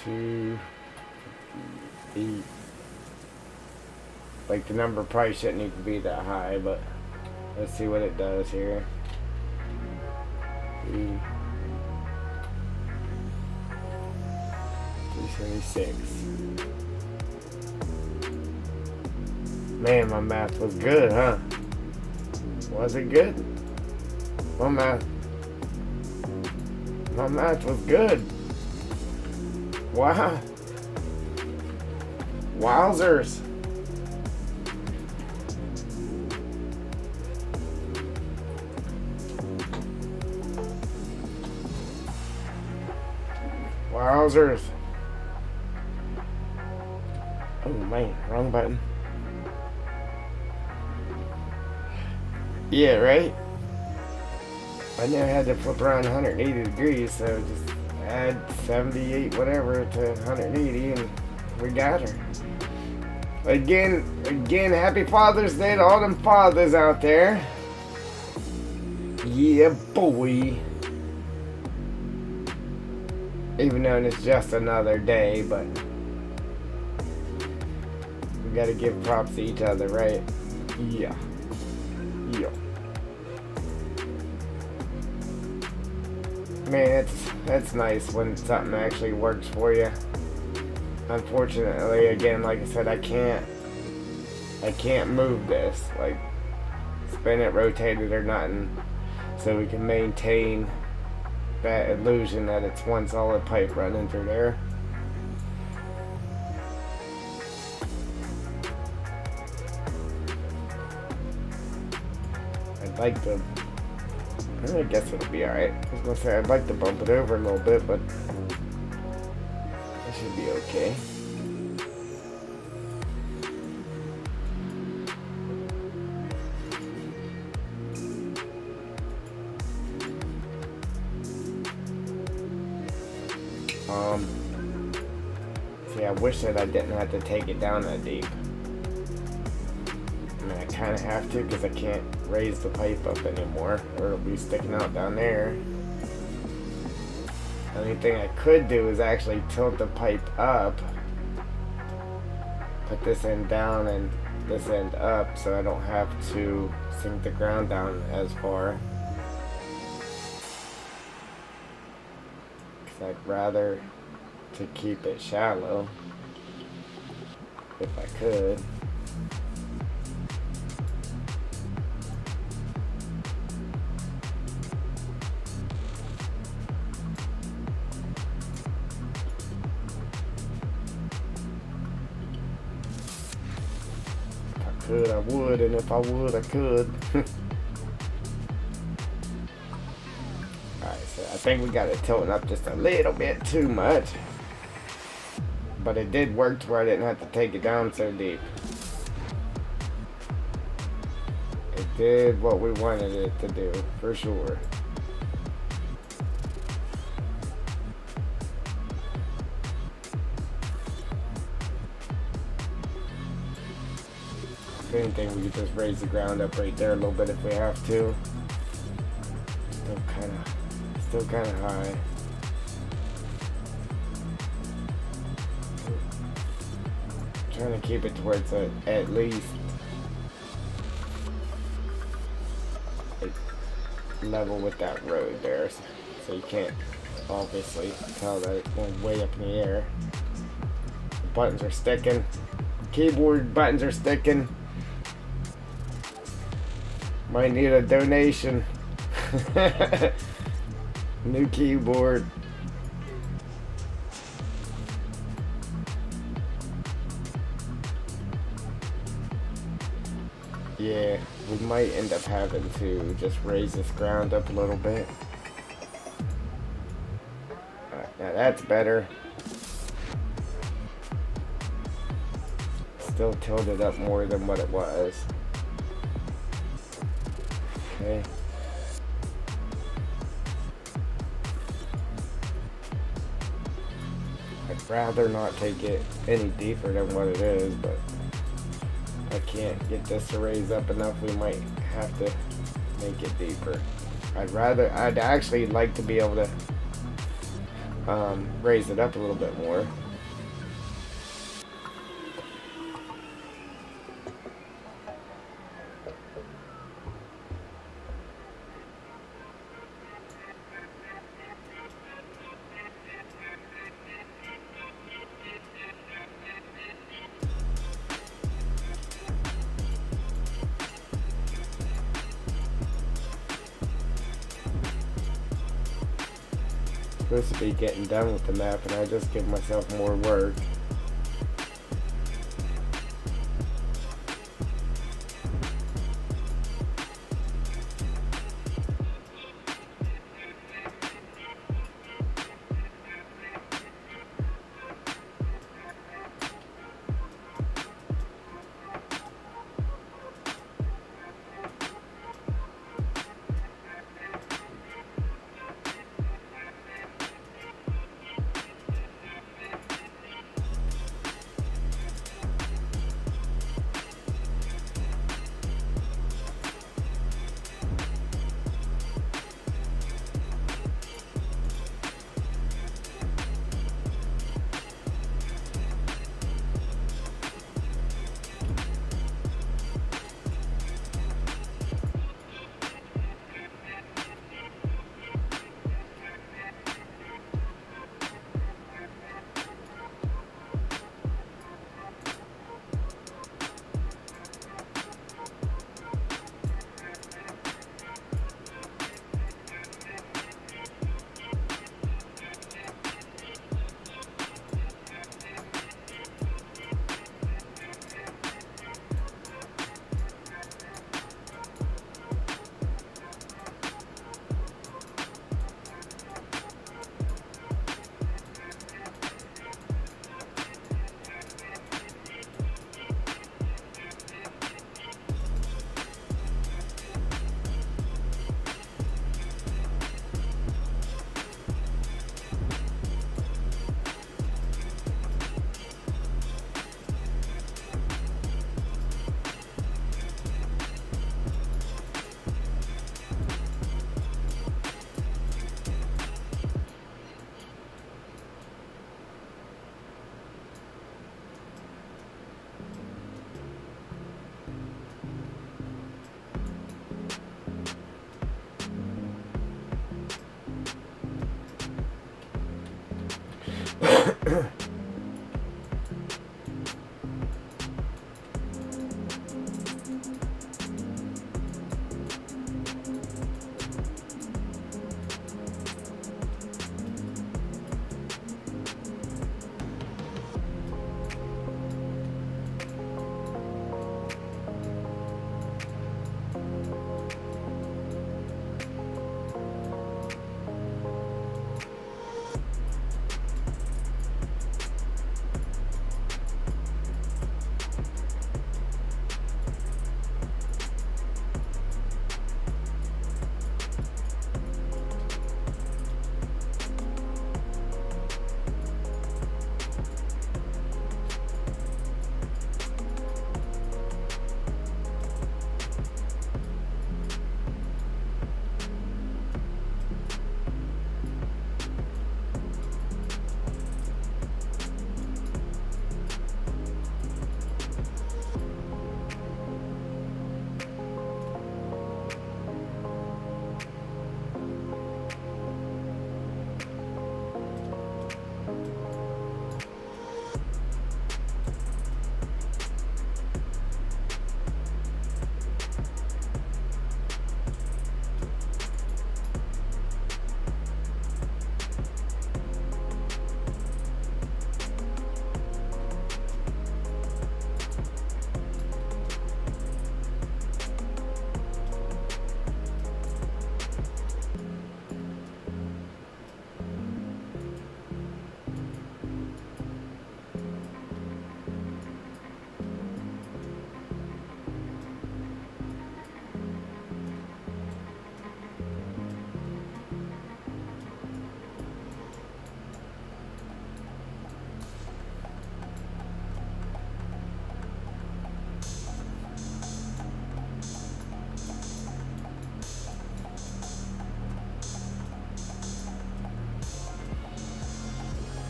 258. Like, the number probably shouldn't need to be that high, but let's see what it does here. 376. Man, my math was good, huh? Was it good? My math was good. Wow. Wowzers. Wowzers. Oh man, wrong button. Yeah, right? I knew I had to flip around 180 degrees, so just add 78 whatever to 180 and we got her. Again, happy Father's Day to all them fathers out there. Yeah, boy. Even though it's just another day, but we gotta give props to each other, right? Yeah. Yeah. Man, that's nice when something actually works for you. Unfortunately, again, like I said, I can't move this, like spin it, rotate it, or nothing, so we can maintain that illusion that it's one solid pipe running through there. I'd like to. I guess it'll be alright. I was gonna say I'd like to bump it over a little bit, but it should be okay. See, I wish that I didn't have to take it down that deep. I mean, I kind of have to because I can't raise the pipe up anymore, or it'll be sticking out down there. The only thing I could do is actually tilt the pipe up, put this end down and this end up, so I don't have to sink the ground down as far. Because I'd rather to keep it shallow if I could. Could, I would, and if I would, I could. Alright, so I think we got it tilting up just a little bit too much. But it did work to where I didn't have to take it down so deep. It did what we wanted it to do, for sure. If anything, we could just raise the ground up right there a little bit if we have to. Still kind of high. Trying to keep it towards at least level with that road there, so you can't obviously tell that it's going way up in the air. The buttons are sticking. Keyboard buttons are sticking. Might need a donation. New keyboard. Yeah, we might end up having to just raise this ground up a little bit. Alright, now that's better. Still tilted up more than what it was. Okay. I'd rather not take it any deeper than what it is, but if I can't get this to raise up enough, we might have to make it deeper. I'd actually like to be able to raise it up a little bit more. Supposed to be getting done with the map, and I just give myself more work.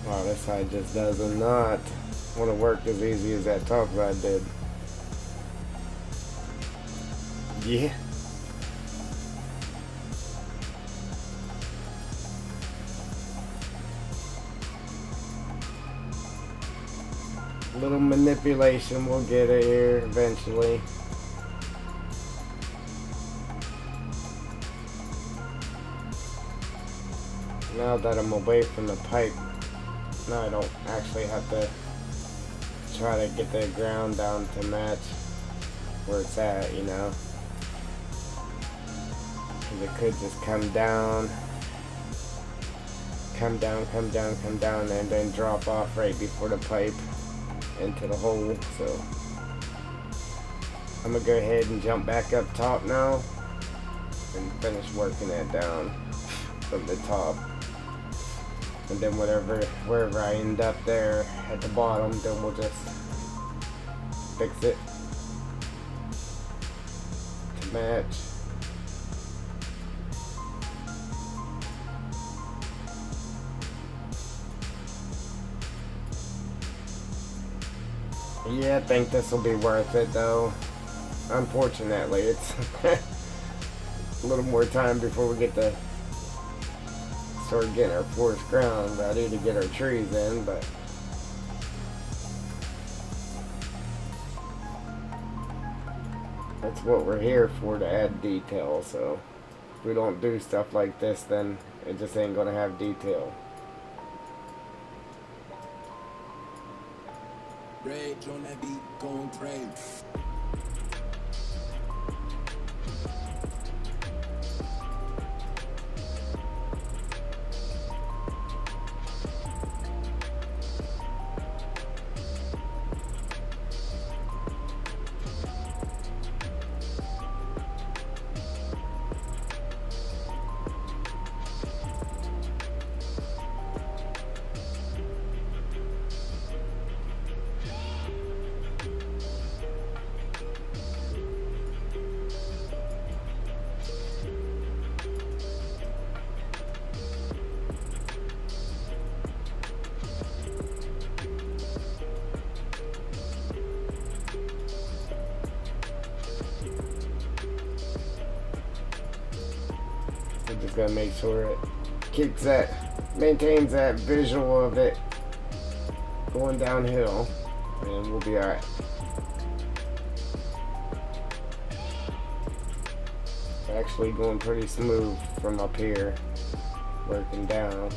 Wow, this side just does not want to work as easy as that top side did. Yeah. Little manipulation will get it here eventually. Now that I'm away from the pipe, now I don't actually have to try to get the ground down to match where it's at, you know. Because it could just come down, come down, come down, come down, and then drop off right before the pipe into the hole. So I'm gonna go ahead and jump back up top now and finish working that down from the top. And then wherever I end up there at the bottom, then we'll just fix it to match. Yeah, I think this will be worth it though. Unfortunately, it's a little more time before we get to start getting our forest ground ready to get our trees in, but that's what we're here for, to add detail. So if we don't do stuff like this, then it just ain't gonna have detail. Rage on that beat, going crazy. Just gotta make sure it maintains that visual of it going downhill, and we'll be alright. Actually going pretty smooth from up here, working down.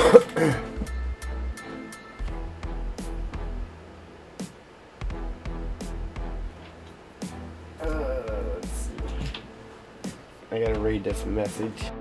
Let's see. I gotta read this message.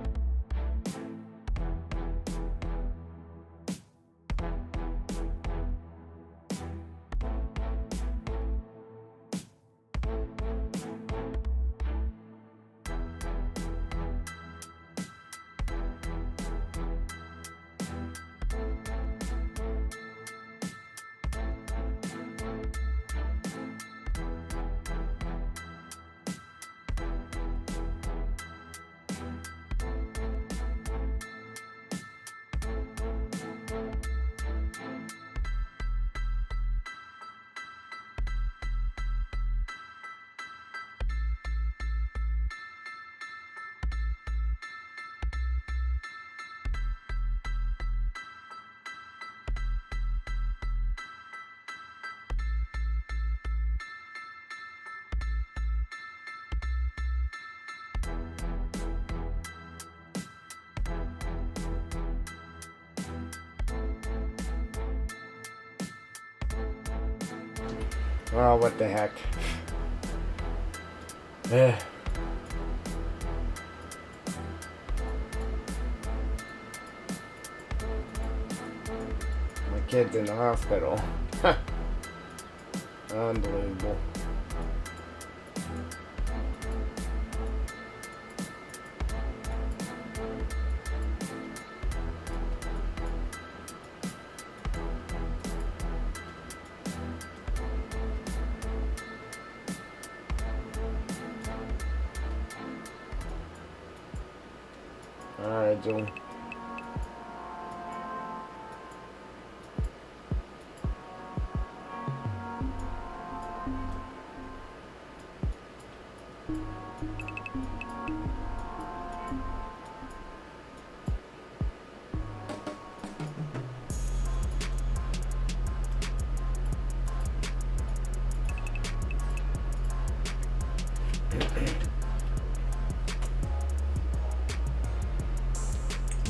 Oh, what the heck. Ugh. My kid's in the hospital. Unbelievable. Alright, Joel.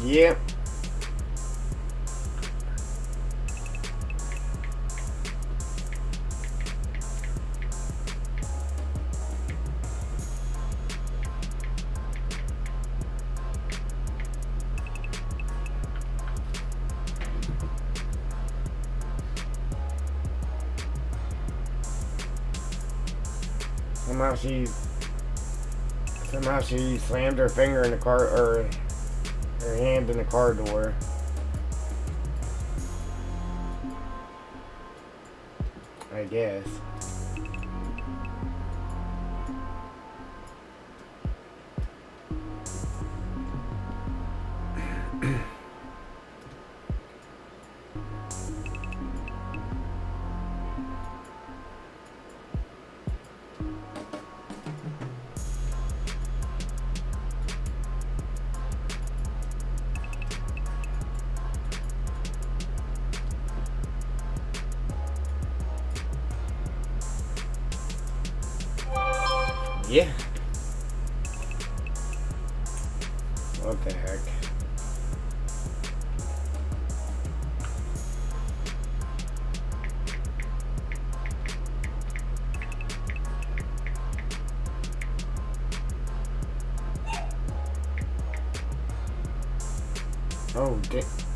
Yep. Somehow she slammed her finger in the car, or her hand in the car door. I guess. Yeah. What the heck?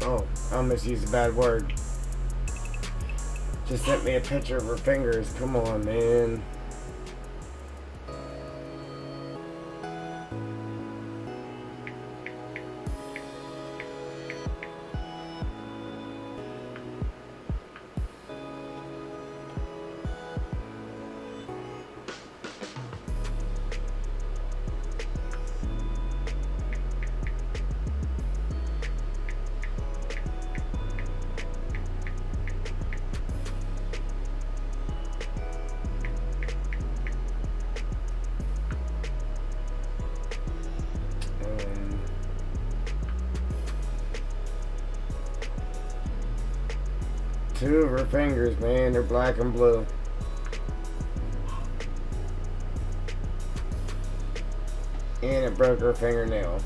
Oh, I almost used a bad word. Just sent me a picture of her fingers. Come on, man. Two of her fingers, man, they're black and blue. And it broke her fingernail.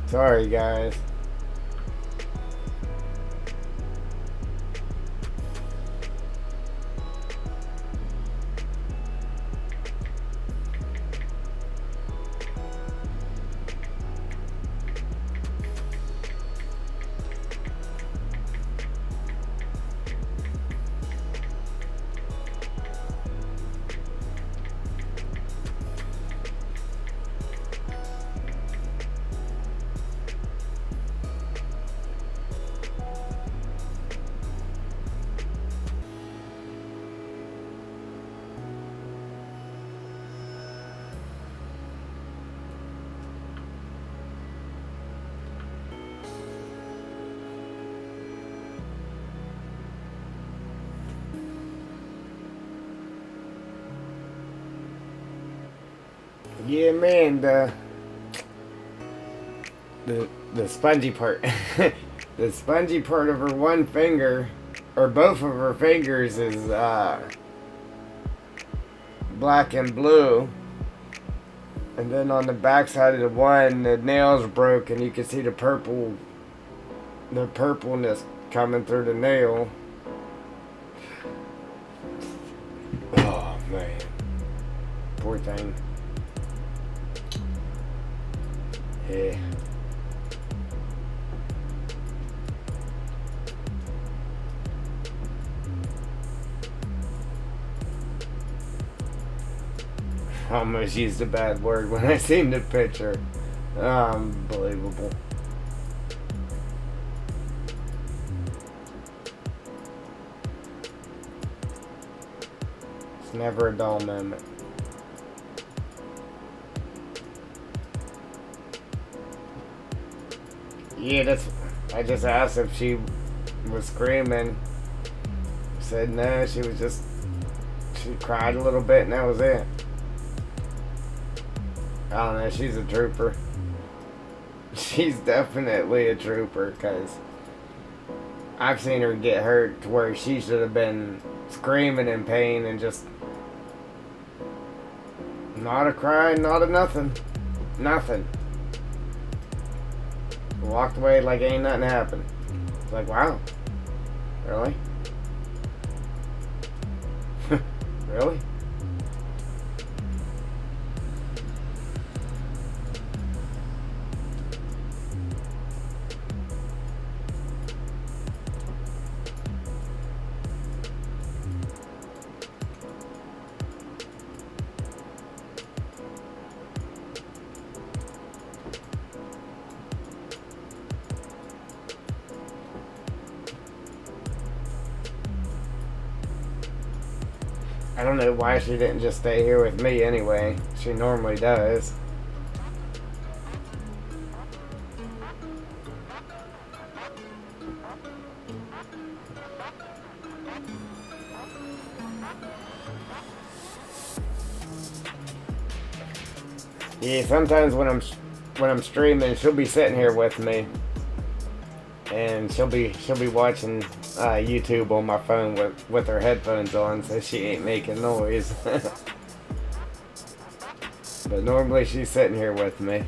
Sorry, guys. Yeah, man, the spongy part. The spongy part of her one finger, or both of her fingers, is black and blue. And then on the back side of the one, the nails broke, and you can see the purpleness coming through the nail. Oh man, poor thing. Yeah. I almost used a bad word when I seen the picture. Unbelievable. It's never a dull moment. Yeah, that's. I just asked if she was screaming. Said no, she was just. She cried a little bit and that was it. I don't know, she's a trooper. She's definitely a trooper because I've seen her get hurt to where she should have been screaming in pain and just not a cry, not a nothing. Nothing. Walked away like ain't nothing happened. It's like, wow. Really? Really? I don't know why she didn't just stay here with me anyway. She normally does. Yeah, sometimes when I'm streaming, she'll be sitting here with me, and she'll be watching YouTube on my phone with her headphones on, so she ain't making noise. But normally she's sitting here with me.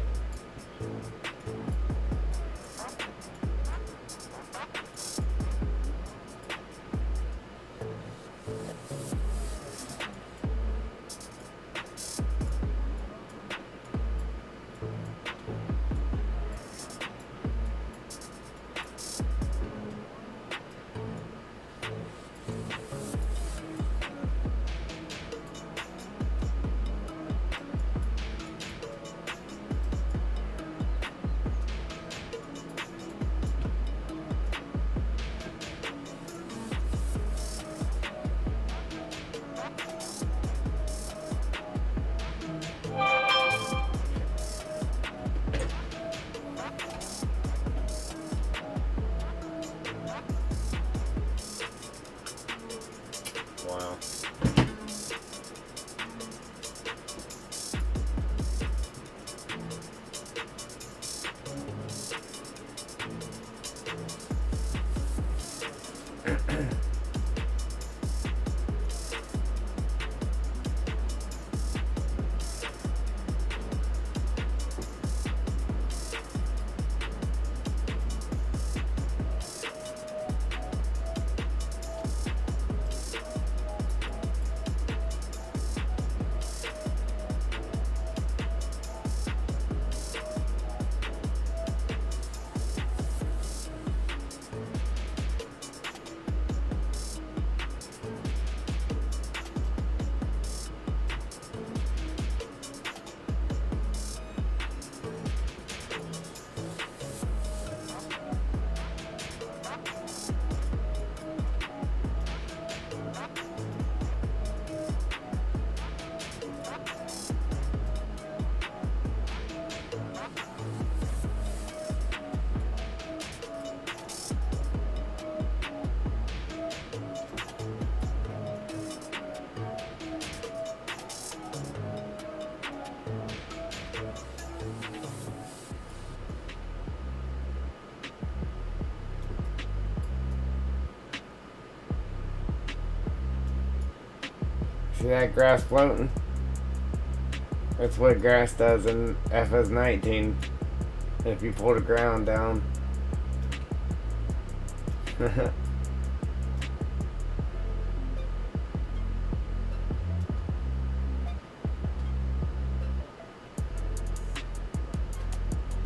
See that grass floating? That's what grass does in FS19 if you pull the ground down.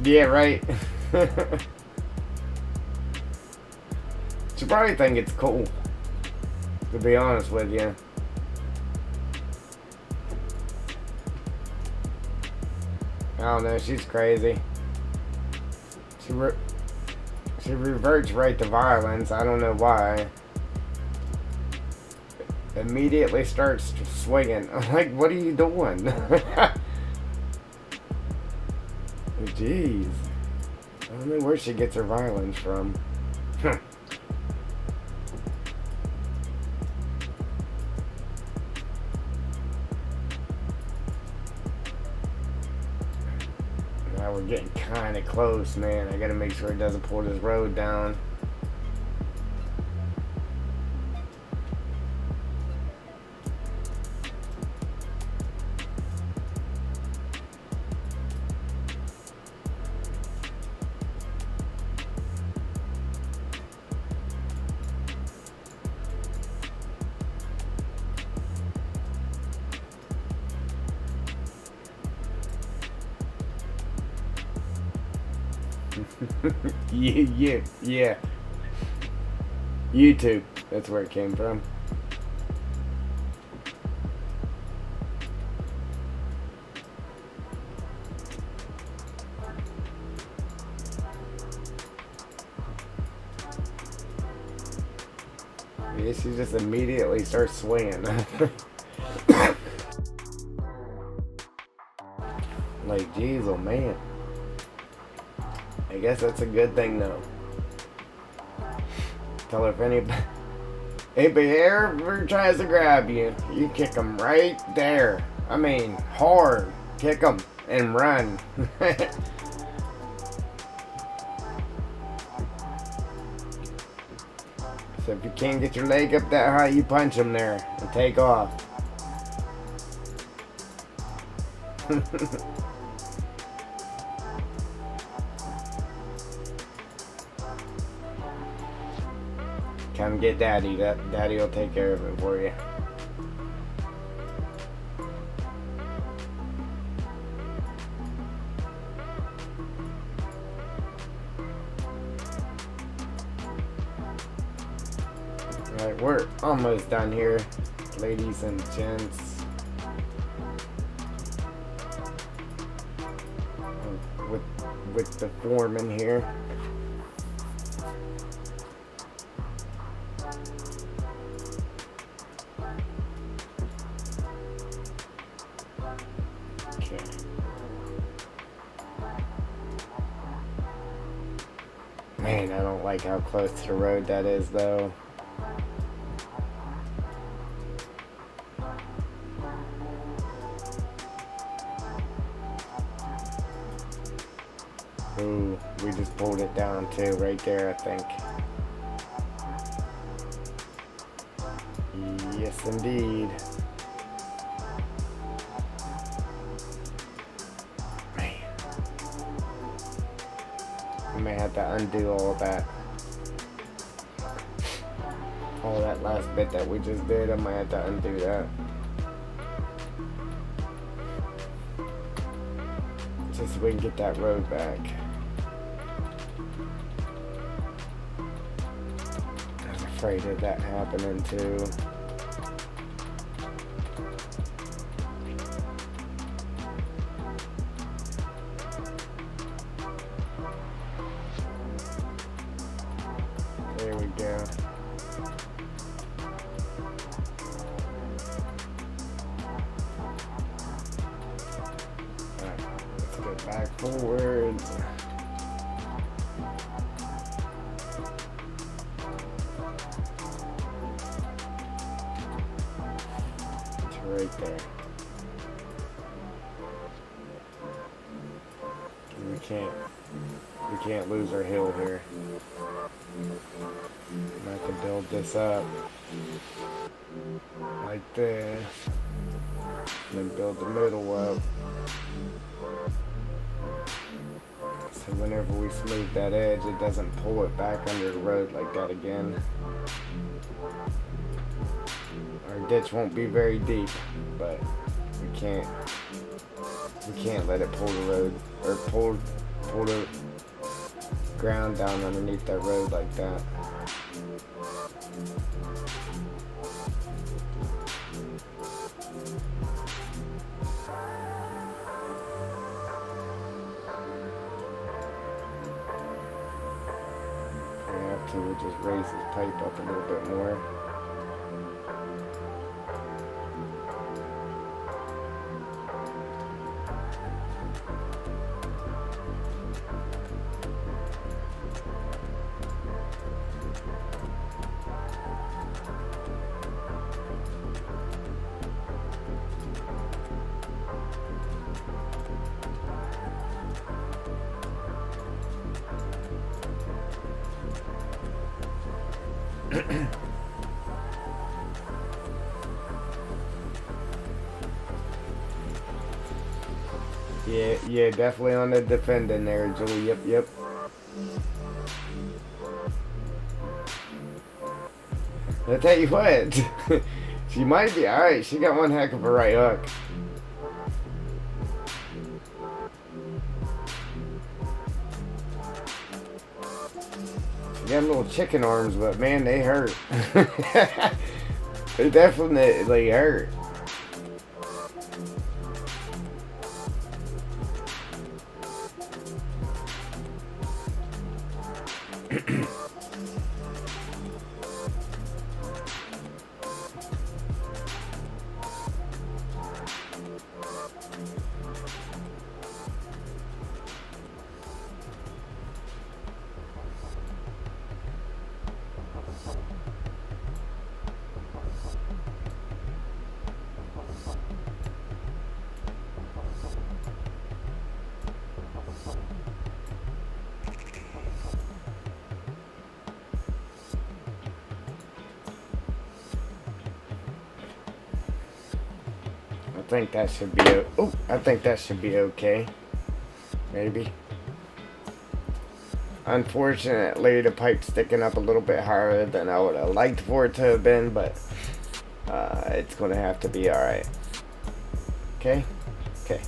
Yeah, right. You probably think it's cool, to be honest with you. I don't know, she's crazy. She reverts right to violence. I don't know why. Immediately starts swinging. I'm like, what are you doing? Jeez. I don't know where she gets her violence from. Now we're getting kind of close, man. I gotta make sure it doesn't pull this road down. Yeah. YouTube. That's where it came from. Yeah, she just immediately starts swinging. Like, geez, oh man. I guess that's a good thing, though. Tell her if anybody ever tries to grab you, you kick them right there. I mean, hard. Kick them and run. So if you can't get your leg up that high, you punch them there and take off. Come get daddy. Daddy will take care of it for you. Alright, we're almost done here, ladies and gents. With the foreman here. Okay. Man, I don't like how close to the road that is, though. Ooh, we just pulled it down too, right there, I think. Yes, indeed. Man. I may have to undo all of that. All that last bit that we just did, I might have to undo that. Just so we can get that road back. I was afraid of that happening too. There we go. Alright, let's get back forward. It's right there. We can't lose our hill here. I have to build this up like this. And then build the middle up. So whenever we smooth that edge, it doesn't pull it back under the road like that again. Our ditch won't be very deep, but we can't let it pull the road or pull the ground down underneath that road like that. If we have to, we'll just raise this pipe up a little bit more. Yeah, definitely on the defending there, Julie. Yep. I'll tell you what, she might be alright. She got one heck of a right hook. She got little chicken arms, but man, they hurt. They definitely hurt. I think that should be I think that should be okay. Maybe. Unfortunately, the pipe's sticking up a little bit higher than I would have liked for it to have been, but it's going to have to be alright. Okay? Okay.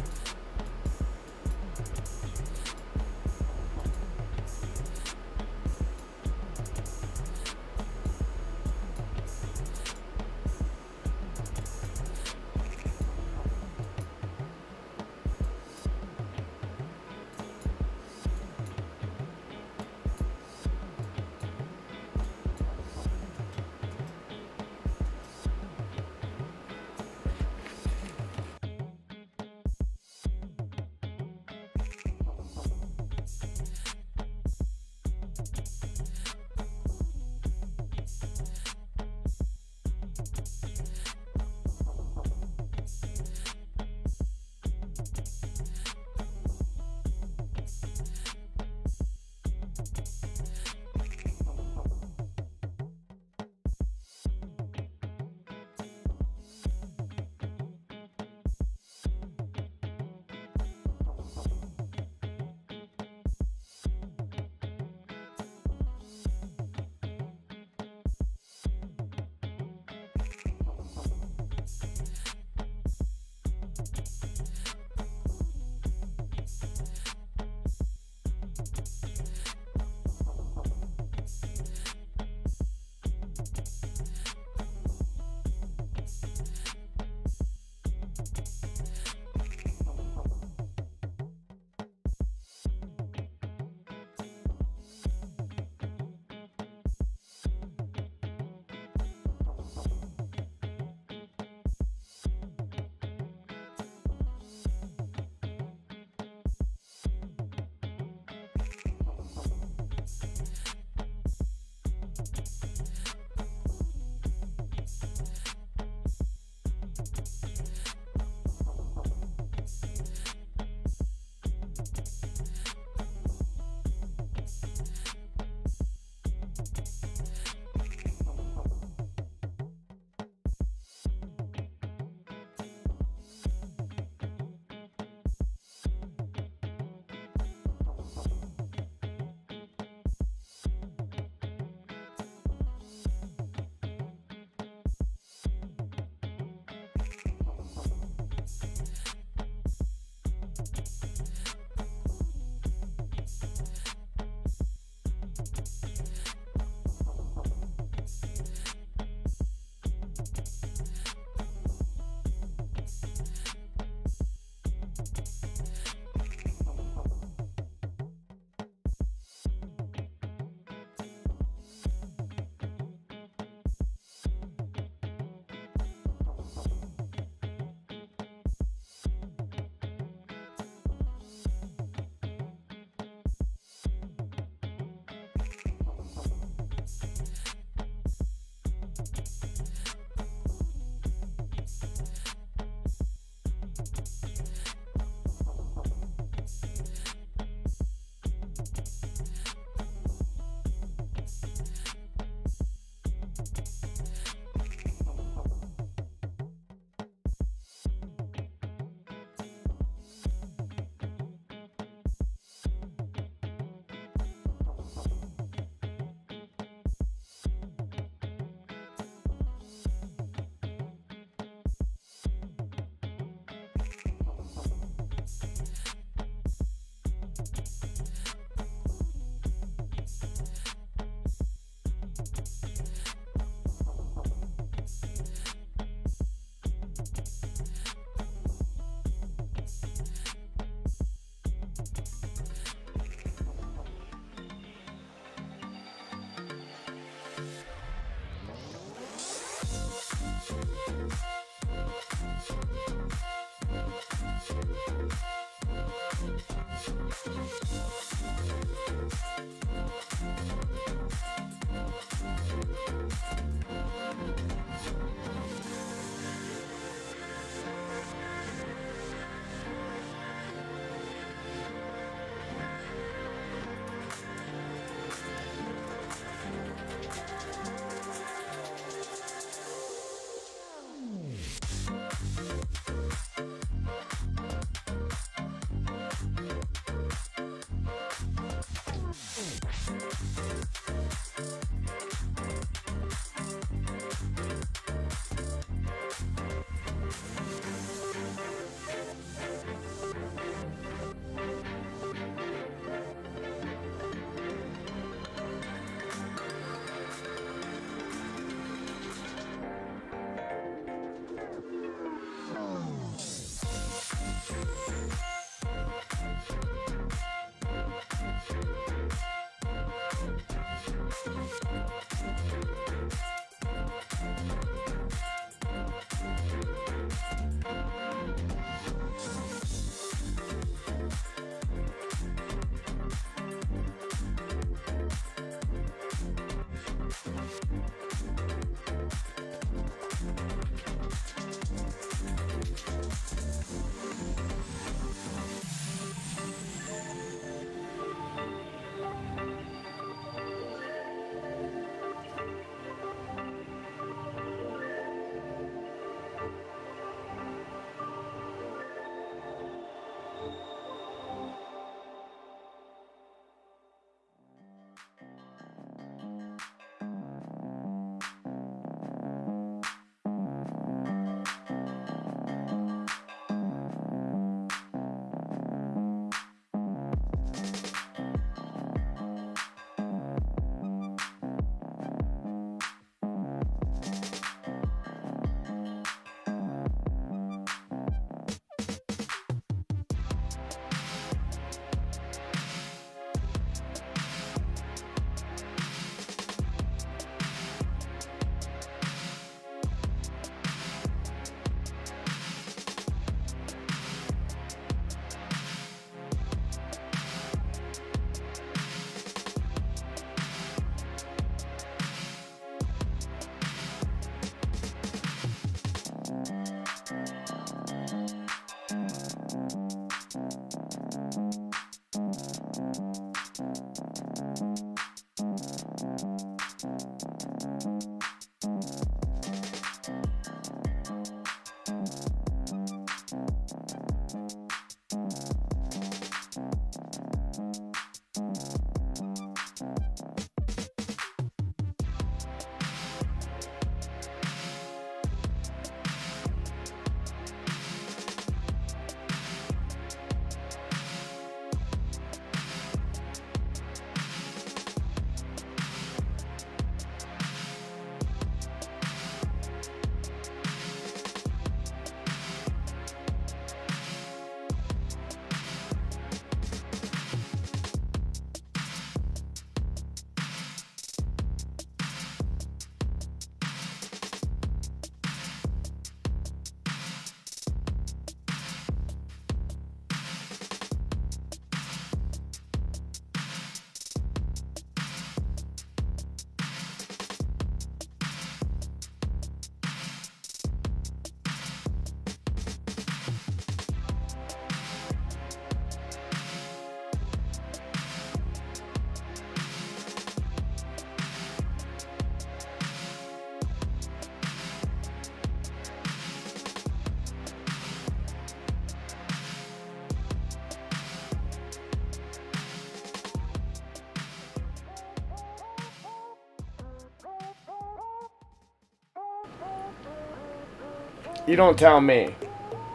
You don't tell me.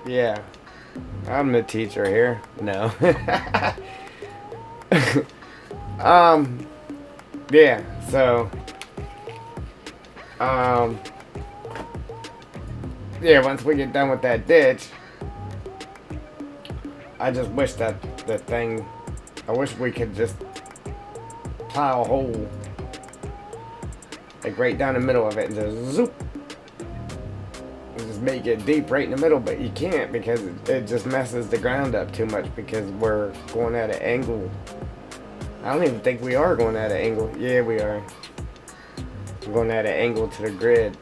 Yeah, I'm the teacher here. No. um, yeah, so, um, yeah, once we get done with that ditch, I just wish that the thing, I wish we could just plow a hole, like right down the middle of it and just zoop. And just make it deep right in the middle, but you can't because it just messes the ground up too much because we're going at an angle. I don't even think we are going at an angle. Yeah, we are. We're going at an angle to the grid.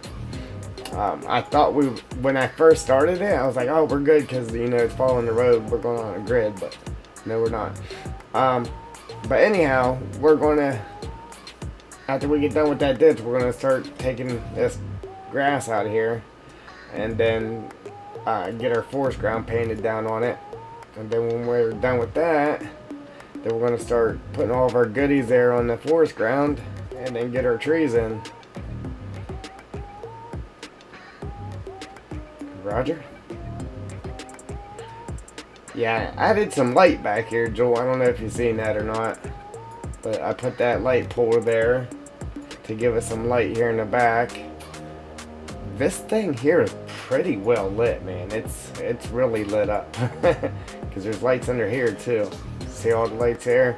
I thought when I first started it, I was like, oh, we're good because, you know, it's following the road. We're going on a grid, but no, we're not. But anyhow, we're going to, after we get done with that ditch, we're going to start taking this grass out of here and then get our forest ground painted down on it. And then when we're done with that, then we're going to start putting all of our goodies there on the forest ground and then get our trees in. Roger? Yeah, I added some light back here, Joel. I don't know if you've seen that or not. But I put that light pole there to give us some light here in the back. This thing here is pretty well lit, man. It's really lit up. Because there's lights under here too. See all the lights here?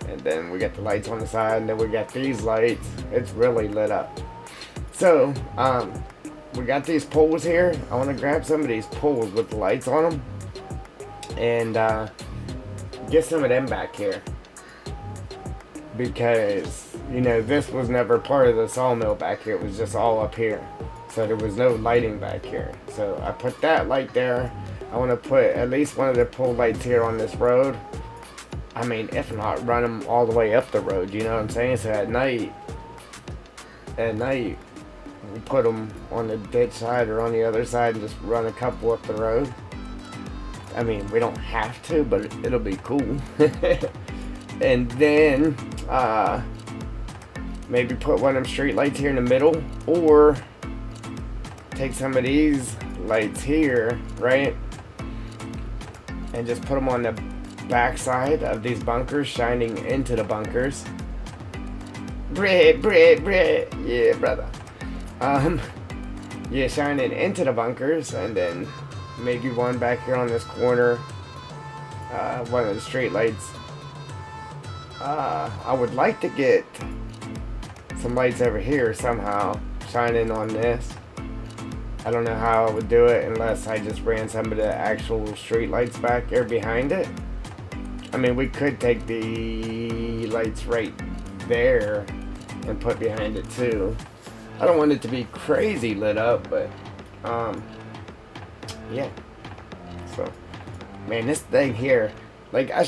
And then we got the lights on the side, and then we got these lights. It's really lit up. So, we got these poles here. I want to grab some of these poles with the lights on them and get some of them back here. Because, you know, this was never part of the sawmill back here. It was just all up here. So there was no lighting back here. So I put that light there. I want to put at least one of the pole lights here on this road. I mean, if not, run them all the way up the road. You know what I'm saying? So at night, we put them on the ditch side or on the other side and just run a couple up the road. I mean, we don't have to, but it'll be cool. And then maybe put one of them street lights here in the middle, or take some of these lights here, right, and just put them on the back side of these bunkers, shining into the bunkers. Bread, yeah, brother. Yeah, shining into the bunkers, and then maybe one back here on this corner, one of the street lights. I would like to get some lights over here somehow, shining on this. I don't know how I would do it unless I just ran some of the actual street lights back there behind it. I mean, we could take the lights right there and put behind it too. I don't want it to be crazy lit up, but yeah. So, man, this thing here, like, I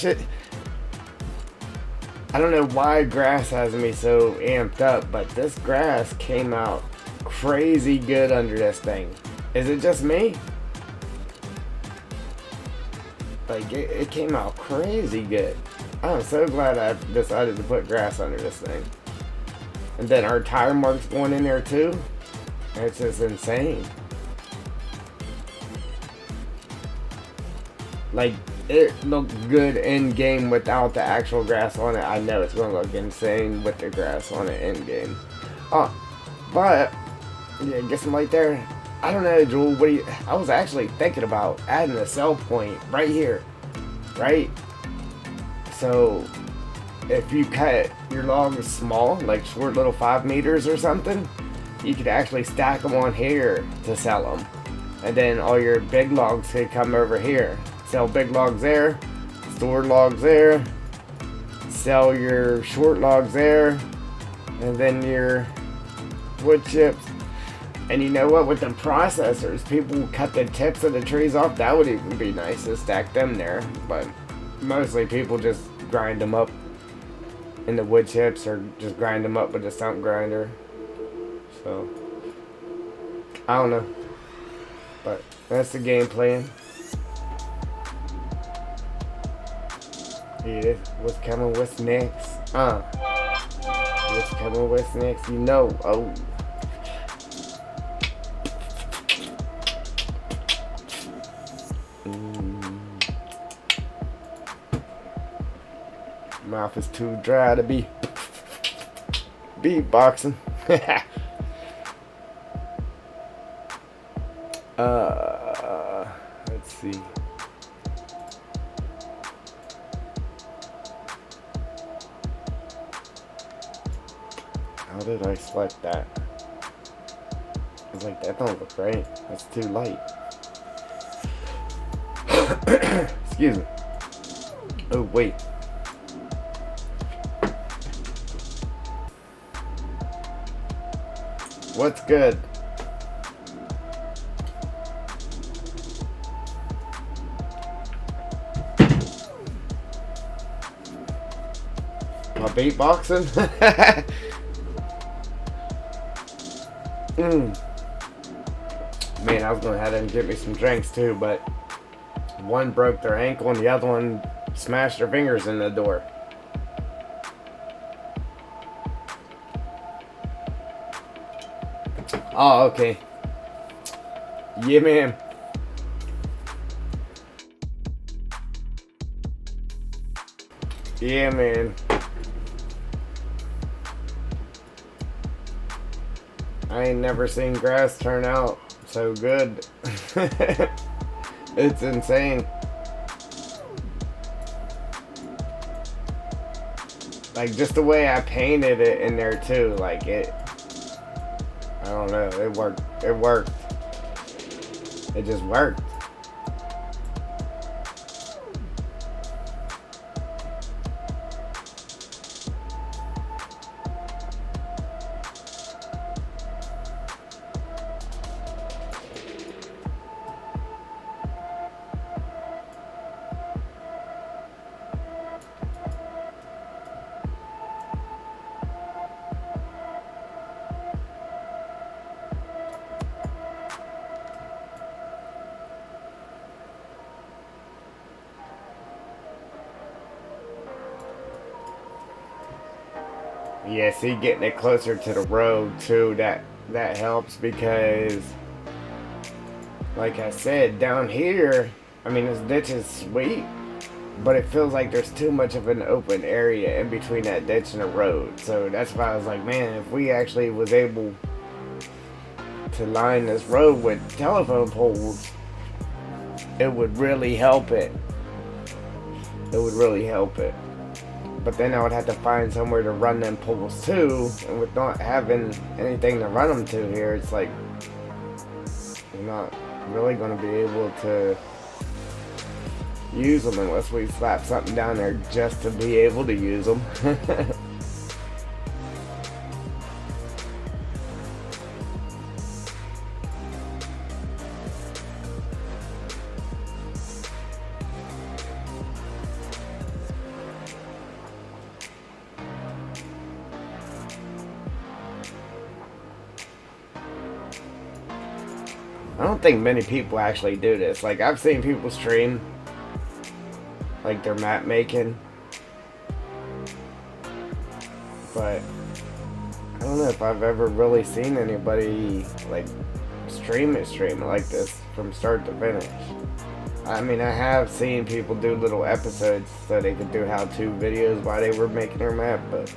don't know why grass has me so amped up, but this grass came out crazy good under this thing. Is it just me? Like, it came out crazy good. I'm so glad I decided to put grass under this thing. And then our tire marks going in there too. It's just insane. Like, it looked good in game without the actual grass on it. I know it's gonna look insane with the grass on it in game. But yeah, get some light there. I don't know, Jewel. I was actually thinking about adding a sell point right here, right? So if you cut your logs small, like short little 5 meters or something, you could actually stack them on here to sell them, and then all your big logs could come over here. Sell big logs there, store logs there, sell your short logs there, and then your wood chips. And you know what, with the processors, people cut the tips of the trees off. That would even be nice to stack them there, but mostly people just grind them up in the wood chips or just grind them up with a stump grinder. So I don't know, but that's the game plan. Yeah, what's coming, what's next? What's coming, what's next? You know, oh. Mouth is too dry to be beatboxing. Let's see. How did I select that? I was like, that don't look right. That's too light. Excuse me. Oh, wait. What's good? My beatboxing? Man, I was gonna have them get me some drinks too, but one broke their ankle and the other one smashed their fingers in the door. Oh, okay. Yeah, man. Yeah, man. I ain't never seen grass turn out so good. It's insane. Like, just the way I painted it in there too, like it, I don't know, it worked. It worked. It just worked. Yeah, see, getting it closer to the road too, that helps because, like I said, down here, I mean, this ditch is sweet, but it feels like there's too much of an open area in between that ditch and the road. So that's why I was like, man, if we actually was able to line this road with telephone poles, it would really help it. It would really help it. But then I would have to find somewhere to run them poles to, and with not having anything to run them to here, it's like you're not really going to be able to use them unless we slap something down there just to be able to use them. I don't think many people actually do this. Like, I've seen people stream, like, their map making, but I don't know if I've ever really seen anybody, like, stream it like this from start to finish. I mean, I have seen people do little episodes so they could do how-to videos while they were making their map, but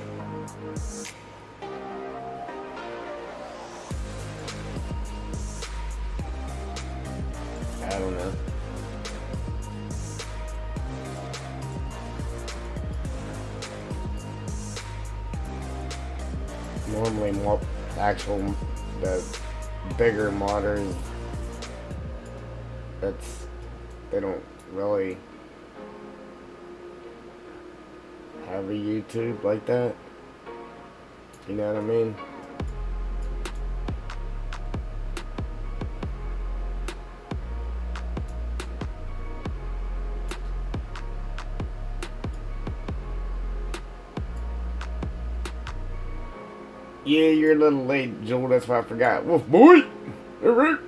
I don't know. Normally, more actual, the bigger modders, they don't really have a YouTube like that. You know what I mean? Yeah, you're a little late, Joel. That's why I forgot. Wolf boy! Alright.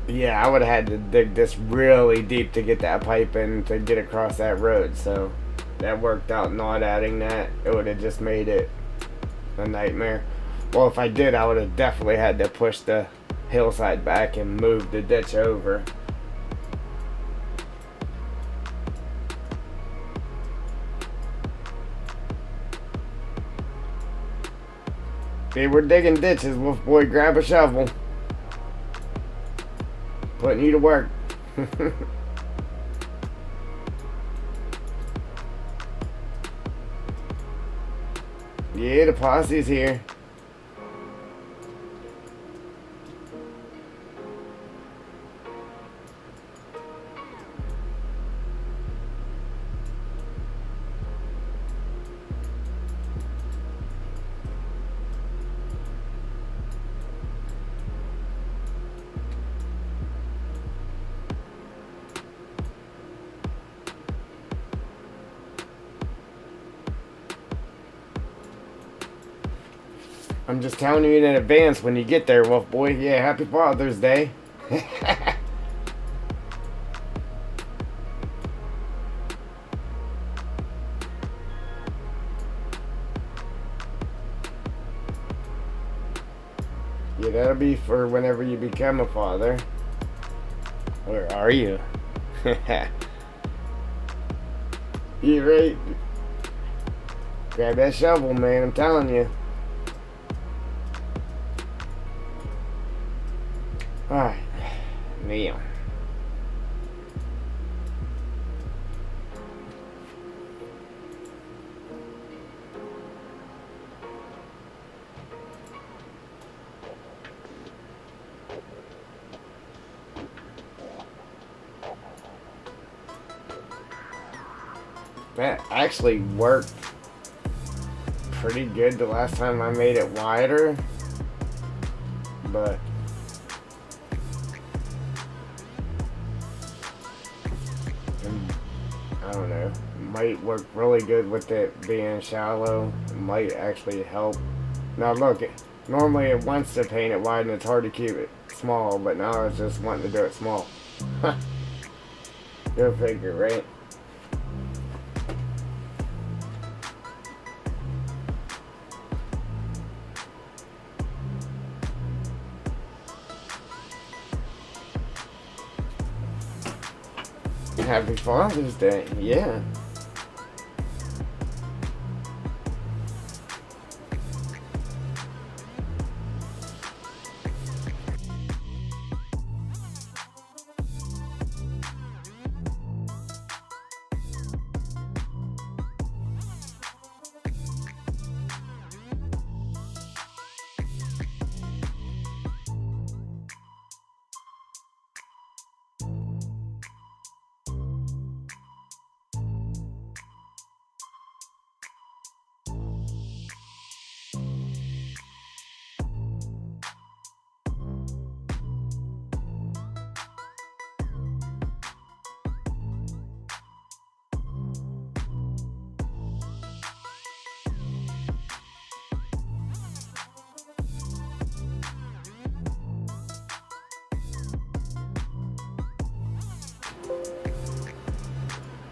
Yeah, I would have had to dig this really deep to get that pipe in to get across that road. So that worked out not adding that. It would have just made it a nightmare. Well, if I did, I would have definitely had to push the hillside back and move the ditch over. See, we're digging ditches, Wolf Boy. Grab a shovel. Putting you to work. Yeah, the posse's here. I'm just telling you in advance when you get there, Wolf Boy. Yeah, happy Father's Day. Yeah, that'll be for whenever you become a father. Or are you? You right? Grab that shovel, man. I'm telling you. Alright. Neil. That actually worked pretty good the last time I made it wider, but I don't know, might work really good with it being shallow. It might actually help. Now look, normally it wants to paint it wide and it's hard to keep it small, but now it's just wanting to do it small. Go figure, right? Happy Father's Day, yeah.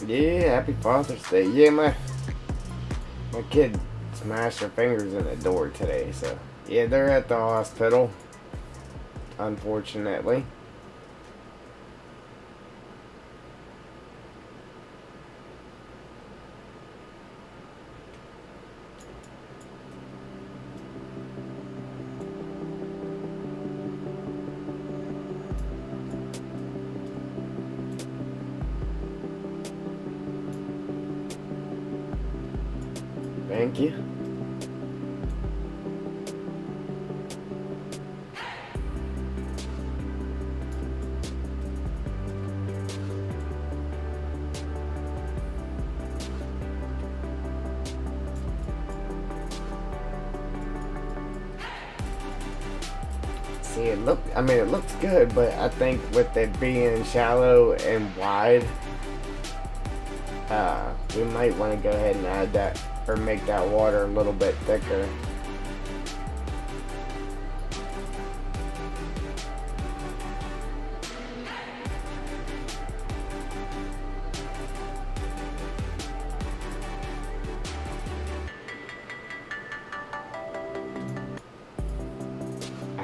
Yeah, happy Father's Day. Yeah, my kid smashed her fingers in the door today, so yeah, they're at the hospital, unfortunately. Thank you. See, it looks good, but I think with it being shallow and wide, we might want to go ahead and add that, or make that water a little bit thicker.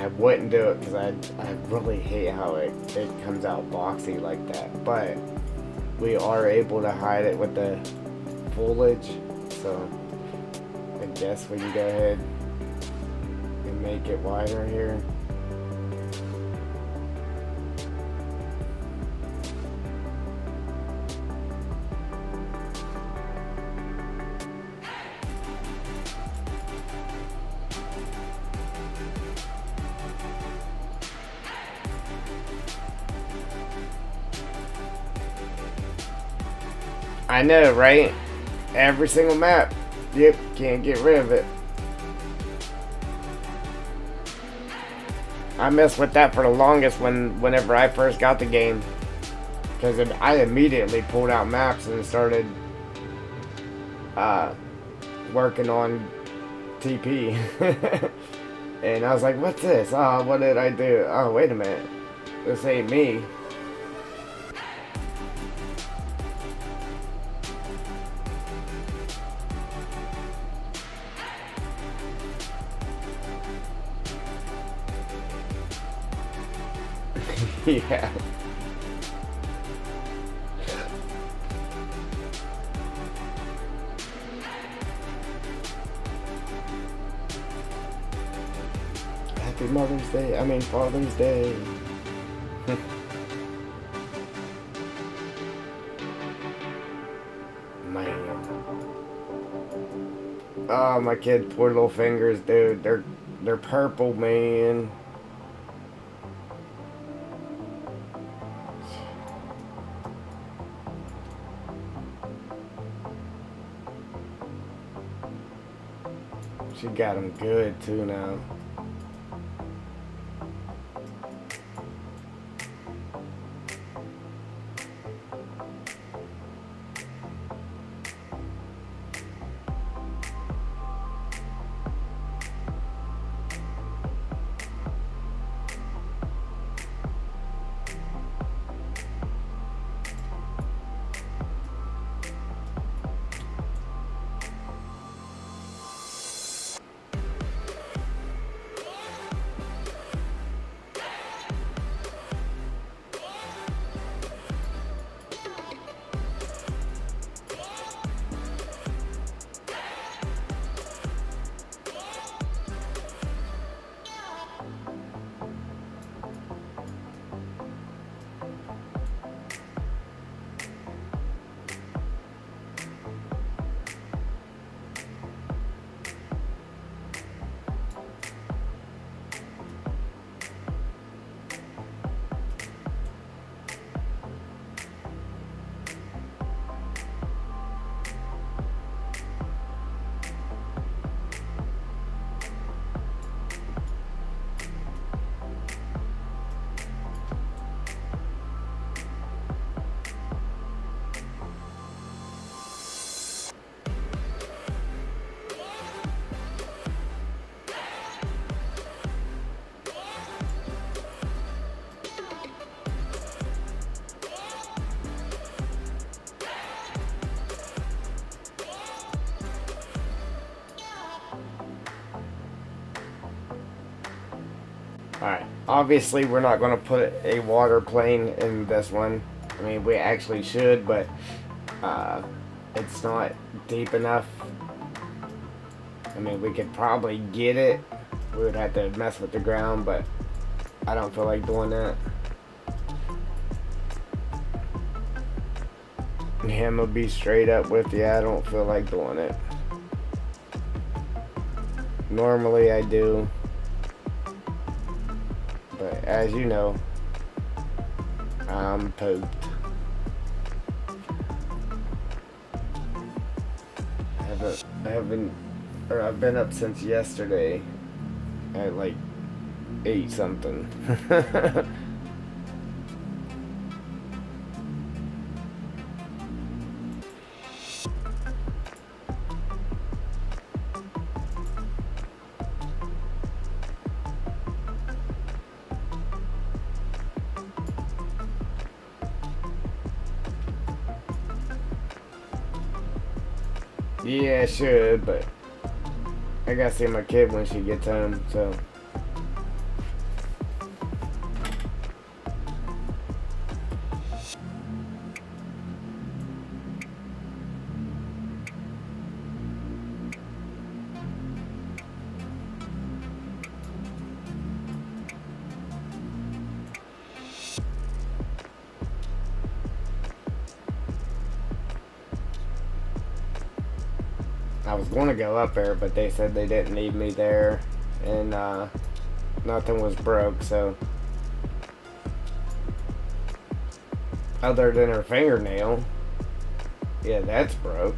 I wouldn't do it because I really hate how it comes out boxy like that. But we are able to hide it with the foliage, so I guess we can go ahead and make it wider here. I know, right? Every single map. Yep, can't get rid of it. I messed with that for the longest whenever I first got the game. Because I immediately pulled out maps and started working on TP. And I was like, what's this? Oh, what did I do? Oh, wait a minute. This ain't me. Yeah. Happy Mother's Day. I mean Father's Day. Man. Oh, my kid, poor little fingers, dude. They're purple, man. She got them good too now. Alright, obviously we're not going to put a water plane in this one. I mean, we actually should, but it's not deep enough. I mean, we could probably get it. We would have to mess with the ground, but I don't feel like doing that. Him will be straight up with you. I don't feel like doing it. Normally I do. But as you know, I'm pooped. I've been up since yesterday at like 8 something. Yeah, I should, but I gotta see my kid when she gets home, so I was going to go up there, but they said they didn't need me there, and nothing was broke, so other than her fingernail, yeah, that's broke.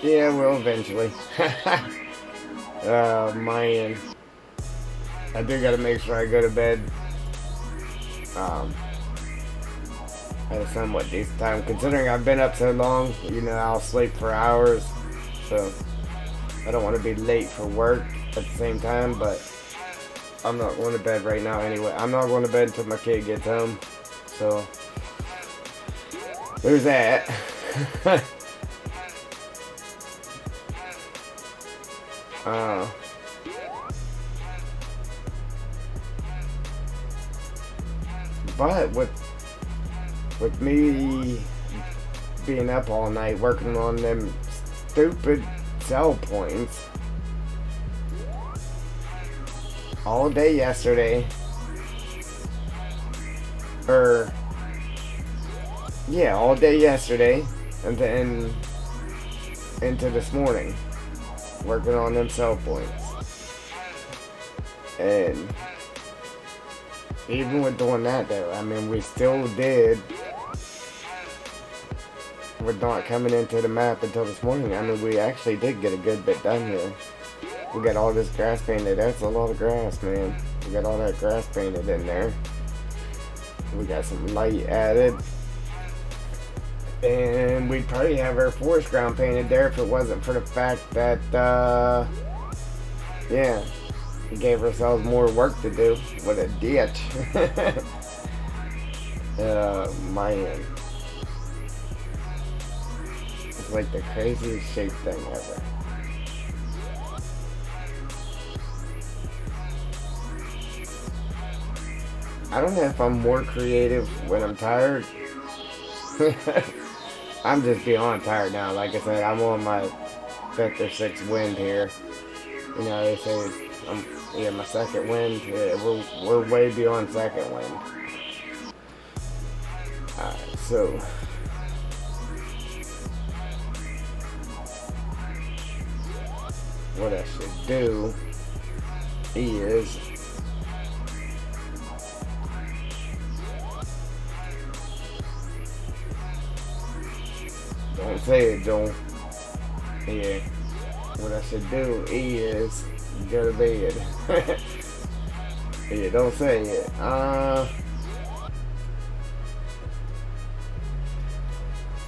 Yeah, well, eventually. Oh, man. I do gotta make sure I go to bed at a somewhat decent time. Considering I've been up so long, you know, I'll sleep for hours. So, I don't want to be late for work at the same time, but I'm not going to bed right now anyway. I'm not going to bed until my kid gets home. So, there's that. uh, but with me being up all night working on them stupid sell points all day yesterday, all day yesterday, and then into this morning working on them sell points. And even with doing that though, I mean, we still did. We're not coming into the map until this morning. I mean, we actually did get a good bit done here. We got all this grass painted. That's a lot of grass, man. We got all that grass painted in there. We got some light added. And we'd probably have our forest ground painted there if it wasn't for the fact that, yeah, we gave ourselves more work to do with a ditch. Man. It's like the craziest shaped thing ever. I don't know if I'm more creative when I'm tired. I'm just beyond tired now. Like I said, I'm on my 5th or 6th wind here. You know, they say my second wind. Yeah, we're way beyond second wind. Alright, so what I should do is don't say it, Joel. Yeah. What I should do is go to bed. Yeah, don't say it.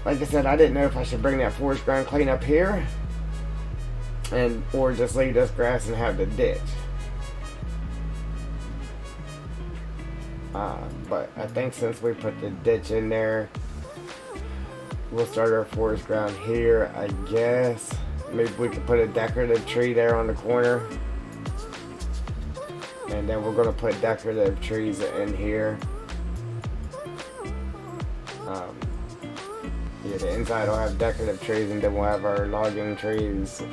Like I said, I didn't know if I should bring that forest ground clean up here, or just leave this grass and have the ditch. But I think since we put the ditch in there, we'll start our forest ground here, I guess. Maybe we could put a decorative tree there on the corner. And then we're going to put decorative trees in here. Yeah, the inside will have decorative trees, and then we'll have our logging trees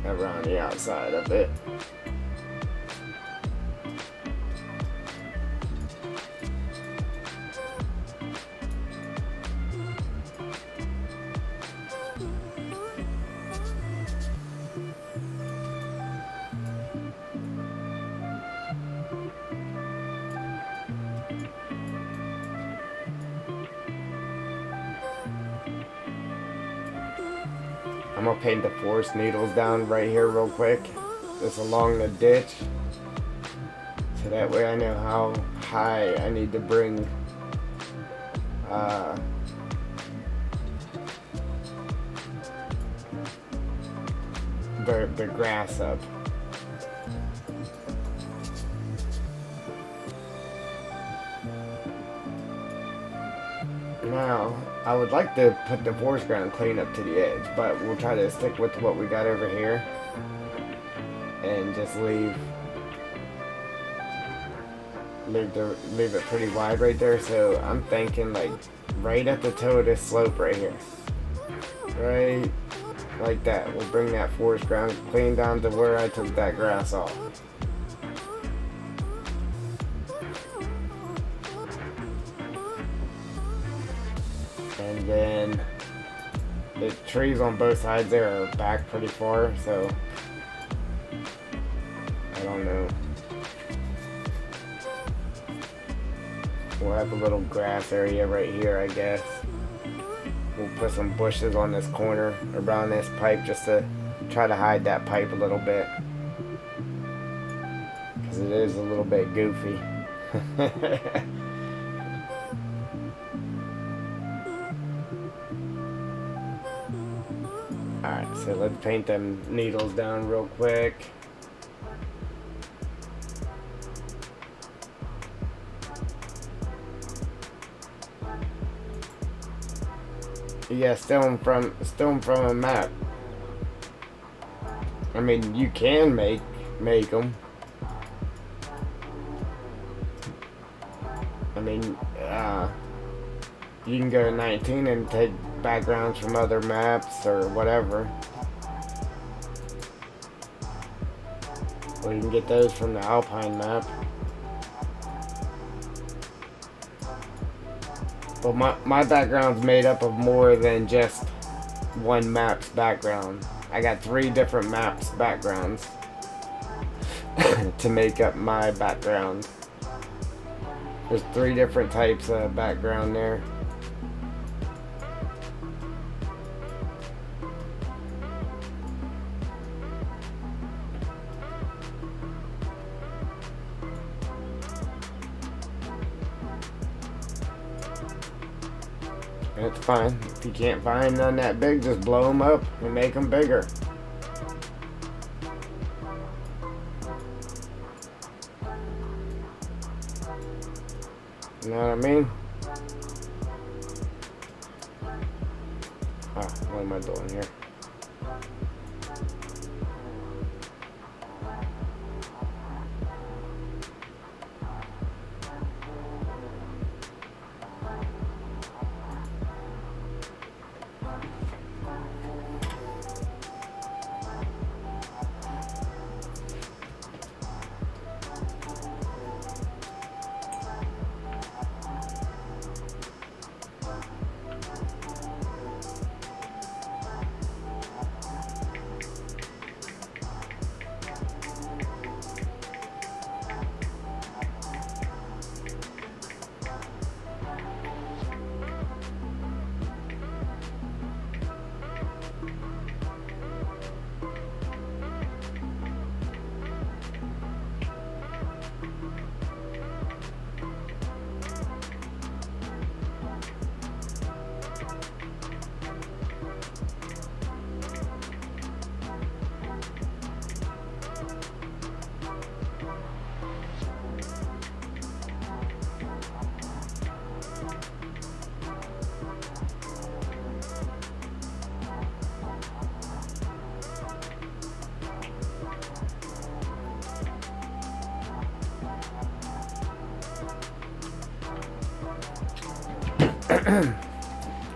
around the outside of it. I'm gonna paint the forest needles down right here real quick, just along the ditch, so that way I know how high I need to bring the grass up. Now, I would like to put the forest ground clean up to the edge, but we'll try to stick with what we got over here and just leave it pretty wide right there. So I'm thinking like right at the toe of this slope right here, right like that. We'll bring that forest ground clean down to where I took that grass off. And then the trees on both sides there are back pretty far, so I don't know. We'll have a little grass area right here, I guess. We'll put some bushes on this corner around this pipe just to try to hide that pipe a little bit, because it is a little bit goofy. Alright, so let's paint them needles down real quick. Yeah, steal them from a map. I mean, you can make them. I mean, you can go to 19 and take backgrounds from other maps or whatever. Or you can get those from the Alpine map. But my background's made up of more than just one map's background. I got 3 different maps' backgrounds to make up my background. There's 3 different types of background there. It's fine. If you can't find none that big, just blow them up and make them bigger. You know what I mean? Ah, what am I doing here?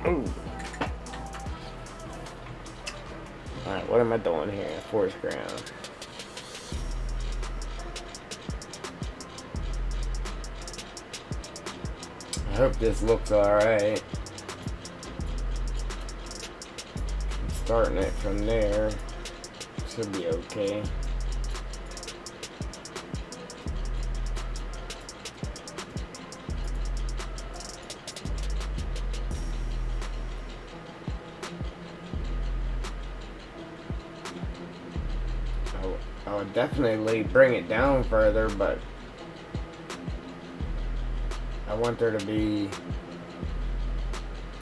Ooh. Alright, what am I doing here? Forest ground. I hope this looks alright. Starting it from there should be okay. I would definitely bring it down further, but I want there to be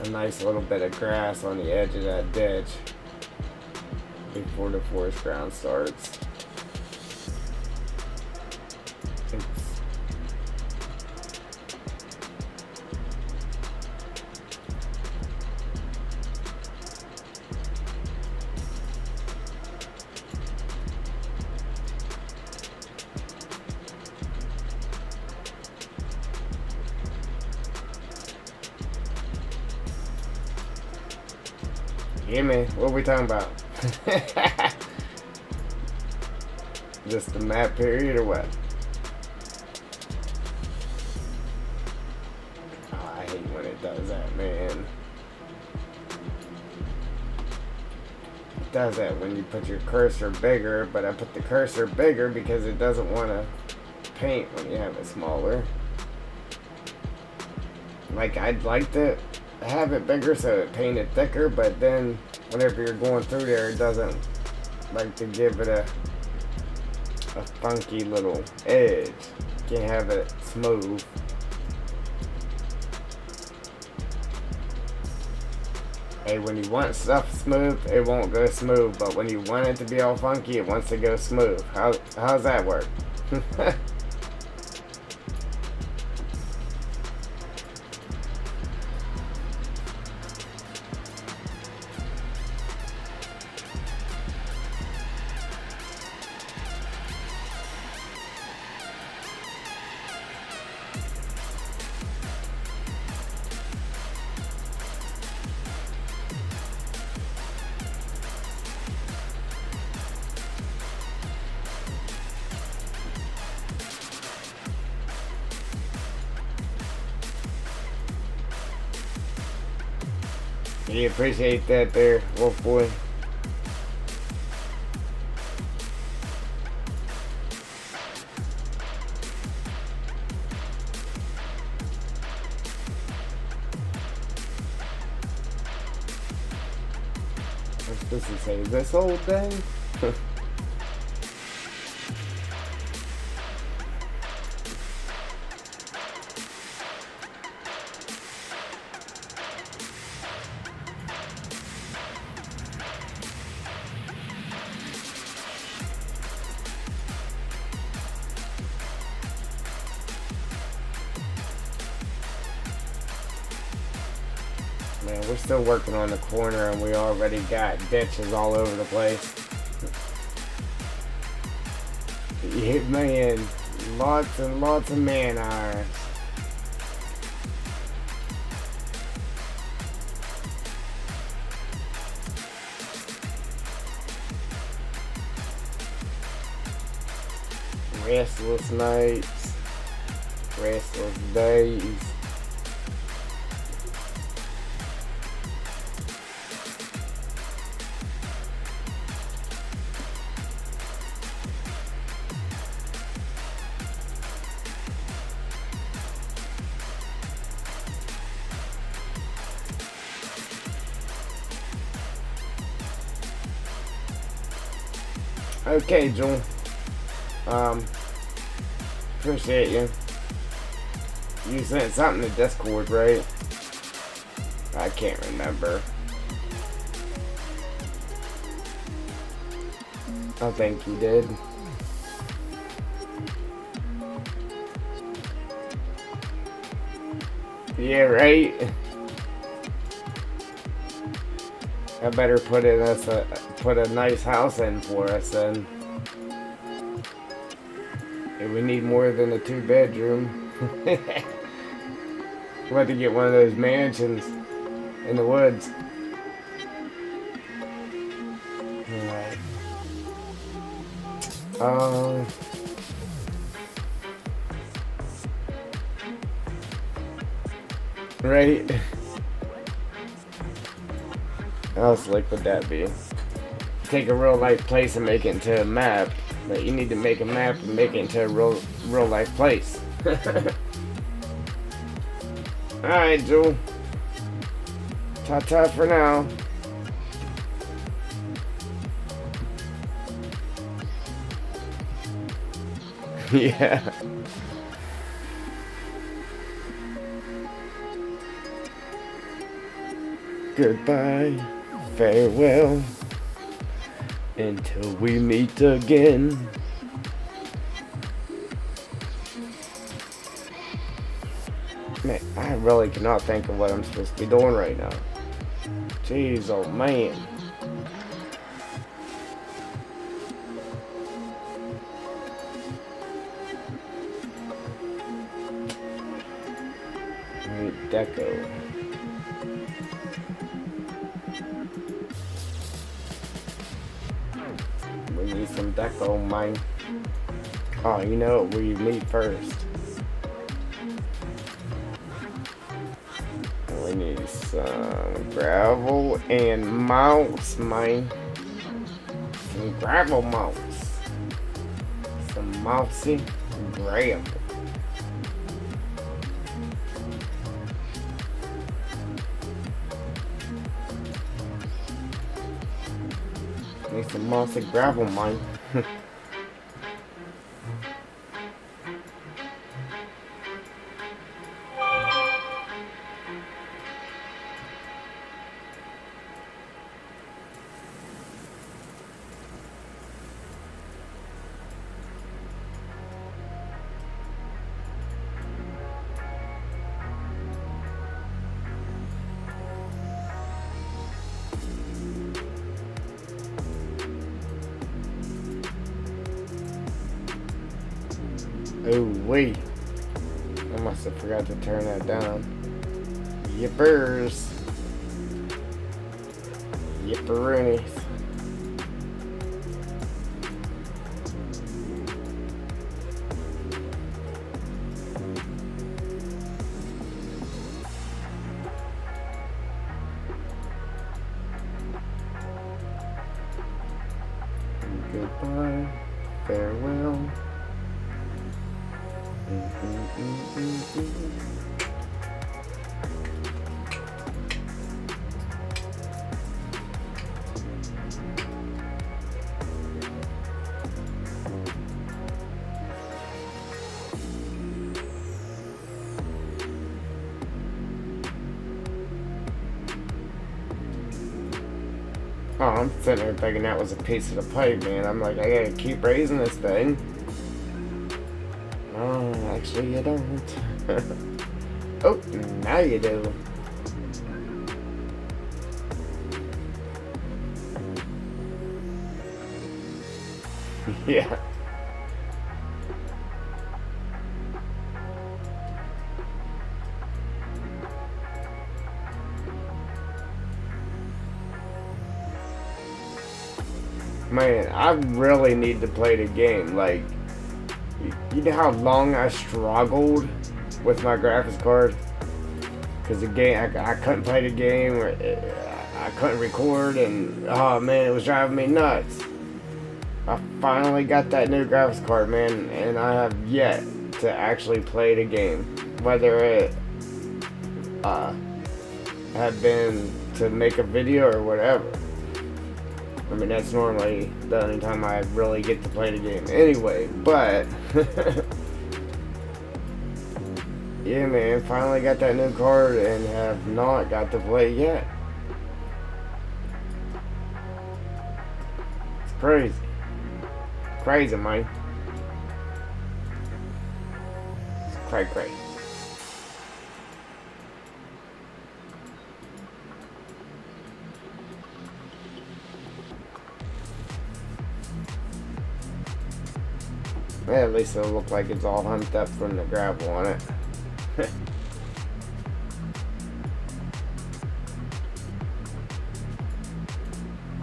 a nice little bit of grass on the edge of that ditch before the forest ground starts. Yeah, man. What are we talking about? Just the map period or what? Oh, I hate when it does that, man. It does that when you put your cursor bigger, but I put the cursor bigger because it doesn't want to paint when you have it smaller. Like, I'd like to have it bigger so it painted thicker, but then whenever you're going through there, it doesn't like to give it a funky little edge. Can't have it smooth. Hey, when you want stuff smooth, it won't go smooth, but when you want it to be all funky, it wants to go smooth. How's that work? You appreciate that there, Wolf Boy. I'm supposed to say this whole thing? Man, we're still working on the corner and we already got ditches all over the place. Yeah, man, lots and lots of man hours. Restless nights, restless days. Okay, Jewel. Appreciate you. You sent something to Discord, right? I can't remember. I think you did. Yeah, right? I better put a nice house in for us then. If we need more than a 2-bedroom. We'll have to get one of those mansions in the woods. Alright. Right? How slick would that be? Take a real life place and make it into a map. But you need to make a map and make it into a real life place. Alright, Jewel. Ta-ta for now. Yeah. Goodbye, farewell, until we meet again. Man, I really cannot think of what I'm supposed to be doing right now. Jeez, oh man. Deco. that gold mine. Oh, you know what we need first? We need some gravel and mouse, man. Some gravel mouse. Some mousy gravel. Need some mossy gravel, mine. Oh wait, I must have forgot to turn that down. Yippers. Yipperoonies. Goodbye, farewell. Oh, I'm sitting there thinking that was a piece of the pipe, man. I'm like, I gotta keep raising this thing. Oh, actually you don't. Oh, now you do. Yeah. Man, I really need to play the game. Like, you know how long I struggled with my graphics card? Because the game, I couldn't play the game, or I couldn't record, and oh man, it was driving me nuts. I finally got that new graphics card, man, and I have yet to actually play the game. Whether it have been to make a video or whatever. I mean, that's normally the only time I really get to play the game anyway, but yeah, man, finally got that new card and have not got to play yet. It's crazy. Crazy, man. It's quite crazy. Yeah, at least it'll look like it's all humped up from the gravel on it.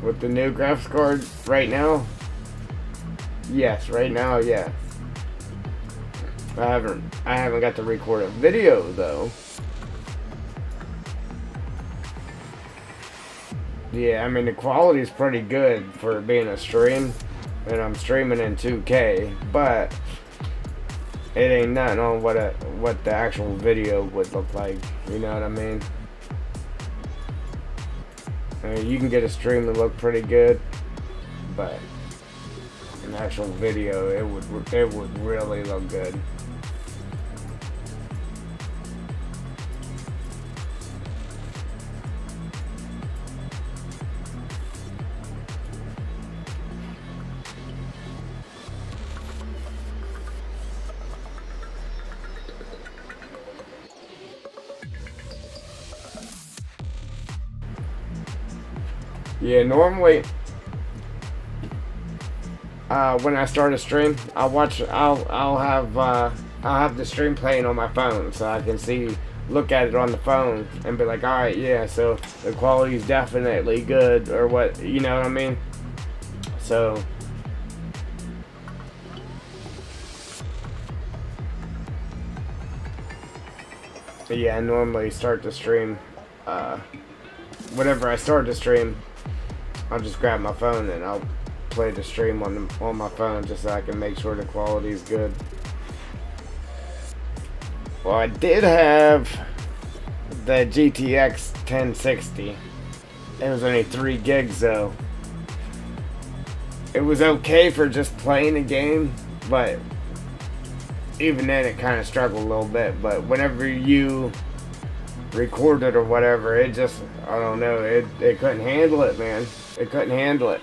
With the new graphics card right now? Yes, right now, yes. I haven't got to record a video though. Yeah, I mean the quality is pretty good for being a stream. And I'm streaming in 2K, but it ain't nothing on what the actual video would look like. You know what I mean? I mean, you can get a stream to look pretty good, but an actual video, it would really look good. Yeah, normally when I start a stream, I'll have the stream playing on my phone so I can look at it on the phone and be like, all right, yeah, so the quality is definitely good or what, you know what I mean? So But yeah, I normally start the stream. Uh, Whenever I start the stream, I'll just grab my phone and I'll play the stream on my phone just so I can make sure the quality is good. Well, I did have the GTX 1060. It was only 3 gigs though. It was okay for just playing a game, but even then it kind of struggled a little bit. But whenever you record it or whatever, it just, I don't know, it couldn't handle it, man. It couldn't handle it.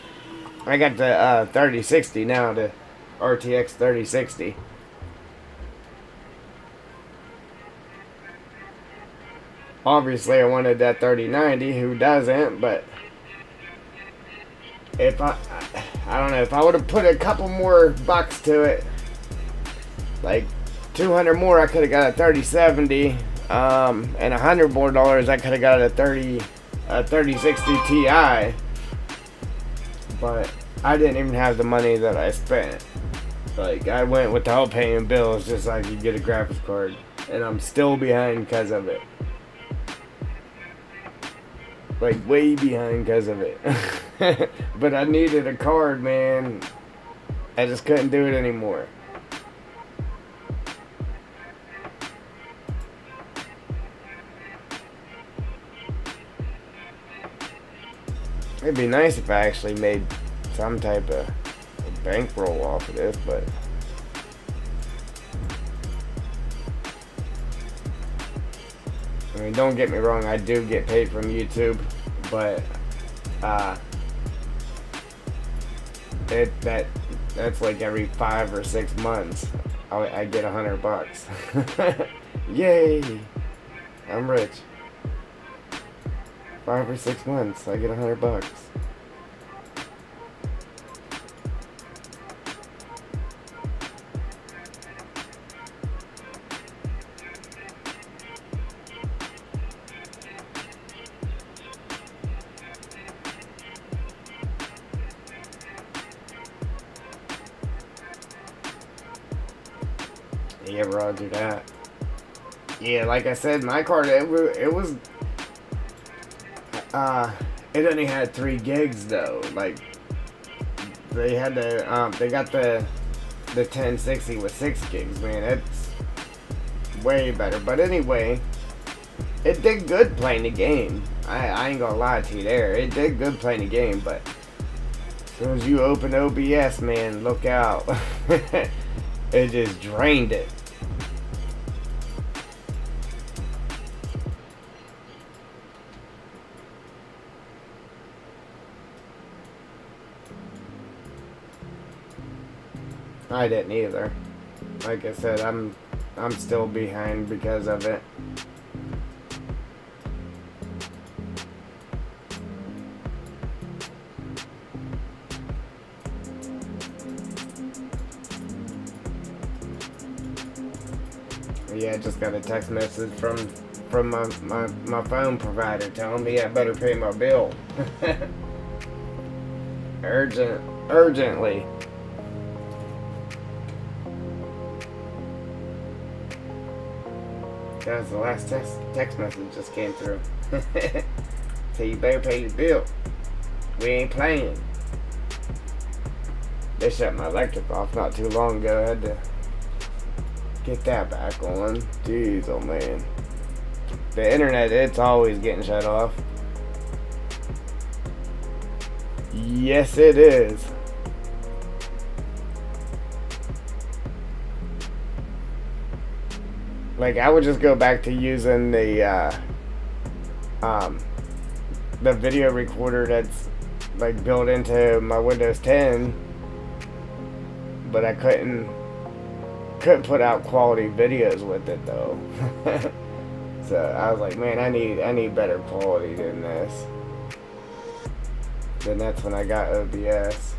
I got the 3060 now, the RTX 3060. Obviously, I wanted that 3090. Who doesn't? But if I don't know, if I would have put a couple more bucks to it, like 200 more, I could have got a 3070. And $100 more, I could have got a 3060 Ti. But I didn't even have the money that I spent. Like, I went without paying bills just so I could get a graphics card, and I'm still behind because of it. Like, way behind because of it. But I needed a card, man. I just couldn't do it anymore. It'd be nice if I actually made some type of bankroll off of this, but I mean, don't get me wrong, I do get paid from YouTube, but that's like every 5 or 6 months I get $100. Yay! I'm rich. 5 or 6 months, I get $100. Yeah, roger that. Yeah, like I said, my card, it was it only had 3 gigs though. Like, they had they got the 1060 with 6 gigs, man. It's way better. But anyway, it did good playing the game. I ain't gonna lie to you there. It did good playing the game, but as soon as you open OBS, man, look out. It just drained it. I didn't either. Like I said, I'm still behind because of it. Yeah, I just got a text message from my phone provider telling me I better pay my bill. Urgently. Guys, the last text message just came through. So you better pay your bill. We ain't playing. They shut my electric off not too long ago. I had to get that back on. Jeez, oh man. The internet, it's always getting shut off. Yes, it is. Like, I would just go back to using the video recorder that's like built into my Windows 10, but I couldn't put out quality videos with it though. So I was like, man, I need better quality than this. Then that's when I got OBS.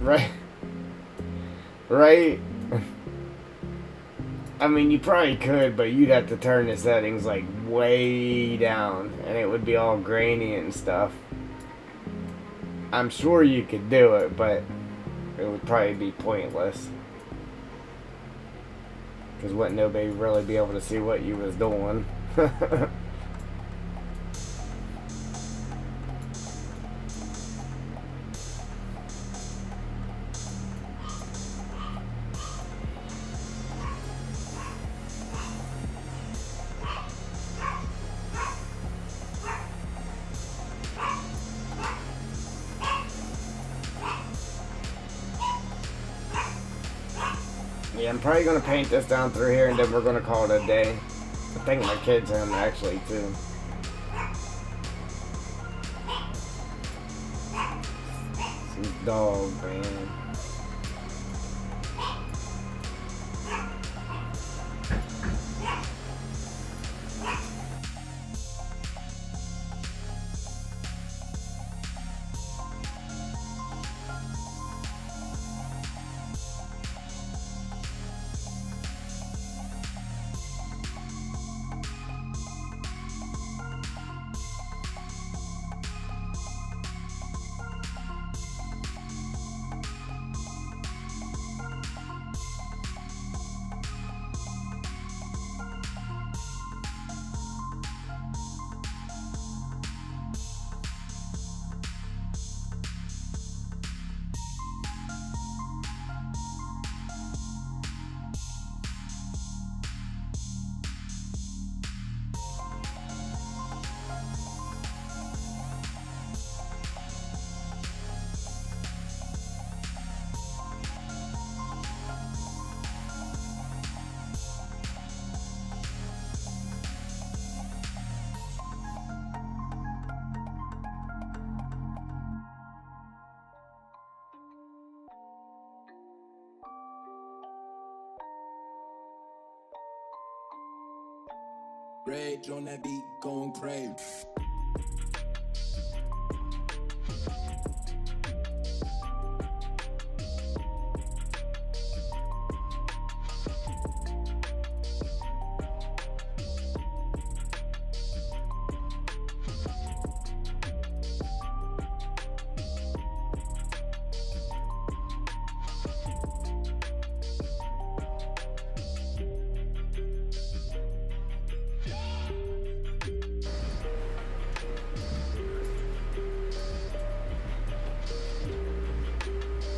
Right. right? I mean, you probably could, but you'd have to turn the settings like way down, and it would be all grainy and stuff. I'm sure you could do it, but it would probably be pointless. Because wouldn't nobody really be able to see what you was doing? Yeah, I'm probably going to paint this down through here, and then we're going to call it a day. I think my kid's home, actually, too. Some dog, man. Rage on that beat, going crazy.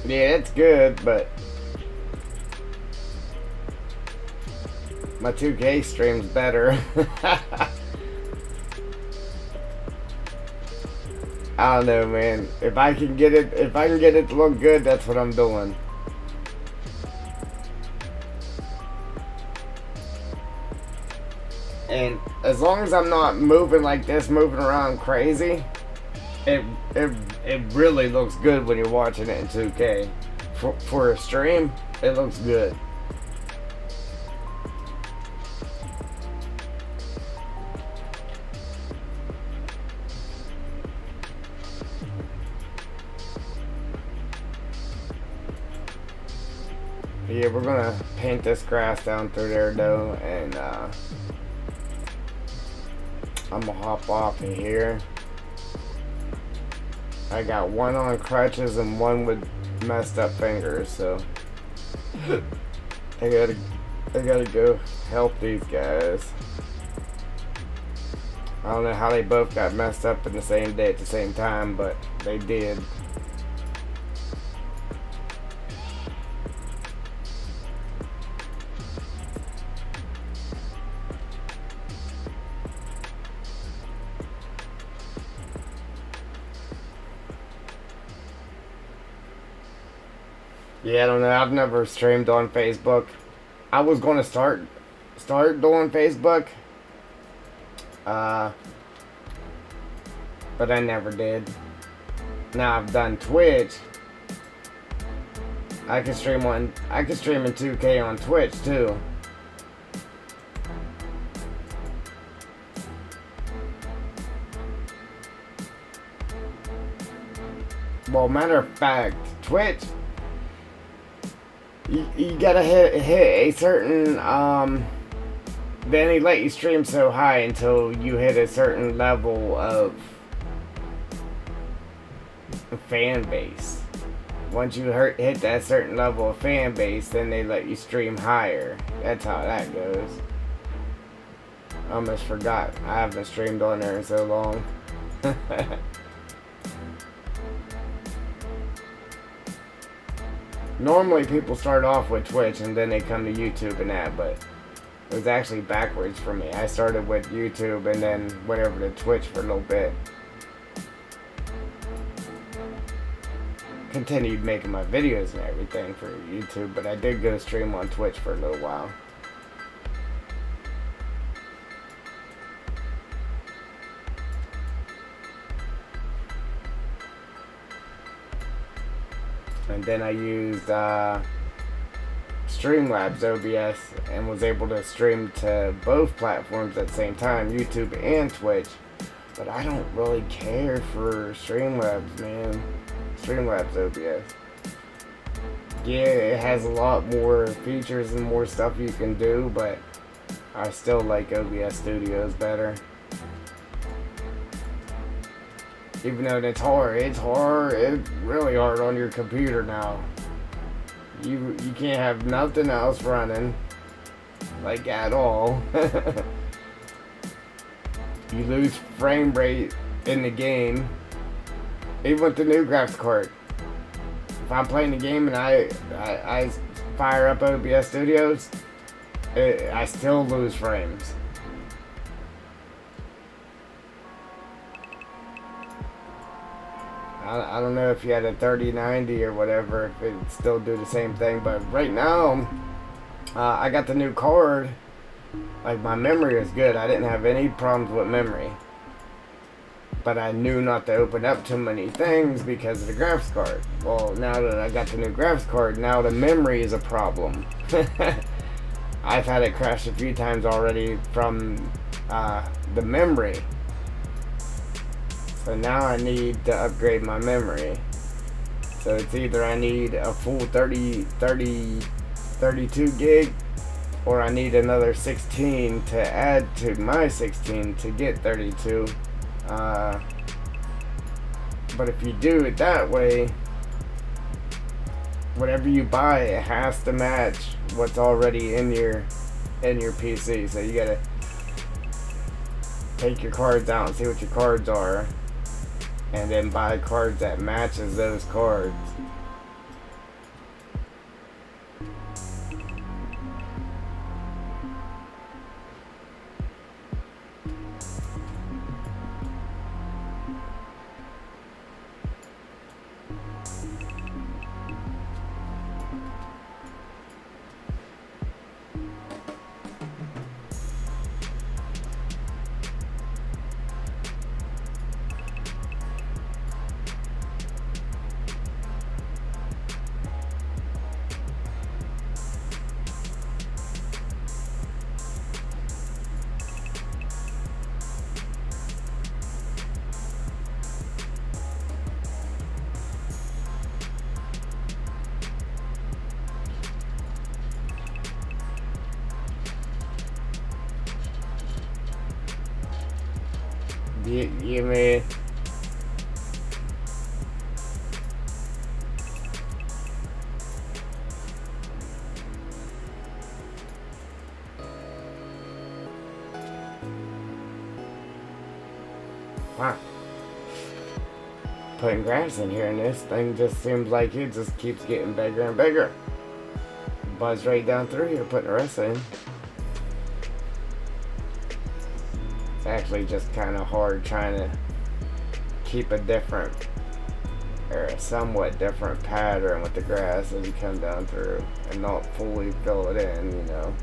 Yeah, it's good, but my 2K stream's better. I don't know, man. If I can get it to look good, that's what I'm doing. And as long as I'm not moving like this, moving around crazy, it it really looks good when you're watching it in 2K. For a stream, it looks good. Yeah, we're gonna paint this grass down through there though, and I'm gonna hop off of here. I got one on crutches and one with messed up fingers, so I gotta go help these guys. I don't know how they both got messed up in the same day at the same time, but they did. Yeah, I don't know. I've never streamed on Facebook. I was going to start doing Facebook, uh, but I never did. Now I've done Twitch. I can stream in 2K on Twitch too. Well, matter of fact, Twitch. You gotta hit a certain then he let you stream so high until you hit a certain level of fan base. Once you hit that certain level of fan base, then they let you stream higher. That's how that goes. I almost forgot. I haven't streamed on there in so long. Normally people start off with Twitch and then they come to YouTube and that, but it was actually backwards for me. I started with YouTube and then went over to Twitch for a little bit. Continued making my videos and everything for YouTube, but I did go stream on Twitch for a little while. And then I used Streamlabs OBS and was able to stream to both platforms at the same time, YouTube and Twitch. But I don't really care for Streamlabs, man. Streamlabs OBS. Yeah, it has a lot more features and more stuff you can do, but I still like OBS Studios better. Even though it's hard, it's really hard on your computer now. You can't have nothing else running, like at all. You lose frame rate in the game, even with the new graphics card. If I'm playing the game and I fire up OBS Studios, I still lose frames. I don't know if you had a 3090 or whatever, if it'd still do the same thing, but right now, I got the new card. Like, my memory is good. I didn't have any problems with memory. But I knew not to open up too many things because of the graphics card. Well, now that I got the new graphics card, now the memory is a problem. I've had it crash a few times already from the memory. So now I need to upgrade my memory. So it's either I need a full 32 gig, or I need another 16 to add to my 16 to get 32. But if you do it that way, whatever you buy, it has to match what's already in your PC. So you gotta take your cards out and see what your cards are, and then buy cards that matches those cards. You may. Wow. Putting grass in here and this thing just seems like it just keeps getting bigger and bigger. Buzz right down through here, putting the rest in. It's actually just kind of hard trying to keep a different, or a somewhat different pattern with the grass as you come down through and not fully fill it in, you know.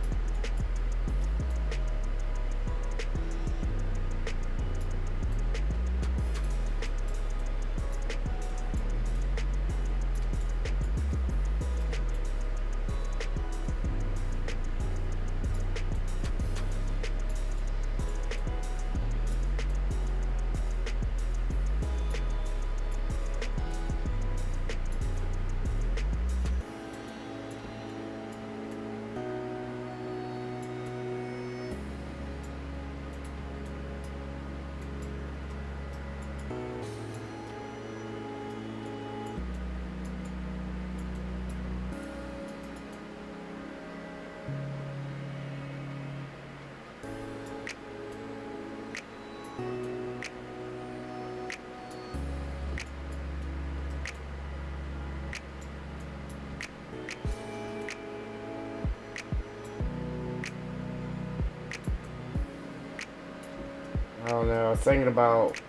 don't know. I was thinking about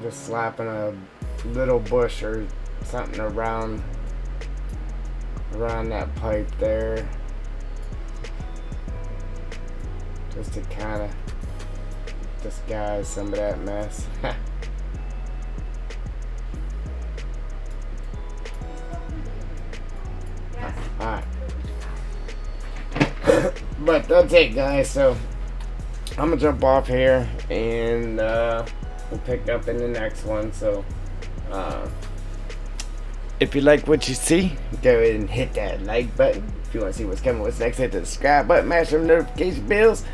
just slapping a little bush or something around that pipe there, just to kind of disguise some of that mess. Alright. But that's it, guys. So I'm gonna jump off here, and we'll pick up in the next one. So if you like what you see, go ahead and hit that like button. If you want to see what's coming, what's next, hit the subscribe button, mash them notification bells,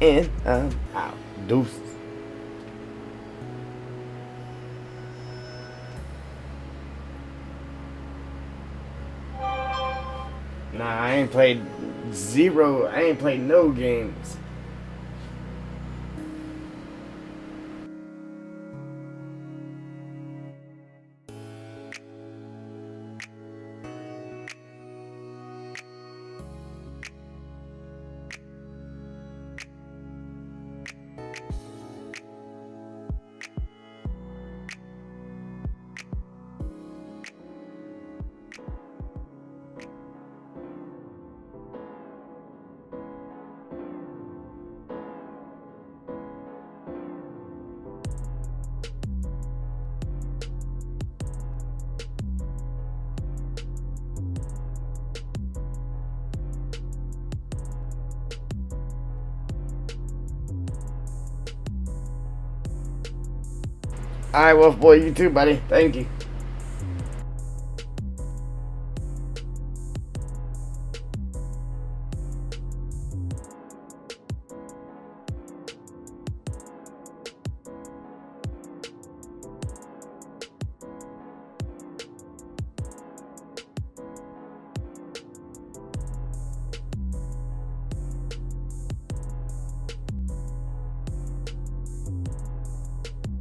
and I'm out. Deuces. Nah, I ain't played no games. Alright, Wolf Boy, you too, buddy. Thank you.